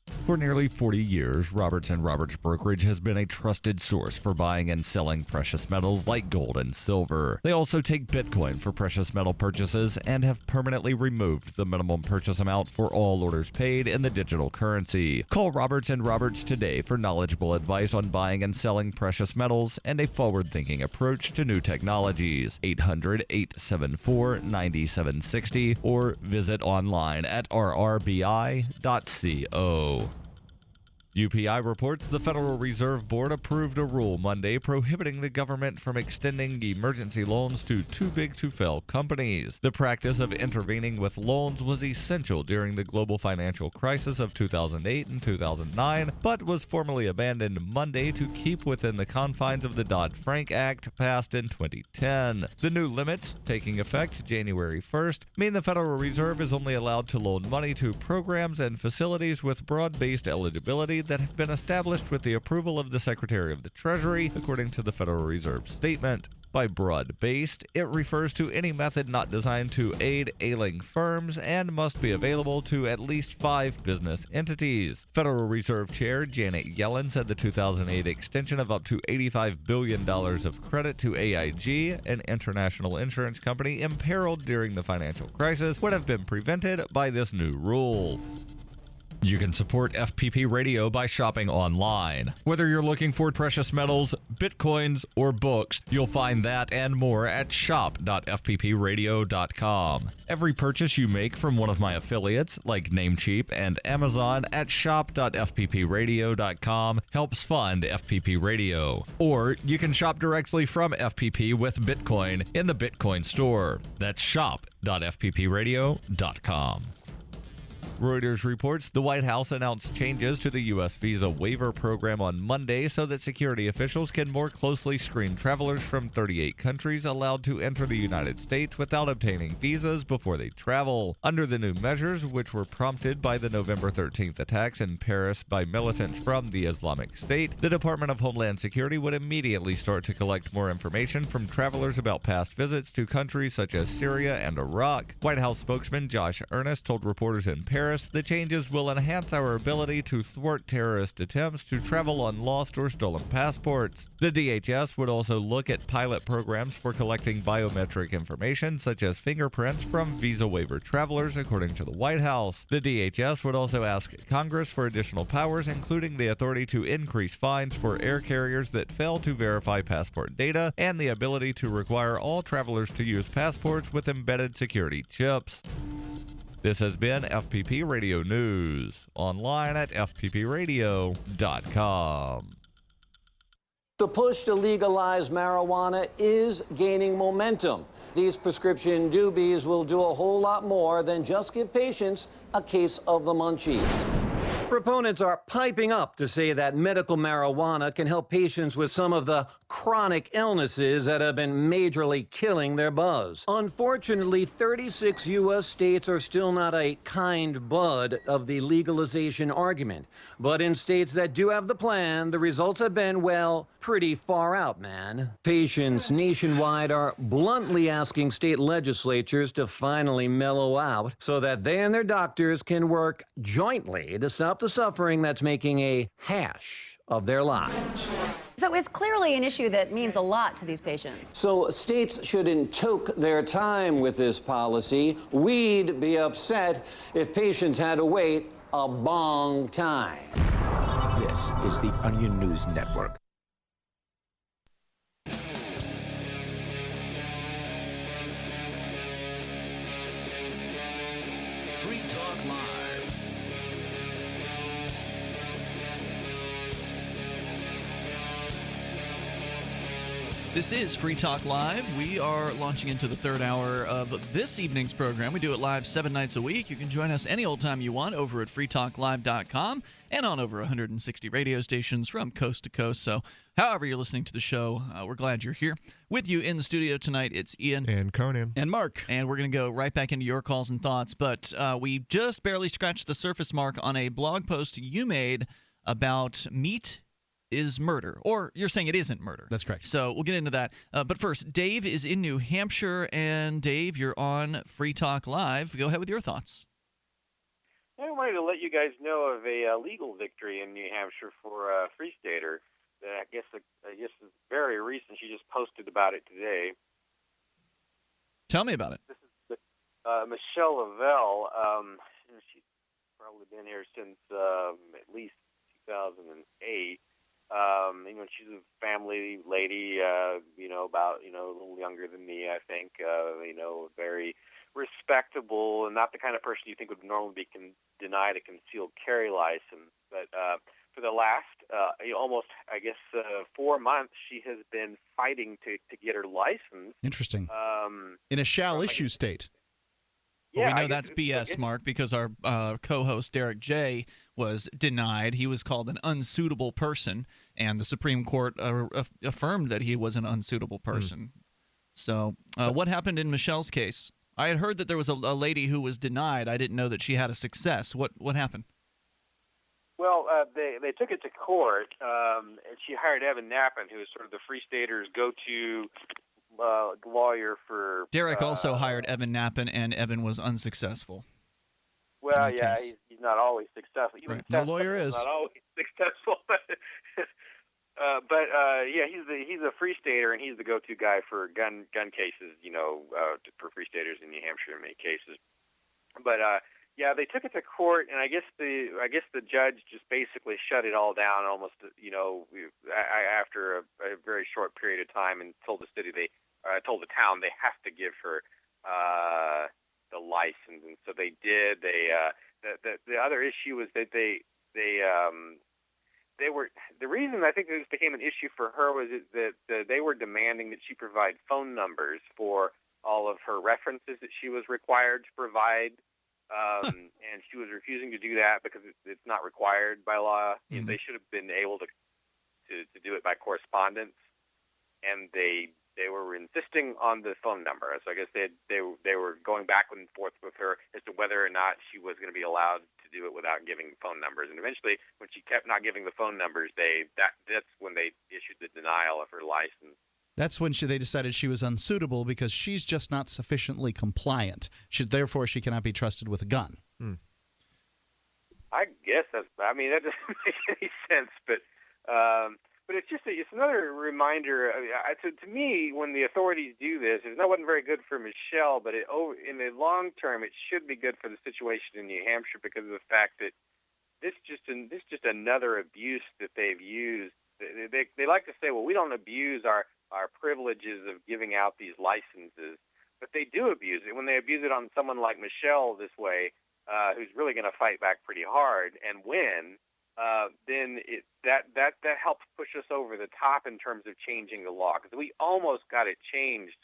For nearly 40 years, Roberts & Roberts Brokerage has been a trusted source for buying and selling precious metals like gold and silver. They also take Bitcoin for precious metal purchases and have permanently removed the minimum purchase amount for all orders paid in the digital currency. Call Roberts & Roberts today for knowledgeable advice on buying and selling precious metals and a forward-thinking approach to new technologies. 800-874-9760 or visit online at rrbi.co. UPI reports the Federal Reserve Board approved a rule Monday prohibiting the government from extending emergency loans to too-big-to-fail companies. The practice of intervening with loans was essential during the global financial crisis of 2008 and 2009, but was formally abandoned Monday to keep within the confines of the Dodd-Frank Act passed in 2010. The new limits, taking effect January 1st, mean the Federal Reserve is only allowed to loan money to programs and facilities with broad-based eligibility that have been established with the approval of the Secretary of the Treasury, according to the Federal Reserve statement. By broad-based, it refers to any method not designed to aid ailing firms and must be available to at least 5 business entities. Federal Reserve Chair Janet Yellen said the 2008 extension of up to $85 billion of credit to AIG, an international insurance company imperiled during the financial crisis, would have been prevented by this new rule. You can support FPP Radio by shopping online. Whether you're looking for precious metals, bitcoins, or books, you'll find that and more at shop.fppradio.com. Every purchase you make from one of my affiliates, like Namecheap and Amazon, at shop.fppradio.com helps fund FPP Radio. Or you can shop directly from FPP with Bitcoin in the Bitcoin store. That's shop.fppradio.com. Reuters reports the White House announced changes to the U.S. visa waiver program on Monday so that security officials can more closely screen travelers from 38 countries allowed to enter the United States without obtaining visas before they travel. Under the new measures, which were prompted by the November 13th attacks in Paris by militants from the Islamic State, the Department of Homeland Security would immediately start to collect more information from travelers about past visits to countries such as Syria and Iraq. White House spokesman Josh Earnest told reporters in Paris the changes will enhance our ability to thwart terrorist attempts to travel on lost or stolen passports. The DHS would also look at pilot programs for collecting biometric information, such as fingerprints, from visa waiver travelers, according to the White House. The DHS would also ask Congress for additional powers, including the authority to increase fines for air carriers that fail to verify passport data, and the ability to require all travelers to use passports with embedded security chips. This has been FPP Radio News, online at fppradio.com. The push to legalize marijuana is gaining momentum. These prescription doobies will do a whole lot more than just give patients a case of the munchies. Proponents are piping up to say that medical marijuana can help patients with some of the chronic illnesses that have been majorly killing their buzz. Unfortunately, 36 U.S. states are still not a kind bud of the legalization argument. But in states that do have the plan, the results have been, well, pretty far out, man. Patients nationwide are bluntly asking state legislatures to finally mellow out so that they and their doctors can work jointly to stop the suffering that's making a hash of their lives. So it's clearly an issue that means a lot to these patients. So states shouldn't toke their time with this policy. We'd be upset if patients had to wait a long time. This is the Onion News Network. Free Talk Live. This is Free Talk Live. We are launching into the third hour of this evening's program. We do it live 7 nights a week. You can join us any old time you want over at freetalklive.com and on over 160 radio stations from coast to coast. So however you're listening to the show, we're glad you're here. With you in the studio tonight, it's Ian. And Conan. And Mark. And we're going to go right back into your calls and thoughts. But we just barely scratched the surface mark on a blog post you made about meat is murder, or you're saying it isn't murder. That's correct. So we'll get into that. But first, Dave is in New Hampshire, and Dave, you're on Free Talk Live. Go ahead with your thoughts. I wanted to let you guys know of a legal victory in New Hampshire for a Free Stater. I guess is very recent. She just posted about it today. Tell me about it. This is Michelle Lavelle. She's probably been here since at least 2008. She's a family lady. About a little younger than me, I think. Very respectable and not the kind of person you think would normally be denied a concealed carry license. But for the last almost, 4 months, she has been fighting to get her license. Interesting. In a shall-issue state. Well, we know that's BS, Mark, because our co-host Derek J. was denied. He was called an unsuitable person, and the Supreme Court affirmed that he was an unsuitable person. So what happened in Michelle's case? I had heard that there was a lady who was denied. I didn't know that she had a success. What happened? Well, they took it to court, and she hired Evan Knappen, who is sort of the Free Staters' go-to lawyer for... Derek also hired Evan Knappen, and Evan was unsuccessul. Well, yeah, he's not always successful. Even Right. No lawyer is. Not always successful. He's a Free Stater, and he's the go-to guy for gun cases, for Free Staters in New Hampshire in many cases. But they took it to court, and I guess the judge just basically shut it all down almost, after a very short period of time, and told the town they have to give her the license, and so they did. The other issue was that they were, the reason I think this became an issue for her was that they were demanding that she provide phone numbers for all of her references that she was required to provide. And she was refusing to do that because it's not required by law. Mm-hmm. They should have been able to do it by correspondence, and they were insisting on the phone number. So I guess they were going back and forth with her as to whether or not she was going to be allowed to do it without giving phone numbers. And eventually, when she kept not giving the phone numbers, that's when they issued the denial of her license. That's when they decided she was unsuitable because she's just not sufficiently compliant. Therefore, she cannot be trusted with a gun. I guess that doesn't make any sense, but it's another reminder. To me, when the authorities do this, it wasn't very good for Michelle, but in the long term, it should be good for the situation in New Hampshire because of the fact that this just another abuse that they've used. They like to say, well, we don't abuse our privileges of giving out these licenses, but they do abuse it when they abuse it on someone like Michelle this way, who's really going to fight back pretty hard and win. Then that helps push us over the top in terms of changing the law, because we almost got it changed,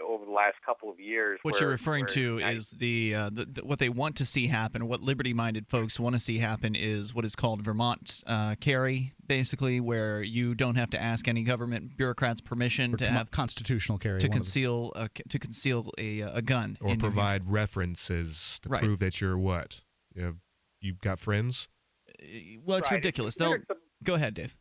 over the last couple of years. What you're referring to is the what they want to see happen. What liberty-minded folks want to see happen is what is called Vermont carry, basically, where you don't have to ask any government bureaucrat's permission to have constitutional carry to conceal a gun or provide references to prove that you're what? You've got friends. Well, it's ridiculous. Go ahead, Dave.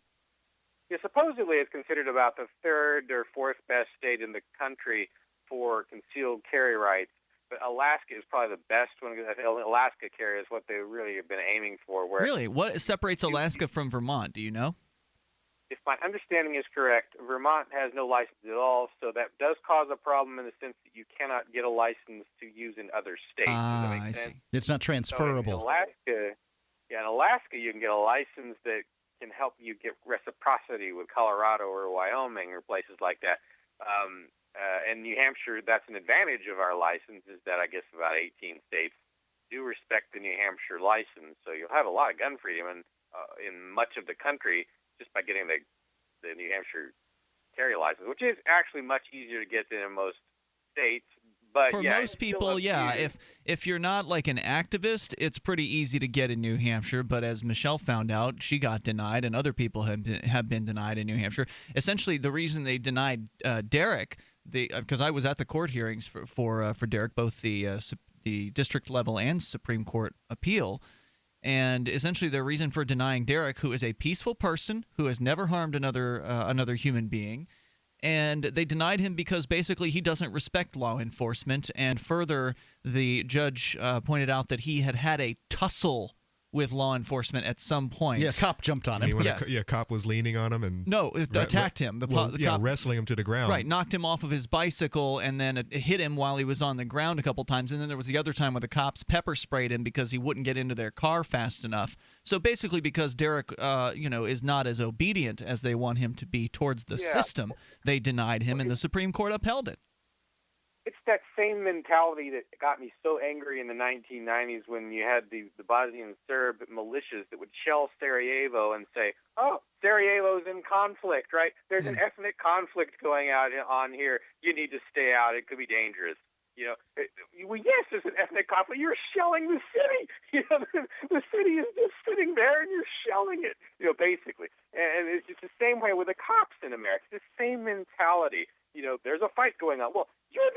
Yeah, supposedly it's considered about the third or fourth best state in the country for concealed carry rights, but Alaska is probably the best one. I think Alaska carry is what they really have been aiming for. Really? What separates Alaska from Vermont? Do you know? If my understanding is correct, Vermont has no license at all, so that does cause a problem in the sense that you cannot get a license to use in other states. Does that make sense? See. It's not transferable. So in Alaska, you can get a license that can help you get reciprocity with Colorado or Wyoming or places like that. And New Hampshire, that's an advantage of our license, is that I guess about 18 states do respect the New Hampshire license. So you'll have a lot of gun freedom in much of the country just by getting the New Hampshire carry license, which is actually much easier to get than in most states. But for most people, if you're not like an activist, it's pretty easy to get in New Hampshire. But as Michelle found out, she got denied, and other people have been denied in New Hampshire. Essentially, the reason they denied Derek, because I was at the court hearings for Derek, both the district level and Supreme Court appeal, and essentially the reason for denying Derek, who is a peaceful person who has never harmed another human being, and they denied him because basically he doesn't respect law enforcement. And further, the judge pointed out that he had a tussle with law enforcement at some point. Yeah, a cop jumped on him. A cop was leaning on him and attacked him. The cop, wrestling him to the ground. Right, knocked him off of his bicycle and then it hit him while he was on the ground a couple times. And then there was the other time where the cops pepper sprayed him because he wouldn't get into their car fast enough. So basically, because Derek, is not as obedient as they want him to be towards the system, they denied him, and the Supreme Court upheld it. It's that same mentality that got me so angry in the 1990s when you had the Bosnian Serb militias that would shell Sarajevo and say, oh, Sarajevo's in conflict, right? There's an ethnic conflict going on here. You need to stay out. It could be dangerous. Well, yes, there's an ethnic conflict. You're shelling the city. The city is just sitting there and you're shelling it, basically. And it's just the same way with the cops in America. It's the same mentality. There's a fight going on. Well, you're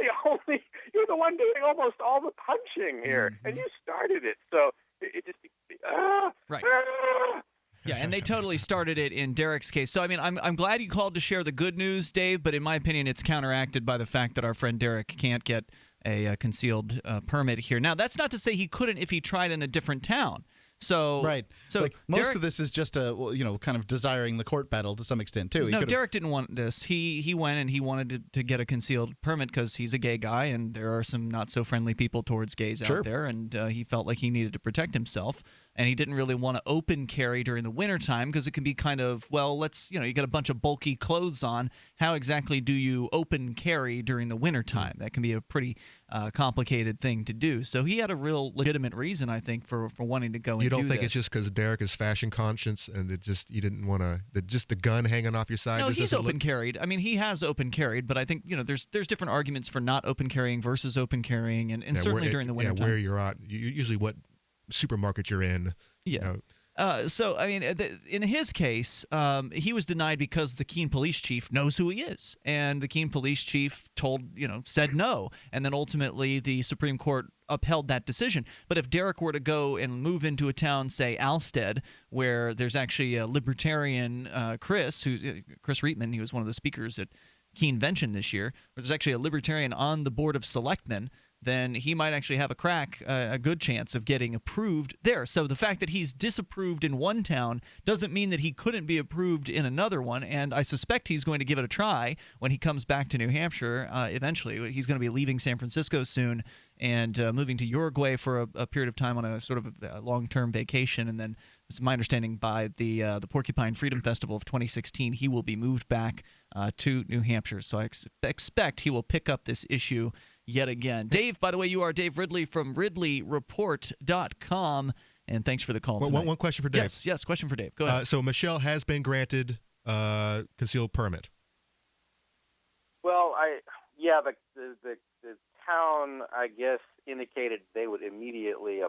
the one doing almost all the punching here, and you started it. So it just, right. Yeah, and they totally started it in Derek's case. So, I mean, I'm glad you called to share the good news, Dave, but in my opinion, it's counteracted by the fact that our friend Derek can't get a concealed permit here. Now, that's not to say he couldn't if he tried in a different town. So right. So like most Derek, of this is just kind of desiring the court battle to some extent too. No, Derek didn't want this. He went and he wanted to get a concealed permit because he's a gay guy and there are some not so friendly people towards gays out there, and he felt like he needed to protect himself. And he didn't really want to open carry during the wintertime because it can be kind of, you got a bunch of bulky clothes on. How exactly do you open carry during the wintertime? That can be a pretty complicated thing to do. So he had a real legitimate reason, I think, for wanting to go and do this. You don't think it's just because Derek is fashion conscious and you didn't want to, just the gun hanging off your side? No, he's open carried. I mean, he has open carried, but I think, there's different arguments for not open carrying versus open carrying, and certainly during the wintertime. Yeah, where you're at. Usually what supermarket you're in. Yeah. So, I mean, in his case, he was denied because the Keene police chief knows who he is. And the Keene police chief said no. And then ultimately the Supreme Court upheld that decision. But if Derek were to go and move into a town, say Alstead, where there's actually a libertarian, Chris Reitman, he was one of the speakers at Keenvention this year, where there's actually a libertarian on the Board of Selectmen, then he might actually have a good chance of getting approved there. So the fact that he's disapproved in one town doesn't mean that he couldn't be approved in another one, and I suspect he's going to give it a try when he comes back to New Hampshire eventually. He's going to be leaving San Francisco soon and moving to Uruguay for a period of time on a sort of a long-term vacation, and then it's my understanding by the Porcupine Freedom Festival of 2016, he will be moved back to New Hampshire. So I expect he will pick up this issue yet again. Dave, by the way, you are Dave Ridley from RidleyReport.com, and thanks for the call tonight. One question for Dave. Yes, question for Dave. Go ahead. So Michelle has been granted concealed permit. Well, the town, I guess, indicated they would immediately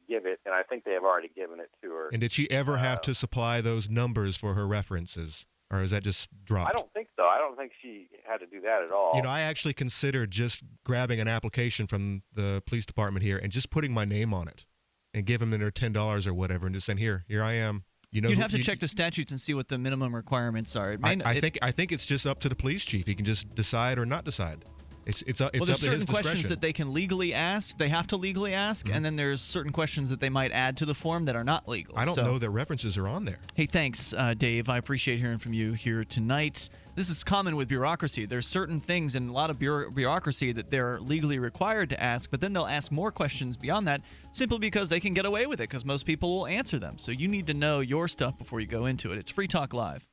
give it, and I think they have already given it to her. And did she ever have to supply those numbers for her references, or is that just dropped? I don't think so. I don't think she had to do that at all. I actually considered just grabbing an application from the police department here and just putting my name on it and giving them their $10 or whatever and just saying, here I am. You'd have to check the statutes and see what the minimum requirements are. I think it's just up to the police chief. He can just decide or not decide. It's up to his there's certain discretion. questions that they can legally ask. They have to legally ask, and then there's certain questions that they might add to the form that are not legal. I don't know that references are on there. Hey, thanks, Dave. I appreciate hearing from you here tonight. This is common with bureaucracy. There's certain things in a lot of bureaucracy that they're legally required to ask, but then they'll ask more questions beyond that simply because they can get away with it because most people will answer them. So you need to know your stuff before you go into it. It's Free Talk Live.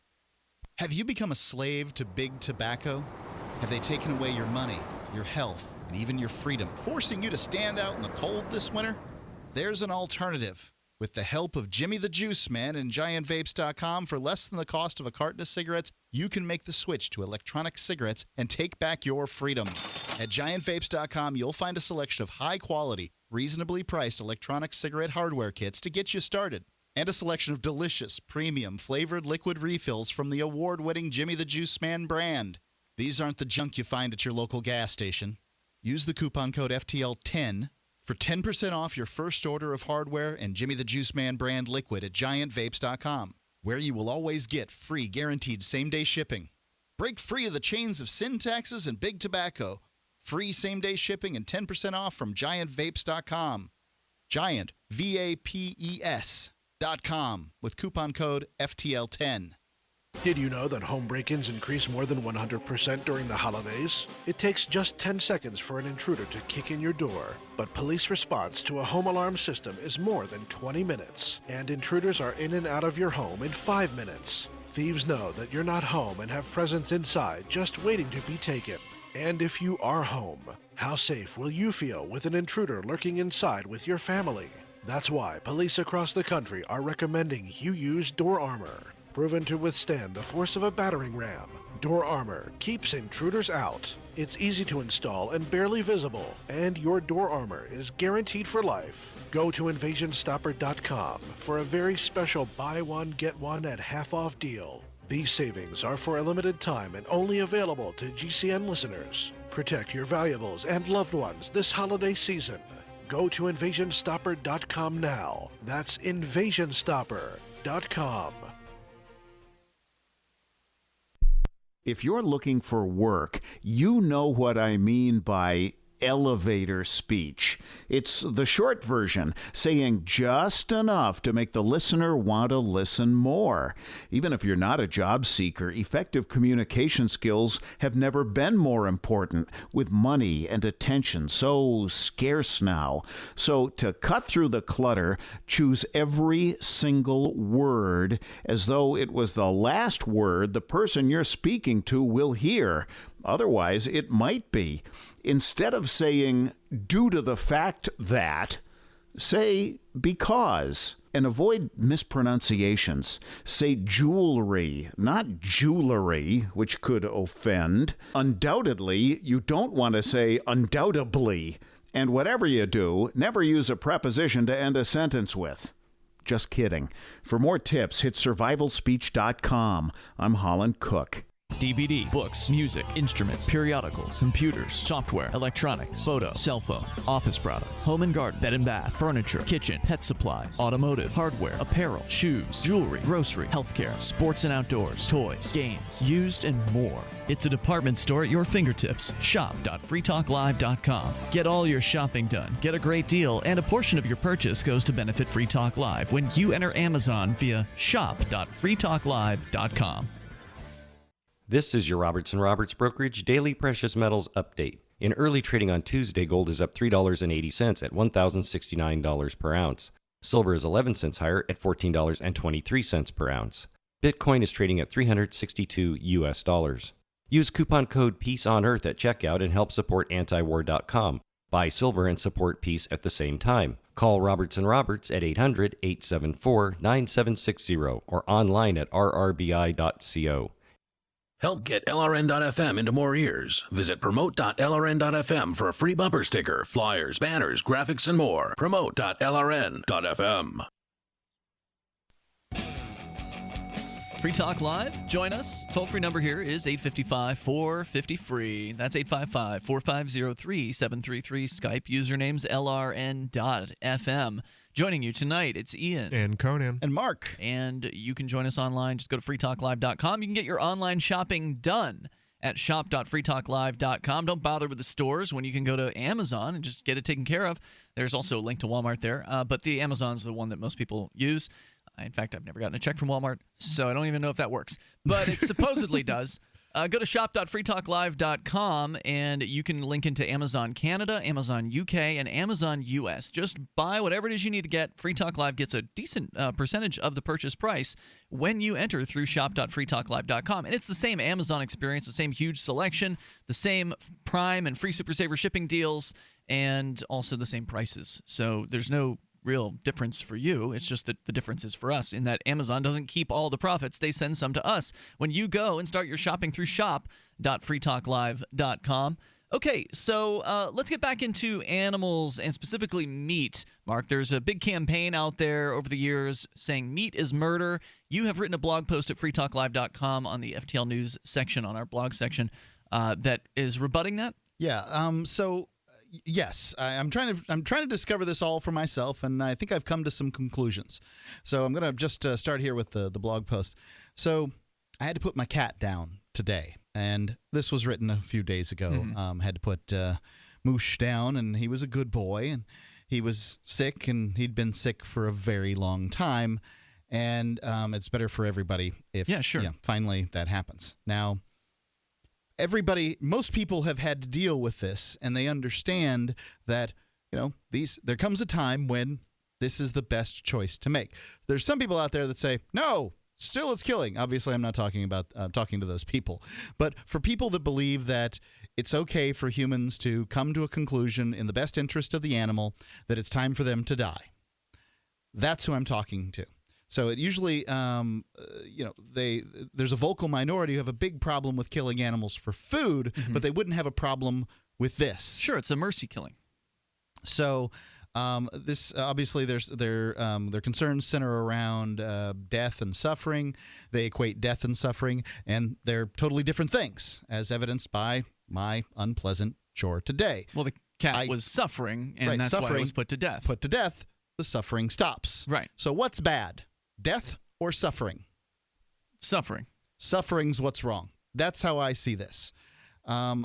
Have you become a slave to big tobacco? Have they taken away your money, your health, and even your freedom, forcing you to stand out in the cold this winter? There's an alternative. With the help of Jimmy the Juice Man and GiantVapes.com, for less than the cost of a carton of cigarettes, you can make the switch to electronic cigarettes and take back your freedom. At GiantVapes.com, you'll find a selection of high-quality, reasonably priced electronic cigarette hardware kits to get you started, and a selection of delicious, premium, flavored liquid refills from the award-winning Jimmy the Juice Man brand. These aren't the junk you find at your local gas station. Use the coupon code FTL10 for 10% off your first order of hardware and Jimmy the Juice Man brand liquid at GiantVapes.com, where you will always get free guaranteed same-day shipping. Break free of the chains of sin taxes and big tobacco. Free same-day shipping and 10% off from GiantVapes.com. Giant, VAPES.com with coupon code FTL10. Did you know that home break-ins increase more than 100% during the holidays? It takes just 10 seconds for an intruder to kick in your door, but police response to a home alarm system is more than 20 minutes, and intruders are in and out of your home in 5 minutes. Thieves know that you're not home and have presents inside just waiting to be taken. And if you are home, how safe will you feel with an intruder lurking inside with your family? That's why police across the country are recommending you use Door Armor. Proven to withstand the force of a battering ram, Door Armor keeps intruders out. It's easy to install and barely visible, and your Door Armor is guaranteed for life. Go to InvasionStopper.com for a very special buy one, get one at half off deal. These savings are for a limited time and only available to GCN listeners. Protect your valuables and loved ones this holiday season. Go to InvasionStopper.com now. That's InvasionStopper.com. If you're looking for work, you know what I mean by elevator speech. It's the short version, saying just enough to make the listener want to listen more. Even if you're not a job seeker, effective communication skills have never been more important, with money and attention so scarce now. So to cut through the clutter, choose every single word as though it was the last word the person you're speaking to will hear. Otherwise, it might be. Instead of saying, due to the fact that, say, because. And avoid mispronunciations. Say jewelry, not jewelry, which could offend. Undoubtedly, you don't want to say undoubtedly. And whatever you do, never use a preposition to end a sentence with. Just kidding. For more tips, hit survivalspeech.com. I'm Holland Cook. DVD, books, music, instruments, periodicals, computers, software, electronics, photo, cell phones, office products, home and garden, bed and bath, furniture, kitchen, pet supplies, automotive, hardware, apparel, shoes, jewelry, grocery, healthcare, sports and outdoors, toys, games, used, and more. It's a department store at your fingertips. Shop.freetalklive.com. Get all your shopping done, get a great deal, and a portion of your purchase goes to benefit Free Talk Live when you enter Amazon via shop.freetalklive.com. This is your Robertson Roberts Brokerage Daily Precious Metals Update. In early trading on Tuesday, gold is up $3.80 at $1,069 per ounce. Silver is 11 cents higher at $14.23 per ounce. Bitcoin is trading at $362 US. Use coupon code PEACEONEARTH at checkout and help support antiwar.com. Buy silver and support peace at the same time. Call Robertson Roberts at 800-874-9760 or online at rrbi.co. Help get LRN.FM into more ears. Visit promote.lrn.fm for a free bumper sticker, flyers, banners, graphics, and more. Promote.lrn.fm. Free Talk Live, join us. Toll-free number here is 855-450-FREE. That's 855-450-3733. Skype username's LRN.FM. Joining you tonight, it's Ian. And Conan. And Mark. And you can join us online. Just go to freetalklive.com. You can get your online shopping done at shop.freetalklive.com. Don't bother with the stores when you can go to Amazon and just get it taken care of. There's also a link to Walmart there, but the Amazon's the one that most people use. In fact, I've never gotten a check from Walmart, so I don't even know if that works. But it supposedly does. Go to shop.freetalklive.com, and you can link into Amazon Canada, Amazon UK, and Amazon US. Just buy whatever it is you need to get. Free Talk Live gets a decent percentage of the purchase price when you enter through shop.freetalklive.com. And it's the same Amazon experience, the same huge selection, the same Prime and free Super Saver shipping deals, and also the same prices. So there's no real difference for you. It's just that the difference is for us in that Amazon doesn't keep all the profits. They send some to us when you go and start your shopping through shop.freetalklive.com. Okay, so let's get back into animals and specifically meat. Mark, there's a big campaign out there over the years saying meat is murder. You have written a blog post at freetalklive.com on the FTL News section, on our blog section, that is rebutting that? Yeah, yes, I'm trying to discover this all for myself, and I think I've come to some conclusions. So I'm going to just start here with the blog post. So I had to put my cat down today, And this was written a few days ago. Had to put Moosh down, and he was a good boy, and he was sick, and he'd been sick for a very long time. And it's better for everybody if finally that happens. Now, most people have had to deal with this, and they understand that, there comes a time when this is the best choice to make. There's some people out there that say, no, still it's killing. Obviously, I'm not talking to those people. But for people that believe that it's okay for humans to come to a conclusion in the best interest of the animal that it's time for them to die, that's who I'm talking to. So it usually, there's a vocal minority who have a big problem with killing animals for food, but they wouldn't have a problem with this. Sure, it's a mercy killing. So this obviously their concerns center around death and suffering. They equate death and suffering, and they're totally different things, as evidenced by my unpleasant chore today. Well, the cat was suffering, and that's why it was put to death. Put to death, the suffering stops. Right. So what's bad? Death or suffering? Suffering. Suffering's what's wrong. That's how I see this.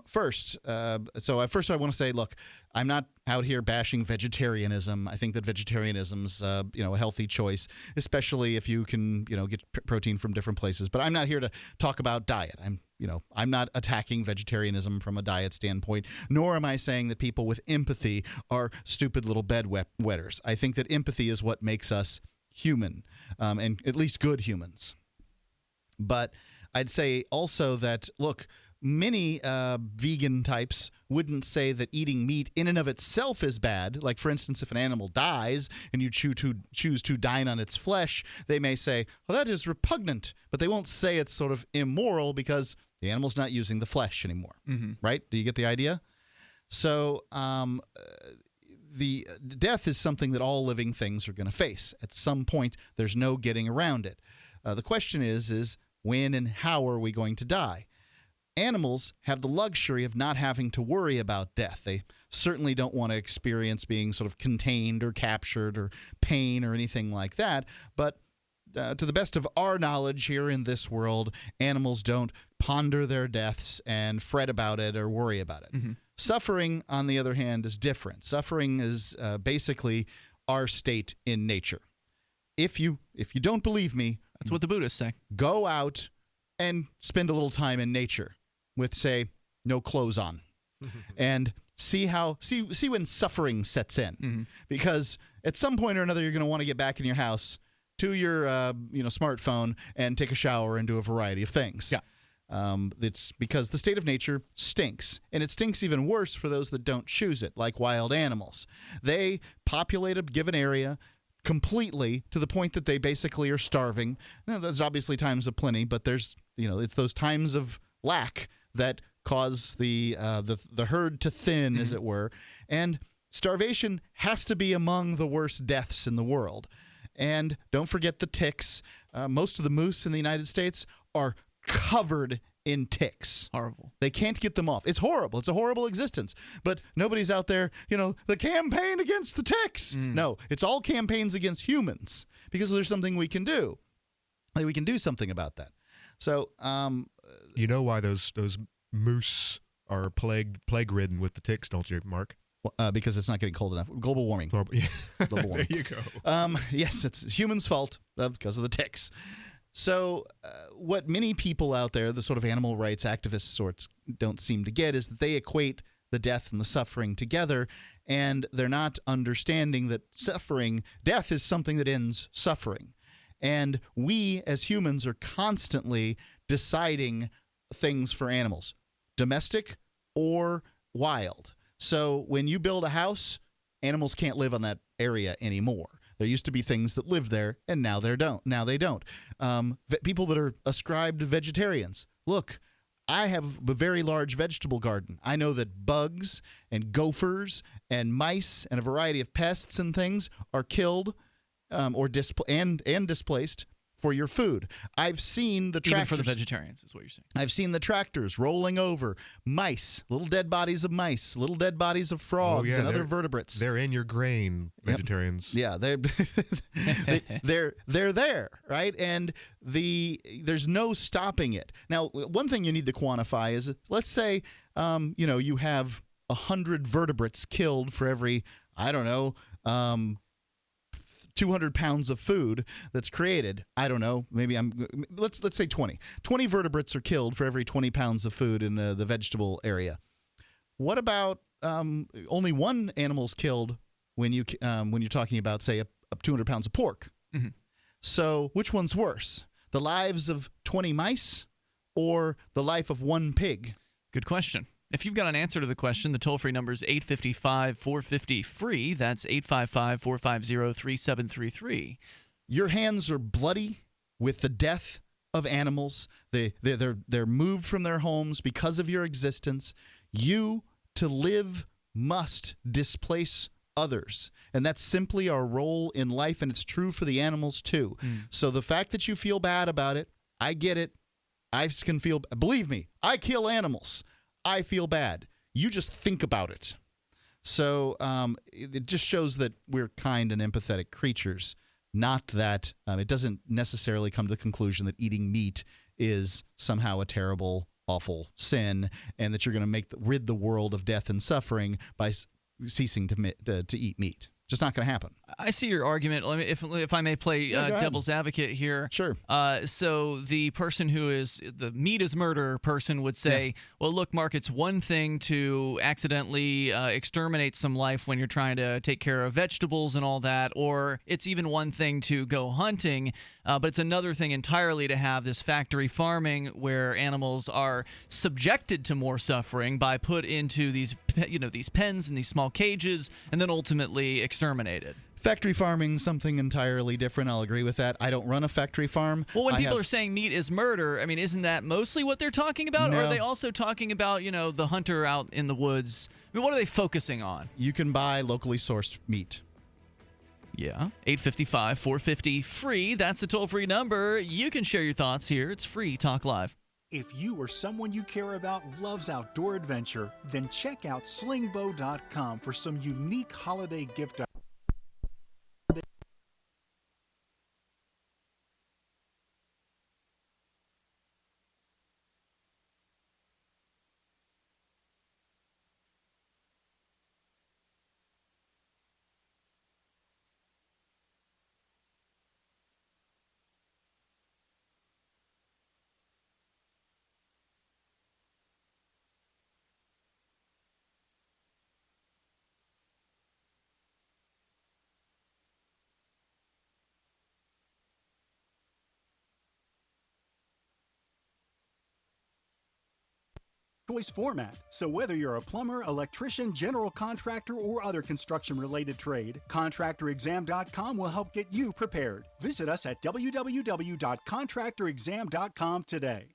First I want to say, look, I'm not out here bashing vegetarianism. I think that vegetarianism's, a healthy choice, especially if you can, get protein from different places. But I'm not here to talk about diet. I'm not attacking vegetarianism from a diet standpoint, nor am I saying that people with empathy are stupid little bedwetters. I think that empathy is what makes us human, and at least good humans. But I'd say also that, look, many vegan types wouldn't say that eating meat in and of itself is bad. Like, for instance, if an animal dies and you choose to dine on its flesh, they may say, well, that is repugnant. But they won't say it's sort of immoral because the animal's not using the flesh anymore. Right? Do you get the idea? So the death is something that all living things are going to face. At some point, there's no getting around it. The question is when and how are we going to die? Animals have the luxury of not having to worry about death. They certainly don't want to experience being sort of contained or captured or pain or anything like that. But to the best of our knowledge here in this world, animals don't ponder their deaths and fret about it or worry about it. Suffering, on the other hand, is different. Suffering is basically our state in nature. If you don't believe me, that's what the Buddhists say. Go out and spend a little time in nature with, say, no clothes on, and see when suffering sets in. Because at some point or another, you're going to want to get back in your house to your smartphone and take a shower and do a variety of things. It's because the state of nature stinks, and it stinks even worse for those that don't choose it, like wild animals. They populate a given area completely to the point that they basically are starving. Now, there's obviously times of plenty, but there's it's those times of lack that cause the herd to thin, as it were. And starvation has to be among the worst deaths in the world. And don't forget the ticks. Most of the moose in the United States are covered in ticks. Horrible. They can't get them off. It's horrible. It's a horrible existence. But nobody's out there, the campaign against the ticks. No, it's all campaigns against humans because there's something we can do. We can do something about that. So, you know why those moose are plague-ridden with the ticks, don't you, Mark? Because it's not getting cold enough. Global warming. Global warming. There you go. Yes, it's humans' fault because of the ticks. So what many people out there, the sort of animal rights activist sorts, don't seem to get is that they equate the death and the suffering together, and they're not understanding that death is something that ends suffering. And we as humans are constantly deciding things for animals, domestic or wild. So when you build a house, animals can't live on that area anymore. There used to be things that lived there, and now they don't. People that are ascribed vegetarians, look, I have a very large vegetable garden. I know that bugs and gophers and mice and a variety of pests and things are killed or displaced for your food. I've seen the tractors. Even for the vegetarians, is what you're saying. I've seen the tractors rolling over mice, little dead bodies of mice, little dead bodies of frogs and other vertebrates. They're in your grain, vegetarians. Yeah, they're there, right? And there's no stopping it. Now, one thing you need to quantify is, let's say, you have 100 vertebrates killed for every, 200 pounds of food that's created. I don't know. Maybe let's say 20. 20 vertebrates are killed for every 20 pounds of food in the vegetable area. What about only one animal's killed when you're talking about, say, 200 pounds of pork? Mm-hmm. So which one's worse? The lives of 20 mice or the life of one pig? Good question. If you've got an answer to the question, the toll-free number is 855-450-FREE. That's 855-450-3733. Your hands are bloody with the death of animals. They're moved from their homes because of your existence. You, to live, must displace others. And that's simply our role in life, and it's true for the animals too. So the fact that you feel bad about it, I get it. I can feel, believe me, I kill animals. I feel bad. You just think about it. So it just shows that we're kind and empathetic creatures, not that it doesn't necessarily come to the conclusion that eating meat is somehow a terrible, awful sin, and that you're going to rid the world of death and suffering by ceasing to eat meat. Just not going to happen. I see your argument. Let me, if I may play devil's advocate here. Sure. So the person who is the meat is murder person would say, well, look, Mark, it's one thing to accidentally exterminate some life when you're trying to take care of vegetables and all that, or it's even one thing to go hunting, but it's another thing entirely to have this factory farming where animals are subjected to more suffering by put into these pens and these small cages and then ultimately exterminated. Factory farming, something entirely different. I'll agree with that. I don't run a factory farm. Well, when people are saying meat is murder, I mean, isn't that mostly what they're talking about? No. Or are they also talking about, the hunter out in the woods? I mean, what are they focusing on? You can buy locally sourced meat. Yeah. 855-450-FREE. That's the toll-free number. You can share your thoughts here. It's free. Talk Live. If you or someone you care about loves outdoor adventure, then check out slingbow.com for some unique holiday gift ideas. Choice format. So whether you're a plumber, electrician, general contractor, or other construction-related trade, ContractorExam.com will help get you prepared. Visit us at www.contractorexam.com today.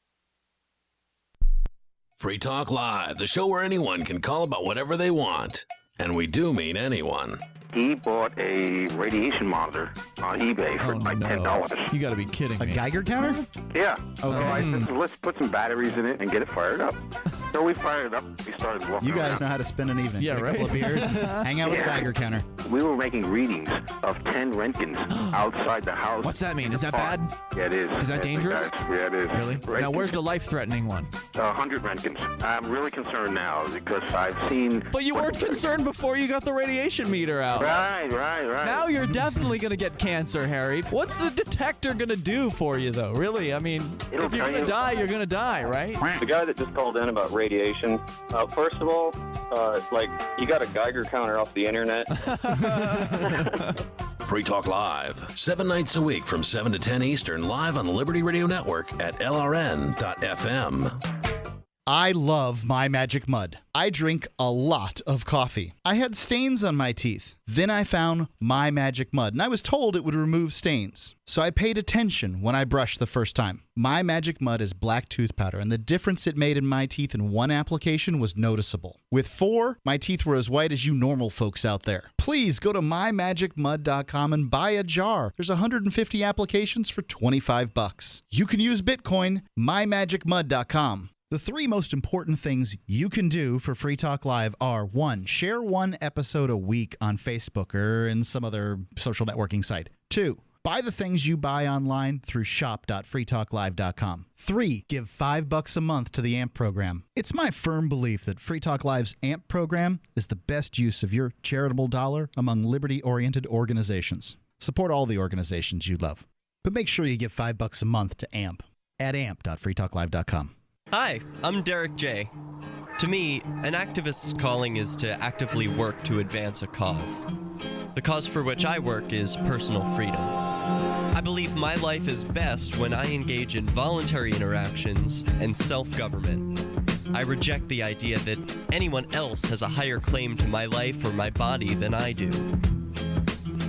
Free Talk Live, the show where anyone can call about whatever they want. And we do mean anyone. He bought a radiation monitor on eBay for $10. You got to be kidding me. A Geiger counter? Yeah. Okay. So I said, let's put some batteries in it and get it fired up. So we fired it up. We started walking You guys around. know how to spend an evening. Yeah, Get a right? couple of beers and hang out with a Geiger counter. We were making readings of 10 Roentgens outside the house. What's that mean? Is that bad? Yeah, it is. Is that dangerous? Yeah, it is. Really? Right. Now, where's the life-threatening one? 100 Roentgens. I'm really concerned now because I've seen... But you weren't concerned before you got the radiation meter out. Right. Now you're definitely going to get cancer, Harry. What's the detector going to do for you, though? Really? I mean, It'll if you're tell going to you. die, you're going to die, right? The guy that just called in about radiation, first of all, you got a Geiger counter off the internet. Free Talk Live, 7 nights a week from 7 to 10 Eastern, live on the Liberty Radio Network at LRN.FM. I love My Magic Mud. I drink a lot of coffee. I had stains on my teeth. Then I found My Magic Mud, and I was told it would remove stains. So I paid attention when I brushed the first time. My Magic Mud is black tooth powder, and the difference it made in my teeth in one application was noticeable. With 4, my teeth were as white as you normal folks out there. Please go to mymagicmud.com and buy a jar. There's 150 applications for $25. You can use Bitcoin, mymagicmud.com. The 3 most important things you can do for Free Talk Live are 1. Share 1 episode a week on Facebook or in some other social networking site. 2. Buy the things you buy online through shop.freetalklive.com. 3. Give $5 a month to the AMP program. It's my firm belief that Free Talk Live's AMP program is the best use of your charitable dollar among liberty-oriented organizations. Support all the organizations you love. But make sure you give $5 a month to AMP at amp.freetalklive.com. Hi, I'm Derek J. To me, an activist's calling is to actively work to advance a cause. The cause for which I work is personal freedom. I believe my life is best when I engage in voluntary interactions and self-government. I reject the idea that anyone else has a higher claim to my life or my body than I do.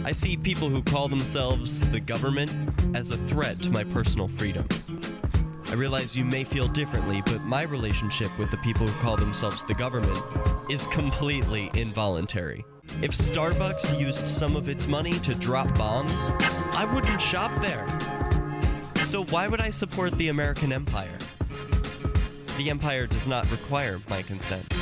I see people who call themselves the government as a threat to my personal freedom. I realize you may feel differently, but my relationship with the people who call themselves the government is completely involuntary. If Starbucks used some of its money to drop bombs, I wouldn't shop there. So why would I support the American empire? The empire does not require my consent.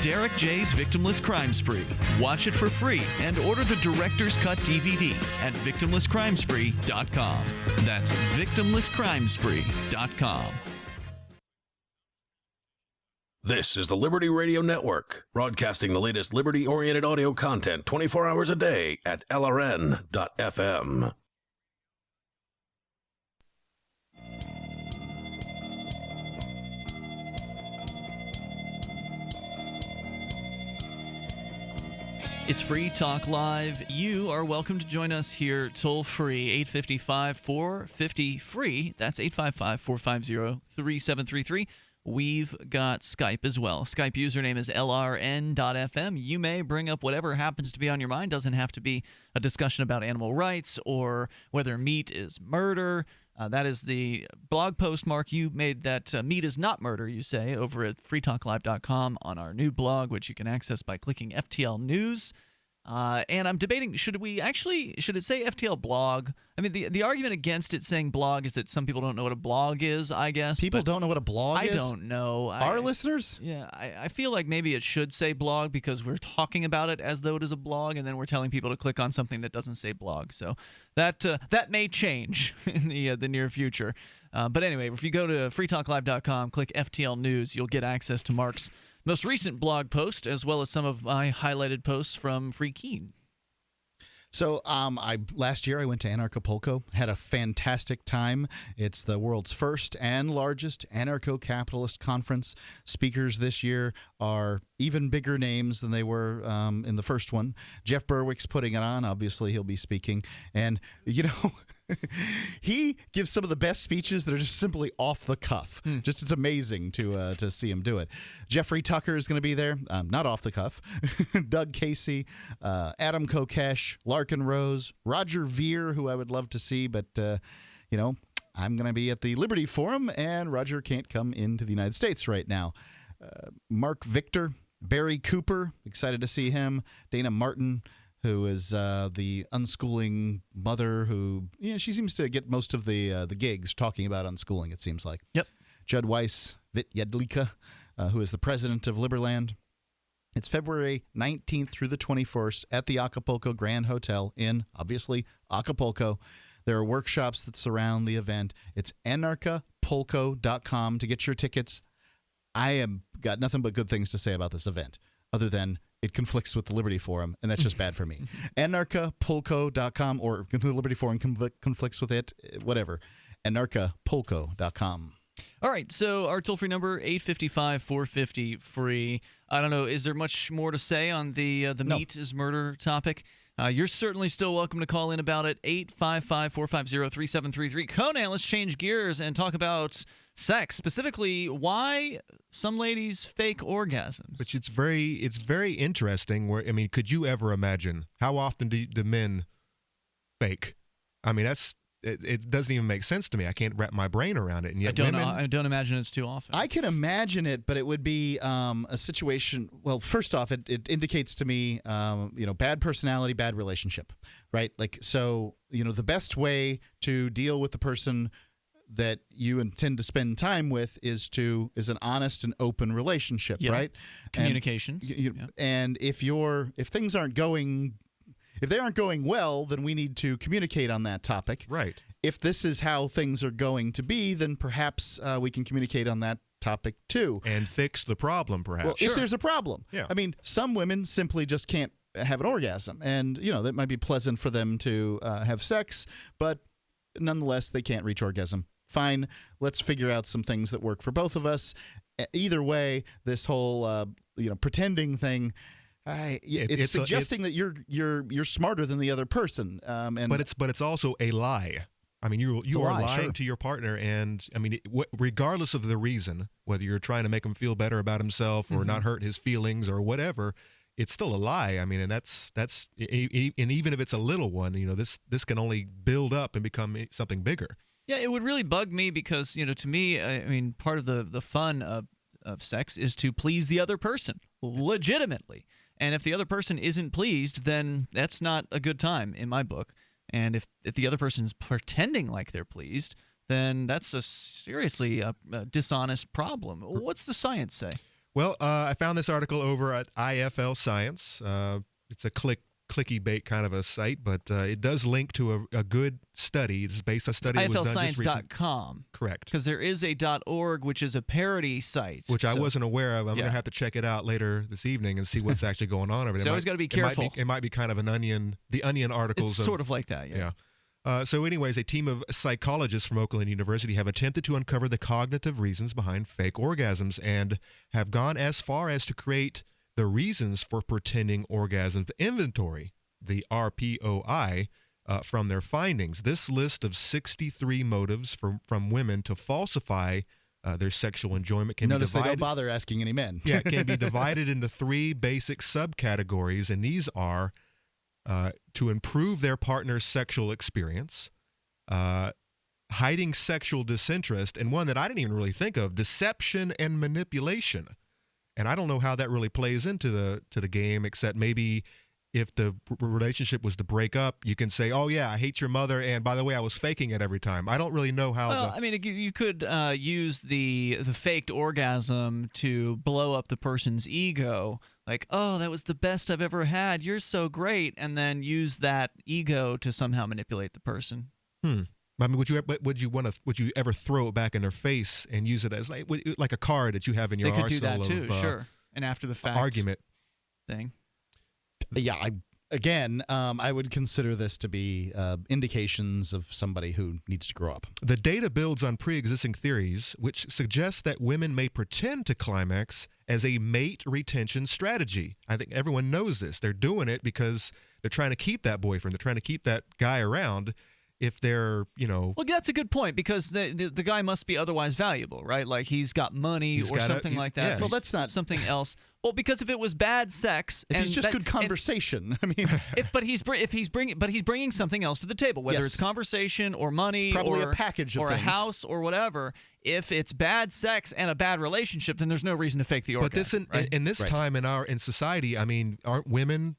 Derek J's Victimless Crime Spree. Watch it for free and order the Director's Cut DVD at victimlesscrimespree.com. That's victimlesscrimespree.com. This is the Liberty Radio Network, broadcasting the latest liberty-oriented audio content 24 hours a day at LRN.FM. It's Free Talk Live. You are welcome to join us here toll free, 855-450-FREE. That's 855-450-3733. We've got Skype as well. Skype username is LRN.FM. You may bring up whatever happens to be on your mind. Doesn't have to be a discussion about animal rights or whether meat is murder. That is the blog post, Mark. You made that meat is not murder, you say, over at freetalklive.com on our new blog, which you can access by clicking FTL News. And I'm debating, should it say FTL blog? I mean, the argument against it saying blog is that some people don't know what a blog is, I guess. People don't know what a blog is? I don't know. Our listeners? Yeah, I feel like maybe it should say blog because we're talking about it as though it is a blog, and then we're telling people to click on something that doesn't say blog. So that may change in the near future. But anyway, if you go to freetalklive.com, click FTL News, you'll get access to Mark's most recent blog post, as well as some of my highlighted posts from Free Keen. So last year I went to Anarchapulco, had a fantastic time. It's the world's first and largest anarcho-capitalist conference. Speakers this year are even bigger names than they were in the first one. Jeff Berwick's putting it on. Obviously, he'll be speaking. And, you know, he gives some of the best speeches that are just simply off the cuff. Just it's amazing to see him do it. Jeffrey Tucker is going to be there, not off the cuff. Doug Casey, Adam Kokesh, Larkin Rose, Roger Veer, who I would love to see, but you know, I'm going to be at the Liberty Forum, and Roger can't come into the United States right now. Mark Victor, Barry Cooper, excited to see him. Dana Martin, who is the unschooling mother who, you know, she seems to get most of the gigs talking about unschooling, it seems like. Yep. Judd Weiss, Vit Jedlicka, who is the president of Liberland. It's February 19th through the 21st at the Acapulco Grand Hotel in, obviously, Acapulco. There are workshops that surround the event. It's anarchapulco.com to get your tickets. I have got nothing but good things to say about this event, other than it conflicts with the Liberty Forum, and that's just bad for me. Anarchapulco.com, or the Liberty Forum conflicts with it, whatever. Anarchapulco.com. All right, so our toll-free number, 855-450-FREE. I don't know, is there much more to say on the meat is murder topic? You're certainly still welcome to call in about it, 855-450-3733. Conan, let's change gears and talk about sex, specifically why some ladies fake orgasms. Which it's very interesting. Where I mean, could you ever imagine how often do men fake? I mean, it doesn't even make sense to me. I can't wrap my brain around it. And yet I don't imagine it's too often. I can imagine it, but it would be a situation. Well, first off, it indicates to me, bad personality, bad relationship, right? Like, so, the best way to deal with the person that you intend to spend time with is an honest and open relationship, right? Communications. And if things aren't going. If they aren't going well, then we need to communicate on that topic. Right. If this is how things are going to be, then perhaps we can communicate on that topic too. And fix the problem, perhaps. Well, if there's a problem. Yeah. I mean, some women simply just can't have an orgasm. And, that might be pleasant for them to have sex, but nonetheless, they can't reach orgasm. Fine. Let's figure out some things that work for both of us. Either way, this whole, pretending thing, it's suggesting that you're smarter than the other person, but it's also a lie. I mean, you are lying to your partner, and I mean, regardless of the reason, whether you're trying to make him feel better about himself or not hurt his feelings or whatever, it's still a lie. I mean, and that's and even if it's a little one, this can only build up and become something bigger. Yeah, it would really bug me because to me, I mean, part of the fun of sex is to please the other person legitimately. And if the other person isn't pleased, then that's not a good time in my book. And if the other person's pretending like they're pleased, then that's a seriously dishonest problem. What's the science say? Well, I found this article over at IFL Science. It's a clicky bait kind of a site, but it does link to a good study. It's based on a study that was done just recently. IFLscience.com. Correct. Because there is a .org, which is a parody site. Which I wasn't aware of. I'm going to have to check it out later this evening and see what's actually going on over there. So always got to be careful. It might be kind of the Onion articles. It's sort of like that, yeah. So anyways, a team of psychologists from Oakland University have attempted to uncover the cognitive reasons behind fake orgasms and have gone as far as to create the Reasons for Pretending Orgasms Inventory, the RPOI, from their findings. This list of 63 motives from women to falsify their sexual enjoyment can Notice be divided. they don't bother asking any men. Yeah, it can be divided into 3 basic subcategories, and these are to improve their partner's sexual experience, hiding sexual disinterest, and one that I didn't even really think of, deception and manipulation. And I don't know how that really plays into the game, except maybe if the relationship was to break up, you can say, "Oh yeah, I hate your mother," and by the way, I was faking it every time. I don't really know how. Well, I mean, you could use the faked orgasm to blow up the person's ego, like, "Oh, that was the best I've ever had. You're so great," and then use that ego to somehow manipulate the person. I mean, would you ever throw it back in their face and use it as like a card that you have in your arsenal? They could do that too, sure. And after the fact argument thing. Yeah, I would consider this to be indications of somebody who needs to grow up. The data builds on pre-existing theories, which suggest that women may pretend to climax as a mate retention strategy. I think everyone knows this. They're doing it because they're trying to keep that boyfriend. They're trying to keep that guy around. If they're, Well, that's a good point because the guy must be otherwise valuable, right? Like he's got money or something like that. Yeah. Well, that's not something else. Well, because if it was bad sex, if he's just good conversation, I mean, if he's bringing something else to the table, whether it's conversation or money, probably or a package of or things. a house or whatever. If it's bad sex and a bad relationship, then there's no reason to fake the orgasm. But in this time in society, I mean, aren't women,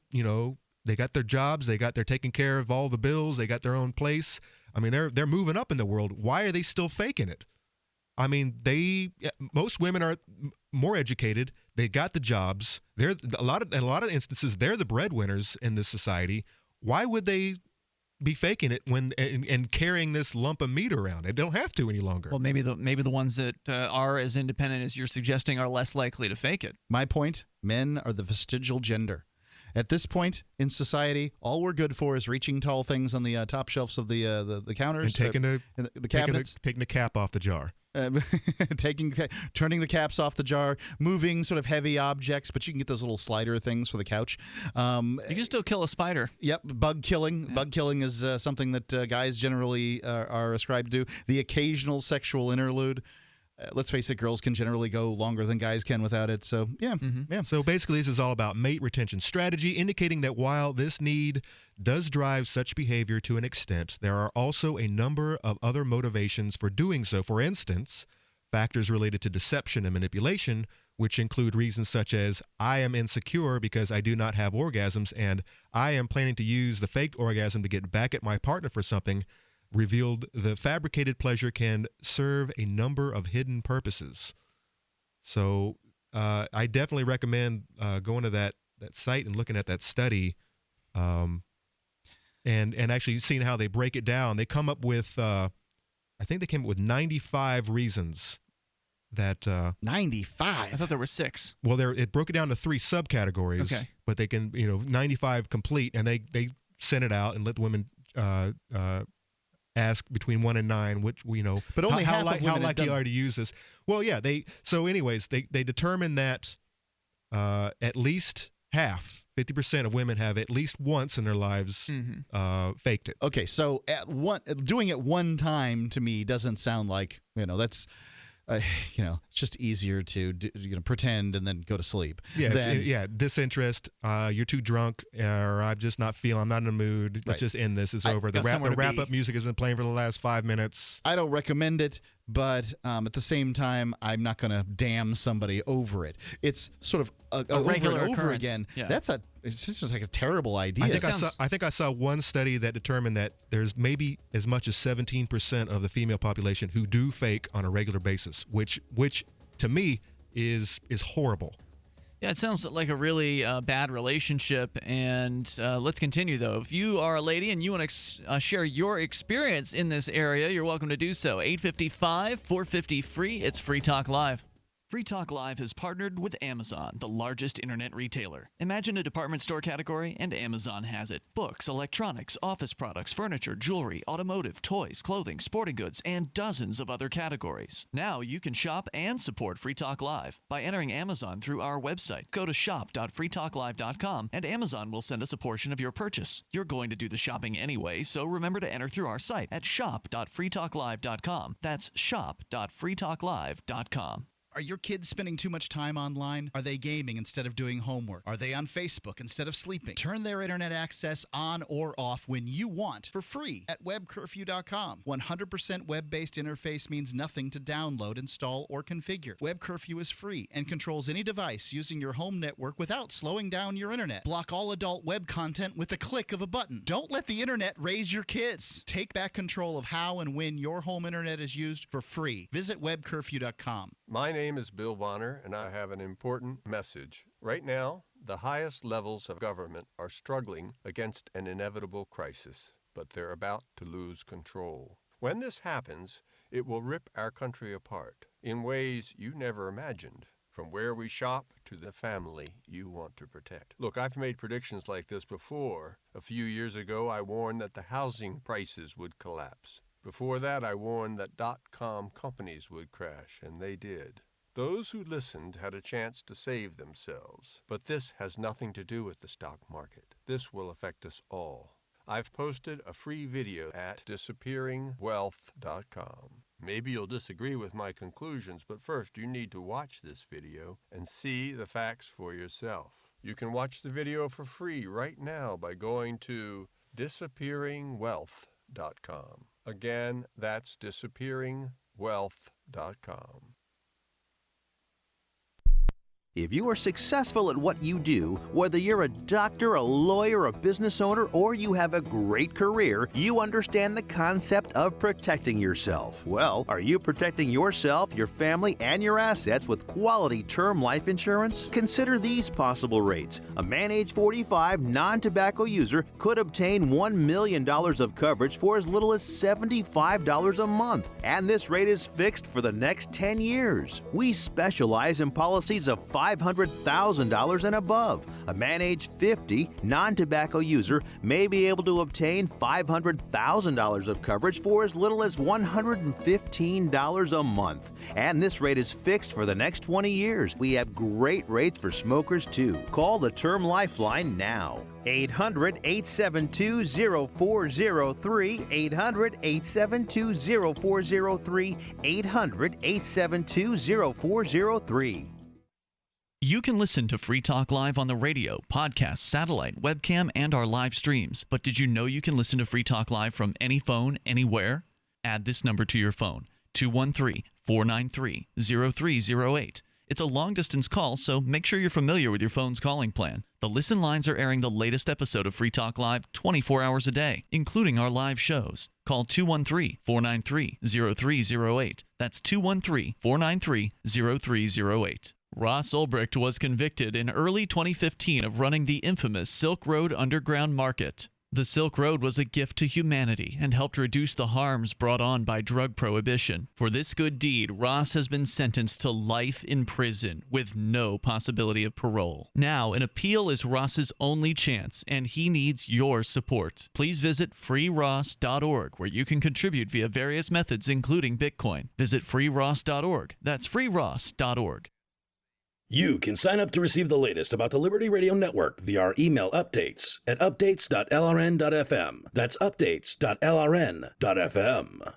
they got their jobs, they're taking care of all the bills, they got their own place. I mean, they're moving up in the world. Why are they still faking it? I mean, most women are more educated. They got the jobs. In a lot of instances, they're the breadwinners in this society. Why would they be faking it and carrying this lump of meat around? They don't have to any longer. Well, maybe the ones that are as independent as you're suggesting are less likely to fake it. My point: men are the vestigial gender. At this point in society, all we're good for is reaching tall things on the top shelves of the counters, and taking the cabinets, taking the cap off the jar, turning the caps off the jar, moving sort of heavy objects. But you can get those little slider things for the couch. You can still kill a spider. Yep, bug killing. Yeah. Bug killing is something that guys generally are ascribed to. The occasional sexual interlude. let's face it, girls can generally go longer than guys can without it. So, yeah. So basically, this is all about mate retention strategy, indicating that while this need does drive such behavior to an extent, there are also a number of other motivations for doing so. For instance, factors related to deception and manipulation, which include reasons such as I am insecure because I do not have orgasms, and I am planning to use the faked orgasm to get back at my partner for something, revealed the fabricated pleasure can serve a number of hidden purposes. So I definitely recommend going to that site and looking at that study, and actually seeing how they break it down. They come up with, I think they came up with 95 reasons that 95. I thought there were 6. Well, it broke it down to 3 subcategories. Okay. But they can 95 complete, and they sent it out and let the women ask between 1 and 9, which But only half of women how had likely done- are to use this. Well, yeah. They determined that at least half, 50% of women have at least once in their lives faked it. Okay, so doing it one time to me doesn't sound like that's. It's just easier to pretend and then go to sleep. Yeah, disinterest. You're too drunk, or I'm just not feeling. I'm not in the mood. Let's just end this. It's over. The wrap up music has been playing for the last 5 minutes. I don't recommend it, but at the same time, I'm not going to damn somebody over it. It's sort of a regular over and over occurrence. again. Yeah. It's just like a terrible idea. I think I saw one study that determined that there's maybe as much as 17% of the female population who do fake on a regular basis, which to me is horrible. Yeah, it sounds like a really bad relationship. And let's continue, though. If you are a lady and you want to share your experience in this area, you're welcome to do so. 855-450-FREE. It's Free Talk Live. Free Talk Live has partnered with Amazon, the largest internet retailer. Imagine a department store category, and Amazon has it. Books, electronics, office products, furniture, jewelry, automotive, toys, clothing, sporting goods, and dozens of other categories. Now you can shop and support Free Talk Live by entering Amazon through our website. Go to shop.freetalklive.com, and Amazon will send us a portion of your purchase. You're going to do the shopping anyway, so remember to enter through our site at shop.freetalklive.com. That's shop.freetalklive.com. Are your kids spending too much time online? Are they gaming instead of doing homework? Are they on Facebook instead of sleeping? Turn their internet access on or off when you want for free at webcurfew.com. 100% web-based interface means nothing to download, install, or configure. Web Curfew is free and controls any device using your home network without slowing down your internet. Block all adult web content with the click of a button. Don't let the internet raise your kids. Take back control of how and when your home internet is used for free. Visit webcurfew.com. My name is Bill Bonner, and I have an important message. Right now, the highest levels of government are struggling against an inevitable crisis, but they're about to lose control. When this happens, it will rip our country apart in ways you never imagined, from where we shop to the family you want to protect. Look, I've made predictions like this before. A few years ago, I warned that the housing prices would collapse. Before that, I warned that .com companies would crash, and they did. Those who listened had a chance to save themselves, but this has nothing to do with the stock market. This will affect us all. I've posted a free video at disappearingwealth.com. Maybe you'll disagree with my conclusions, but first you need to watch this video and see the facts for yourself. You can watch the video for free right now by going to disappearingwealth.com. Again, that's disappearingwealth.com. If you are successful at what you do, whether you're a doctor, a lawyer, a business owner, or you have a great career, you understand the concept of protecting yourself. Well, are you protecting yourself, your family, and your assets with quality term life insurance? Consider these possible rates. A man age 45 non-tobacco user could obtain $1 million of coverage for as little as $75 a month, and this rate is fixed for the next 10 years. We specialize in policies of 5 $500,000 and above. A man aged 50, non-tobacco user may be able to obtain $500,000 of coverage for as little as $115 a month. And this rate is fixed for the next 20 years. We have great rates for smokers, too. Call the Term Lifeline now. 800-872-0403, 800-872-0403, 800-872-0403. You can listen to Free Talk Live on the radio, podcast, satellite, webcam, and our live streams. But did you know you can listen to Free Talk Live from any phone, anywhere? Add this number to your phone, 213-493-0308. It's a long-distance call, so make sure you're familiar with your phone's calling plan. The Listen lines are airing the latest episode of Free Talk Live 24 hours a day, including our live shows. Call 213-493-0308. That's 213-493-0308. Ross Ulbricht was convicted in early 2015 of running the infamous Silk Road Underground Market. The Silk Road was a gift to humanity and helped reduce the harms brought on by drug prohibition. For this good deed, Ross has been sentenced to life in prison with no possibility of parole. Now, an appeal is Ross's only chance, and he needs your support. Please visit freeross.org, where you can contribute via various methods, including Bitcoin. Visit freeross.org. That's freeross.org. You can sign up to receive the latest about the Liberty Radio Network via our email updates at updates.lrn.fm. That's updates.lrn.fm.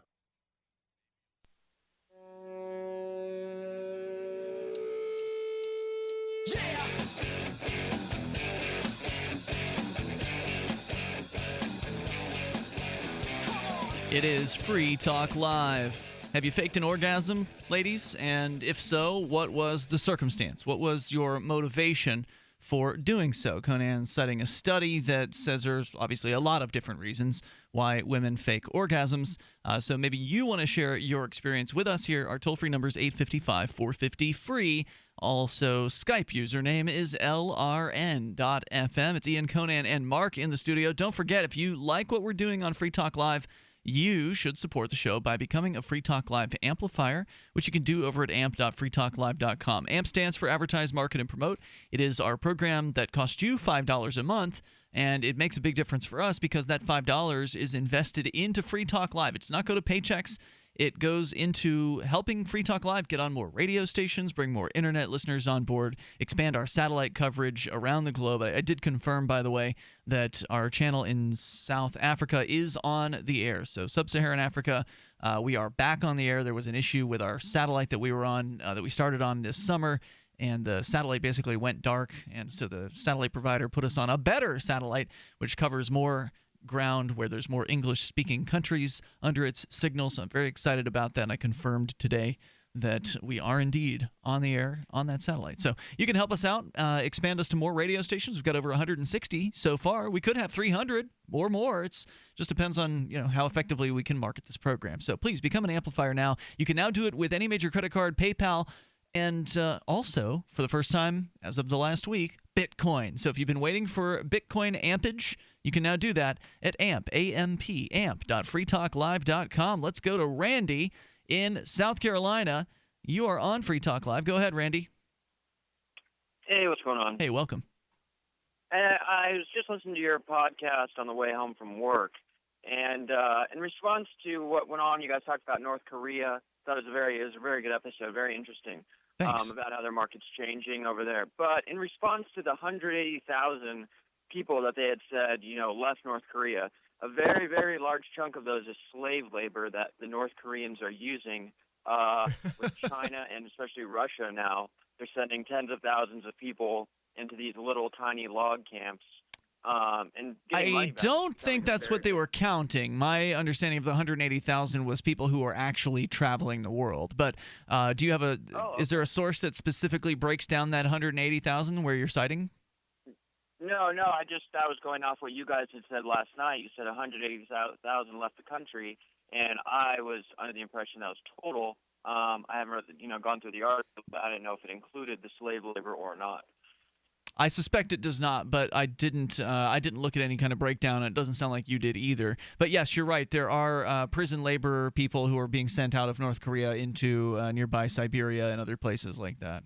It is Free Talk Live. Have you faked an orgasm, ladies? And if so, what was the circumstance? What was your motivation for doing so? Conan's citing a study that says there's obviously a lot of different reasons why women fake orgasms. So maybe you want to share your experience with us here. Our toll-free number is 855-450-FREE. Also, Skype username is LRN.FM. It's Ian, Conan, and Mark in the studio. Don't forget, if you like what we're doing on Free Talk Live, you should support the show by becoming a Free Talk Live amplifier, which you can do over at amp.freetalklive.com. AMP stands for Advertise, Market, and Promote. It is our program that costs you $5 a month, and it makes a big difference for us because that $5 is invested into Free Talk Live. It does not go to paychecks. It goes into helping Free Talk Live get on more radio stations, bring more internet listeners on board, expand our satellite coverage around the globe. I did confirm, by the way, that our channel in South Africa is on the air. So Sub-Saharan Africa, we are back on the air. There was an issue with our satellite that we were on, that we started on this summer, and the satellite basically went dark. And so the satellite provider put us on a better satellite, which covers more ground where there's more English-speaking countries under its signal. So I'm very excited about that, and I confirmed today that we are indeed on the air on that satellite. So you can help us out, expand us to more radio stations. We've got over 160 so far. We could have 300 or more. It just depends on how effectively we can market this program. So please become an amplifier now. You can now do it with any major credit card, PayPal, and also, for the first time as of the last week, Bitcoin. So if you've been waiting for Bitcoin ampage, you can now do that at AMP, A-M-P, amp.freetalklive.com. Let's go to Randy in South Carolina. You are on Free Talk Live. Go ahead, Randy. Hey, what's going on? Hey, welcome. I was just listening to your podcast on the way home from work, and in response to what went on, you guys talked about North Korea. Thought it was a very good episode, very interesting. Thanks. About how their market's changing over there. But in response to the 180,000 people that they had said, left North Korea, a very, very large chunk of those is slave labor that the North Koreans are using with China and especially Russia now. They're sending tens of thousands of people into these little tiny log camps. And I don't think that's what they were counting. My understanding of the 180,000 was people who are actually traveling the world. But do you have is there a source that specifically breaks down that 180,000 where you're citing? No, I was going off what you guys had said last night. You said 180,000 left the country, and I was under the impression that was total. I haven't gone through the article, but I didn't know if it included the slave labor or not. I suspect it does not, but I didn't look at any kind of breakdown. It doesn't sound like you did either. But yes, you're right. There are prison labor people who are being sent out of North Korea into nearby Siberia and other places like that.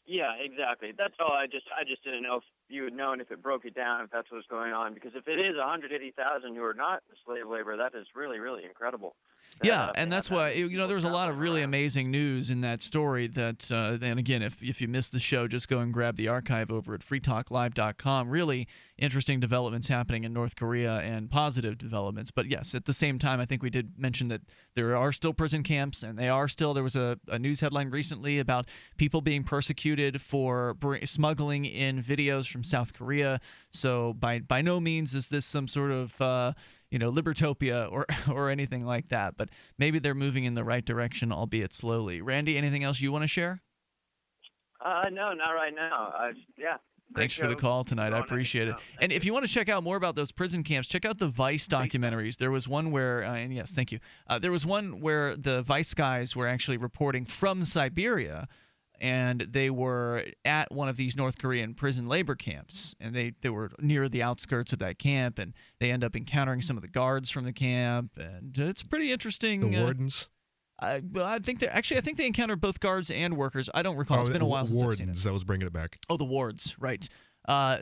Yeah, exactly. That's all. I just didn't know if you had known if it broke it down, if that's what's going on. Because if it is 180,000 who are not slave labor, that is really, really incredible. Yeah, and that's why there was a lot of really amazing news in that story. That and again, if you missed the show, just go and grab the archive over at freetalklive.com. Really interesting developments happening in North Korea and positive developments. But yes, at the same time, I think we did mention that there are still prison camps, and they are still. There was a news headline recently about people being persecuted for smuggling in videos from South Korea. So by no means is this some sort of libertopia or anything like that, but maybe they're moving in the right direction, albeit slowly. Randy, anything else you want to share? No, not right now. Yeah. Thanks for the call tonight. I appreciate it. And if you want to check out more about those prison camps, check out the Vice documentaries. There was one where, and yes, thank you. There was one where the Vice guys were actually reporting from Siberia, and they were at one of these North Korean prison labor camps, and they were near the outskirts of that camp, and they end up encountering some of the guards from the camp, and it's pretty interesting. The wardens? I think they encountered both guards and workers. I don't recall. It's been a while since I've seen it. Wardens, I was bringing it back. Oh, the wards, right.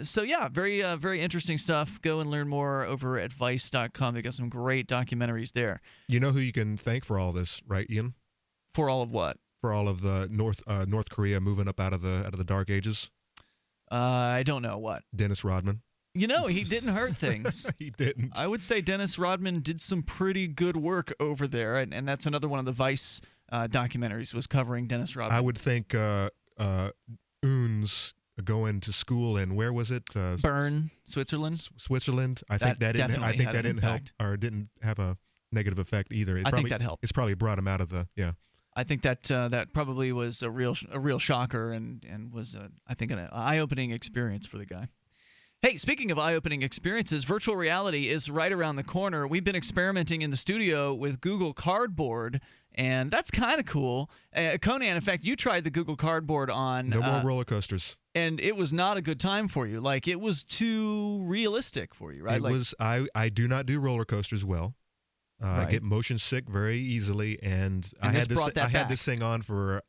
So yeah, very interesting stuff. Go and learn more over at Vice.com. They got some great documentaries there. You know who you can thank for all this, right, Ian? For all of what? For all of the North Korea moving up out of the dark ages. I don't know what. Dennis Rodman. He didn't hurt things. He didn't. I would say Dennis Rodman did some pretty good work over there, and that's another one of the Vice documentaries was covering Dennis Rodman. I would think Oons going to school in, where was it? Bern, Switzerland. Switzerland. I think that didn't help or didn't have a negative effect either. I think that helped. It's probably brought him out of the I think that probably was a real shocker and was I think an eye-opening experience for the guy. Hey, speaking of eye-opening experiences, virtual reality is right around the corner. We've been experimenting in the studio with Google Cardboard, and that's kind of cool. Conan, in fact, you tried the Google Cardboard on. No more roller coasters. And it was not a good time for you. Like, it was too realistic for you, right? I do not do roller coasters well. Right. I get motion sick very easily, and I had this thing on for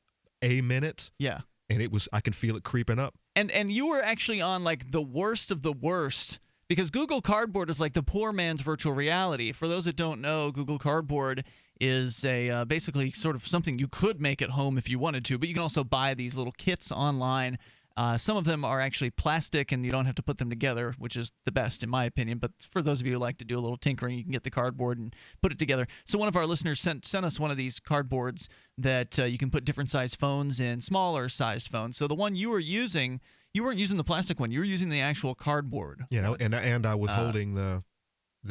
a minute. Yeah. And I can feel it creeping up. And you were actually on like the worst of the worst, because Google Cardboard is like the poor man's virtual reality. For those that don't know, Google Cardboard is a basically sort of something you could make at home if you wanted to, but you can also buy these little kits online. Some of them are actually plastic, and you don't have to put them together, which is the best in my opinion. But for those of you who like to do a little tinkering, you can get the cardboard and put it together. So one of our listeners sent us one of these cardboards that you can put different sized phones in, smaller sized phones. So the one you were using, you weren't using the plastic one. You were using the actual cardboard. And I was holding the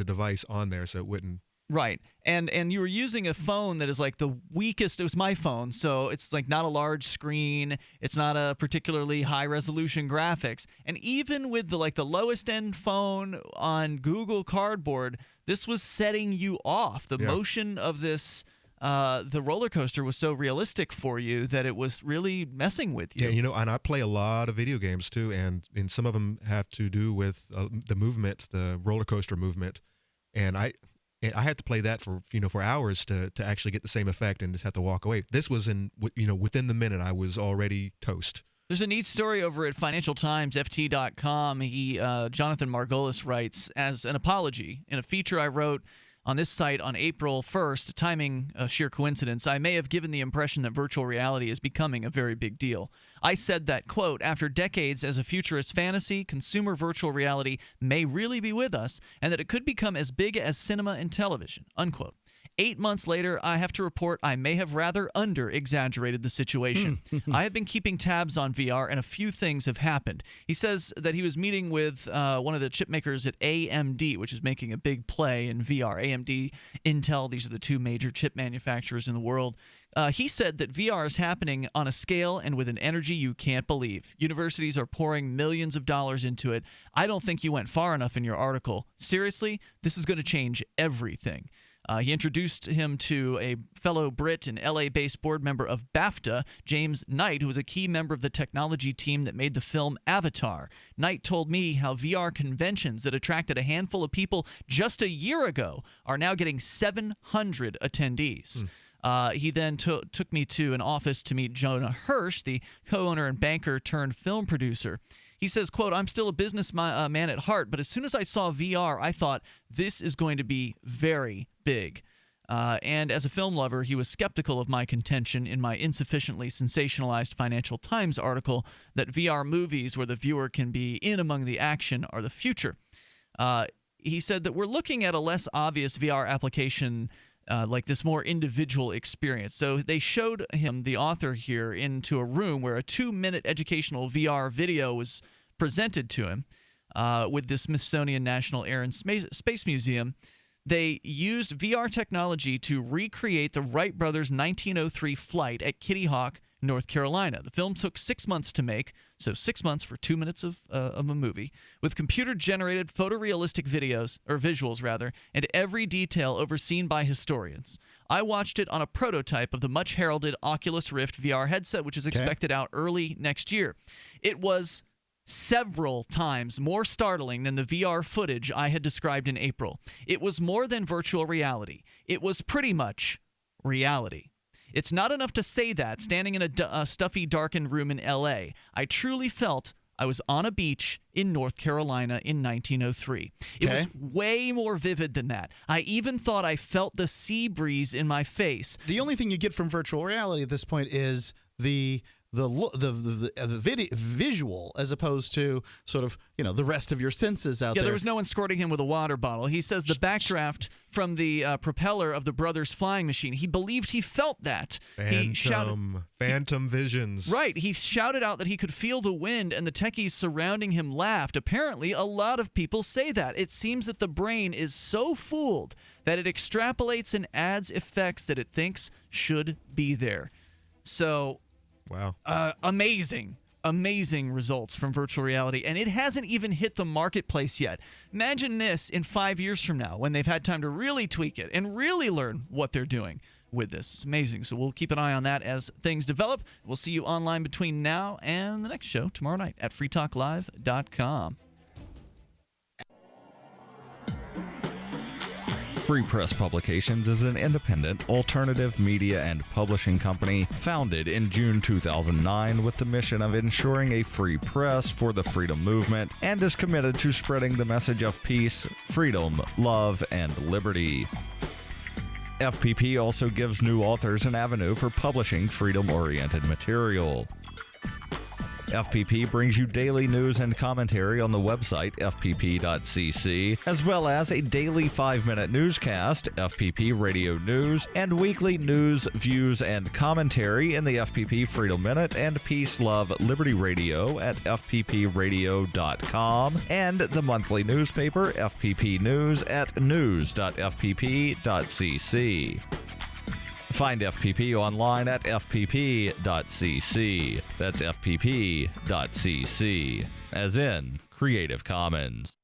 device on there so it wouldn't. Right. And you were using a phone that is like the weakest. It was my phone, so it's like not a large screen. It's not a particularly high resolution graphics. And even with the lowest end phone on Google Cardboard, this was setting you off. The motion of this the roller coaster was so realistic for you that it was really messing with you. Yeah, and I play a lot of video games too, and some of them have to do with the movement, the roller coaster movement, and I had to play that for hours to actually get the same effect and just have to walk away. This was within the minute I was already toast. There's a neat story over at Financial Times, FT.com. Jonathan Margolis writes, as an apology, in a feature I wrote on this site on April 1st, timing a sheer coincidence, I may have given the impression that virtual reality is becoming a very big deal. I said that, quote, after decades as a futurist fantasy, consumer virtual reality may really be with us, and that it could become as big as cinema and television, unquote. 8 months later, I have to report I may have rather under-exaggerated the situation. I have been keeping tabs on VR, and a few things have happened. He says that he was meeting with one of the chip makers at AMD, which is making a big play in VR. AMD, Intel, these are the two major chip manufacturers in the world. He said that VR is happening on a scale and with an energy you can't believe. Universities are pouring millions of dollars into it. I don't think you went far enough in your article. Seriously, this is going to change everything. He introduced him to a fellow Brit and LA-based board member of BAFTA, James Knight, who was a key member of the technology team that made the film Avatar. Knight told me how VR conventions that attracted a handful of people just a year ago are now getting 700 attendees. He then took me to an office to meet Jonah Hirsch, the co-owner and banker turned film producer. He says, quote, "I'm still a business man at heart, but as soon as I saw VR, I thought this is going to be very big." And as a film lover, he was skeptical of my contention in my insufficiently sensationalized Financial Times article that VR movies where the viewer can be in among the action are the future. He said that we're looking at a less obvious VR application like this more individual experience. So they showed him, the author here, into a room where a 2-minute educational VR video was presented to him with the Smithsonian National Air and Space Museum. They used VR technology to recreate the Wright brothers' 1903 flight at Kitty Hawk, North Carolina. The film took 6 months to make, so 6 months for 2 minutes of a movie, with computer-generated photorealistic visuals, and every detail overseen by historians. I watched it on a prototype of the much-heralded Oculus Rift VR headset, which is expected out early next year. It was several times more startling than the VR footage I had described in April. It was more than virtual reality. It was pretty much reality. It's not enough to say that standing in a stuffy, darkened room in L.A. I truly felt I was on a beach in North Carolina in 1903. It was way more vivid than that. I even thought I felt the sea breeze in my face. The only thing you get from virtual reality at this point is the visual, as opposed to sort of, the rest of your senses out there. Yeah, there was no one escorting him with a water bottle. He says the backdraft from the propeller of the brothers' flying machine, he believed he felt that. Phantom visions. Right. He shouted out that he could feel the wind, and the techies surrounding him laughed. Apparently, a lot of people say that. It seems that the brain is so fooled that it extrapolates and adds effects that it thinks should be there. So... wow. Amazing results from virtual reality, and it hasn't even hit the marketplace yet. Imagine this in 5 years from now when they've had time to really tweak it and really learn what they're doing with this. It's amazing. So we'll keep an eye on that as things develop. We'll see you online between now and the next show tomorrow night at freetalklive.com. Free Press Publications is an independent, alternative media and publishing company founded in June 2009 with the mission of ensuring a free press for the freedom movement and is committed to spreading the message of peace, freedom, love, and liberty. FPP also gives new authors an avenue for publishing freedom-oriented material. FPP brings you daily news and commentary on the website fpp.cc, as well as a daily 5-minute newscast, FPP Radio News, and weekly news, views, and commentary in the FPP Freedom Minute and Peace, Love, Liberty Radio at fppradio.com, and the monthly newspaper FPP News at news.fpp.cc. Find FPP online at fpp.cc. That's fpp.cc, as in Creative Commons.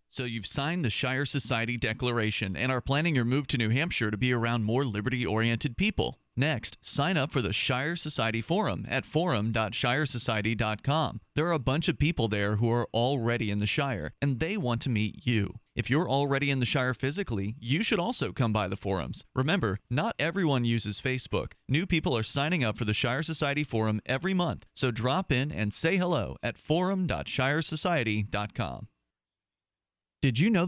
So you've signed the Shire Society Declaration and are planning your move to New Hampshire to be around more liberty-oriented people. Next, sign up for the Shire Society Forum at forum.shiresociety.com. There are a bunch of people there who are already in the Shire, and they want to meet you. If you're already in the Shire physically, you should also come by the forums. Remember, not everyone uses Facebook. New people are signing up for the Shire Society Forum every month, so drop in and say hello at forum.shiresociety.com. Did you know that you